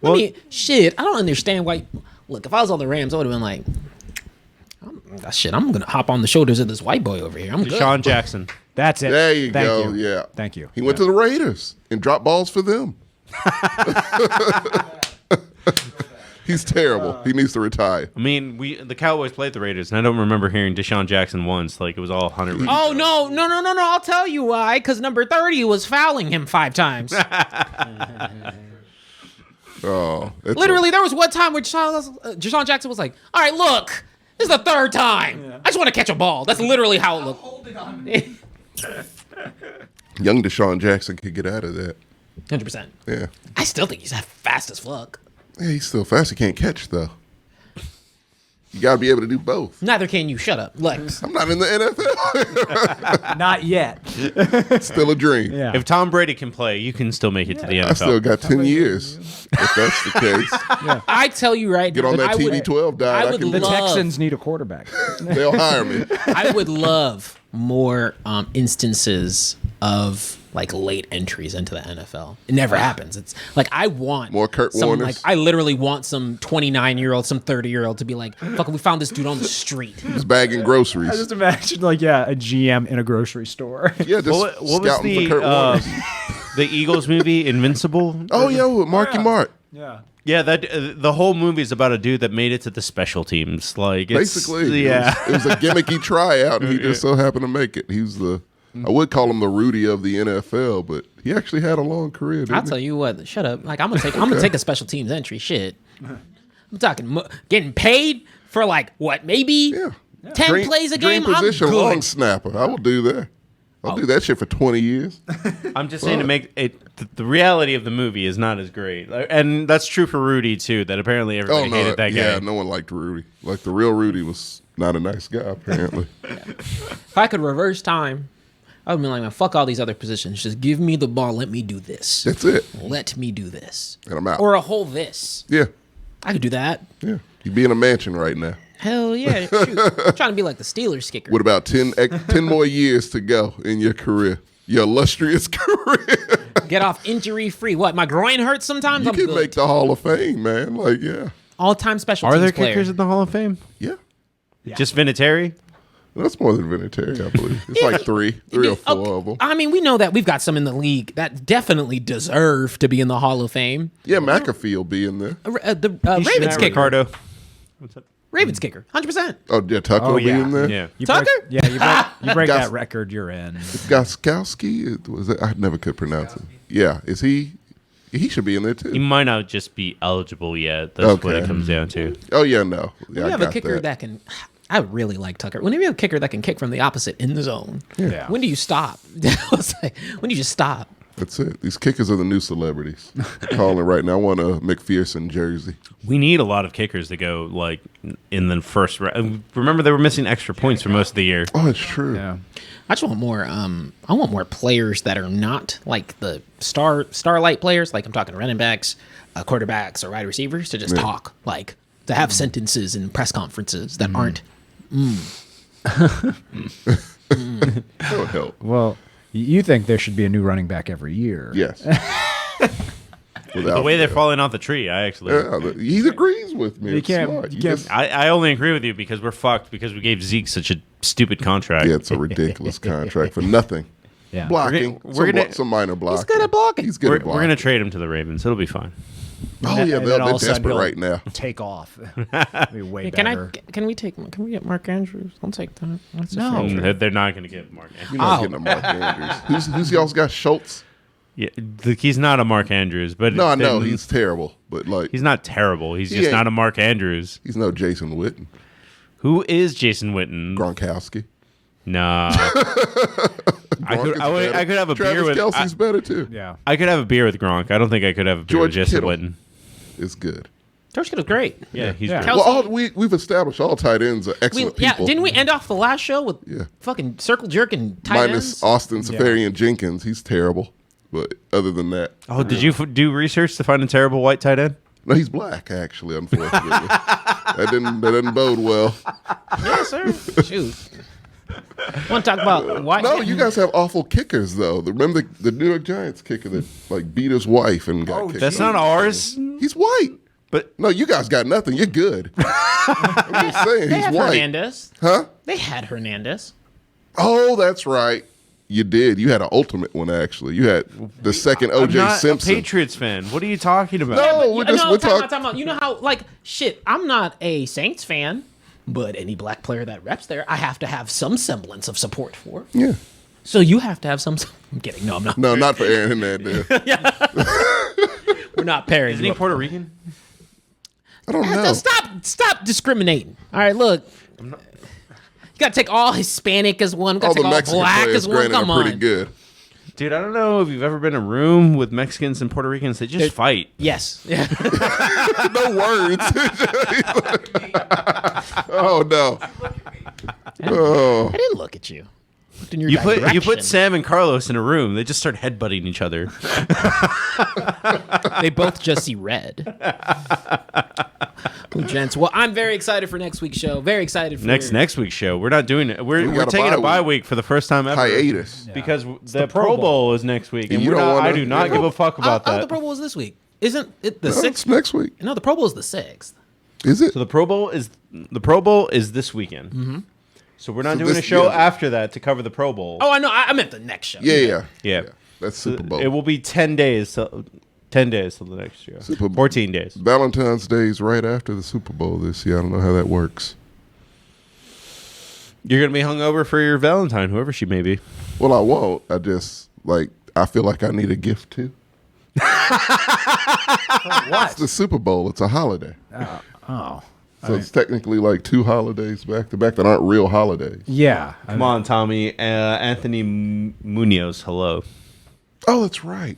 I mean, shit, I don't understand why. Look, if I was on the Rams, I would have been like, I'm going to hop on the shoulders of this white boy over here. I'm good. Deshaun Jackson. That's it. There you Thank go. You. Yeah. Thank you. He went to the Raiders and dropped balls for them. He's terrible. He needs to retire. I mean, the Cowboys played the Raiders, and I don't remember hearing Deshaun Jackson once. Like it was all 100. Oh, no. I'll tell you why. Because number 30 was fouling him 5 times. Oh, it's Literally, there was one time where Deshaun Jackson was like, all right, look, this is the 3rd time. I just want to catch a ball. That's literally how it looked. Holding on. young Deshaun Jackson could get out of that. 100%. Yeah. I still think he's fast as fuck. Yeah, he's still fast. He can't catch though. You got to be able to do both. Neither can you. Shut up. Lex. I'm not in the NFL. Not yet. It's still a dream. Yeah. If Tom Brady can play, you can still make it to the NFL. I still got 10 years. If that's the case, I tell you right get now, on that I would- TB12 diet. I I would can, the love- Texans need a quarterback. they'll hire me. I would love more instances of like late entries into the NFL. It never happens. It's like I want More Kurt some, Warners? like I literally want some 29-year-old, some 30-year-old to be like, "Fuck, we found this dude on the street." He's bagging groceries. I just imagine a GM in a grocery store. Yeah, just What was scouting for the Kurt Warners. the Eagles movie Invincible? Oh, yeah, with Marky Mark. Yeah. Yeah, that the whole movie is about a dude that made it to the special teams. Like it's, Basically, yeah. it was a gimmicky tryout, and he just so happened to make it. He was I would call him the Rudy of the NFL, but he actually had a long career. Didn't I'll he? tell you what. Shut up. Like I'm gonna take a special teams entry. Shit. I'm talking getting paid for like what? Maybe 10 plays a game. Dream position, I'm long good. snapper. I will do that. I'll do that shit for 20 years. I'm just saying to make it. The reality of the movie is not as great, and that's true for Rudy too. That apparently everybody hated that guy. Yeah, no one liked Rudy. Like the real Rudy was not a nice guy, apparently. If I could reverse time, I would be like, man, fuck all these other positions. Just give me the ball. Let me do this. That's it. Let me do this. And I'm out. Or a whole this. Yeah, I could do that. yeah. You'd be in a mansion right now. Hell yeah. Shoot. I'm trying to be like the Steelers kicker. With about 10 more years to go in your career, your illustrious career. Get off injury free. What? My groin hurts sometimes? You I'm can good. make the Hall of Fame, man. Like, yeah. All-time special Are teams there player. kickers in the Hall of Fame? Yeah. Just Vinatieri? That's more than Vinatieri, I believe. It's like three or four Okay. of them. I mean, we know that we've got some in the league that definitely deserve to be in the Hall of Fame. Yeah, McAfee will be in there. The Ravens kicker. Ricardo. What's up? Ravens kicker. 100%. Oh, yeah, Tucker will be in there. Yeah. You Tucker? Break, yeah, you break Gus- that record, you're in. Goskowski? Was it? I never could pronounce it. Yeah, is he? He should be in there He too. might not just be eligible yet. That's what it Okay. comes down to. Oh, yeah, no. Yeah, We I have a got kicker that can. I really like Tucker. Whenever you have a kicker that can kick from the opposite in the zone, Yeah. when do you stop? It's like, when do you just stop? That's it. These kickers are the new celebrities. Calling it right now. I want a McPherson jersey. We need a lot of kickers to go like in the first round. Remember, they were missing extra points for most of the year. Oh, it's true. Yeah. I just want more. I want more players that are not like the starlight players. Like I'm talking running backs, quarterbacks, or wide receivers to just talk, like to have sentences in press conferences that aren't. That would help. Well, you think there should be a new running back every year? Yes. The way they're falling off the tree, I actually. Yeah, he agrees with me. You It's can't- smart. you You can't- just- I only agree with you because we're fucked because we gave Zeke such a stupid contract. yeah, it's a ridiculous contract for nothing. Yeah. Blocking. We're gonna- some minor blocking. He's good at blocking. He's good We're at blocking. going to trade him to the Ravens. It'll be fine. Oh, yeah, And they're then all of a sudden desperate he'll right now. Take off. Be way Hey, better. Can we get Mark Andrews? I'll take that. That's a No. fair trade. They're not going to get Mark Andrews. You're not Oh. getting a Mark Andrews. Who's y'all's got? Schultz? Yeah, he's not a Mark Andrews, but No, I know. then- He's terrible. But, like, he's not terrible. He's He just ain't- not a Mark Andrews. he's no Jason Witten. Who is Jason Witten? Gronkowski. Nah. I Gronk is better. could have a Travis beer with Kelce's better, too. Yeah. I could have a beer with Gronk. I don't think I could have a beer with George Jason Kittle. Witten. It's good. George Kittle's great. Yeah, he's Yeah. great. Kelsey- Well, we've established all tight ends are excellent people. Didn't we end off the last show with Yeah. fucking circle jerk and tight Minus ends? Austin Safarian Jenkins. He's terrible. But other than that, Oh, did you do research to find a terrible white tight end? no, he's black, actually, unfortunately. that didn't bode well. Yes, sir. Shoot. Want to talk about why? No, you guys have awful kickers, though. Remember the New York Giants kicker that like beat his wife and got kicked That's out? not ours. He's white. But No, you guys got nothing. You're good. I'm just saying, They he's had white. Hernandez. Huh? They had Hernandez. Oh, that's right. You did. You had an ultimate one, actually. You had the second I'm O.J. not Simpson. a Patriots fan. What are you talking about? No, we're Time talking. out. You know how, like, shit, I'm not a Saints fan, but any black player that reps there, I have to have some semblance of support for. Yeah. So you have to have some. I'm kidding. No, I'm not. No, not for Aaron Hernandez. We're not pairing. Isn't he Puerto Rican? I don't know. Stop discriminating. All right, look. You got to take all Hispanic as one. Got All to the take all Mexican black players, as one. granted, Come are pretty on. good. Dude, I don't know if you've ever been in a room with Mexicans and Puerto Ricans. They just fight. Yes. Yeah. No words. Oh, no. Oh. I didn't look at you. Looked in your You put direction. Sam and Carlos in a room. They just start headbutting each other. They both just see red. Oh, gents. Well, I'm very excited for next week's show. Very excited for Next week's show, we're not doing it. We're got a taking bye a bye week. week for the first time ever. Hiatus. Because the Pro Bowl is next week, and you don't I wanna- do not yeah. give a fuck about The that. Pro Bowl is this week. Isn't it the No, sixth? it's next week. No, the Pro Bowl is the 6th. Is it? So the Pro Bowl is this weekend. Mm-hmm. So we're not So doing this- a show yeah. after that to cover the Pro Bowl. Oh, I know. I meant the next show. Yeah. Yeah. That's Super Bowl. It will be 10 days. 10 days till the next show. Super Bowl. 14 days. Valentine's Day is right after the Super Bowl this year. I don't know how that works. You're gonna be hungover for your Valentine, whoever she may be. Well, I won't. I just, I feel like I need a gift too. It's the Super Bowl. It's a holiday. Oh. So it's technically like two holidays back to back that aren't real holidays. Yeah. Come on, Tommy. Anthony Munoz, hello. Oh, that's right.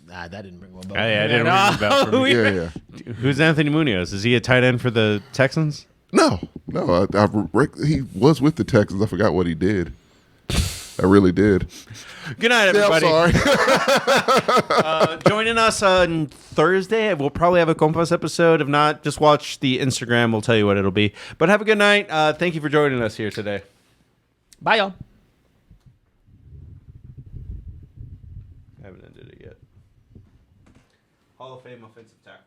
That didn't bring one. I didn't ring the bell for me. Yeah. Who's Anthony Munoz? Is he a tight end for the Texans? No. He was with the Texans. I forgot what he did. I really did. Good night, Yeah, I'm everybody. sorry. Joining us on Thursday. We'll probably have a Compas episode. If not, just watch the Instagram. We'll tell you what it'll be. But have a good night. Thank you for joining us here today. Bye, y'all. I haven't ended it yet. Hall of Fame offensive tackle.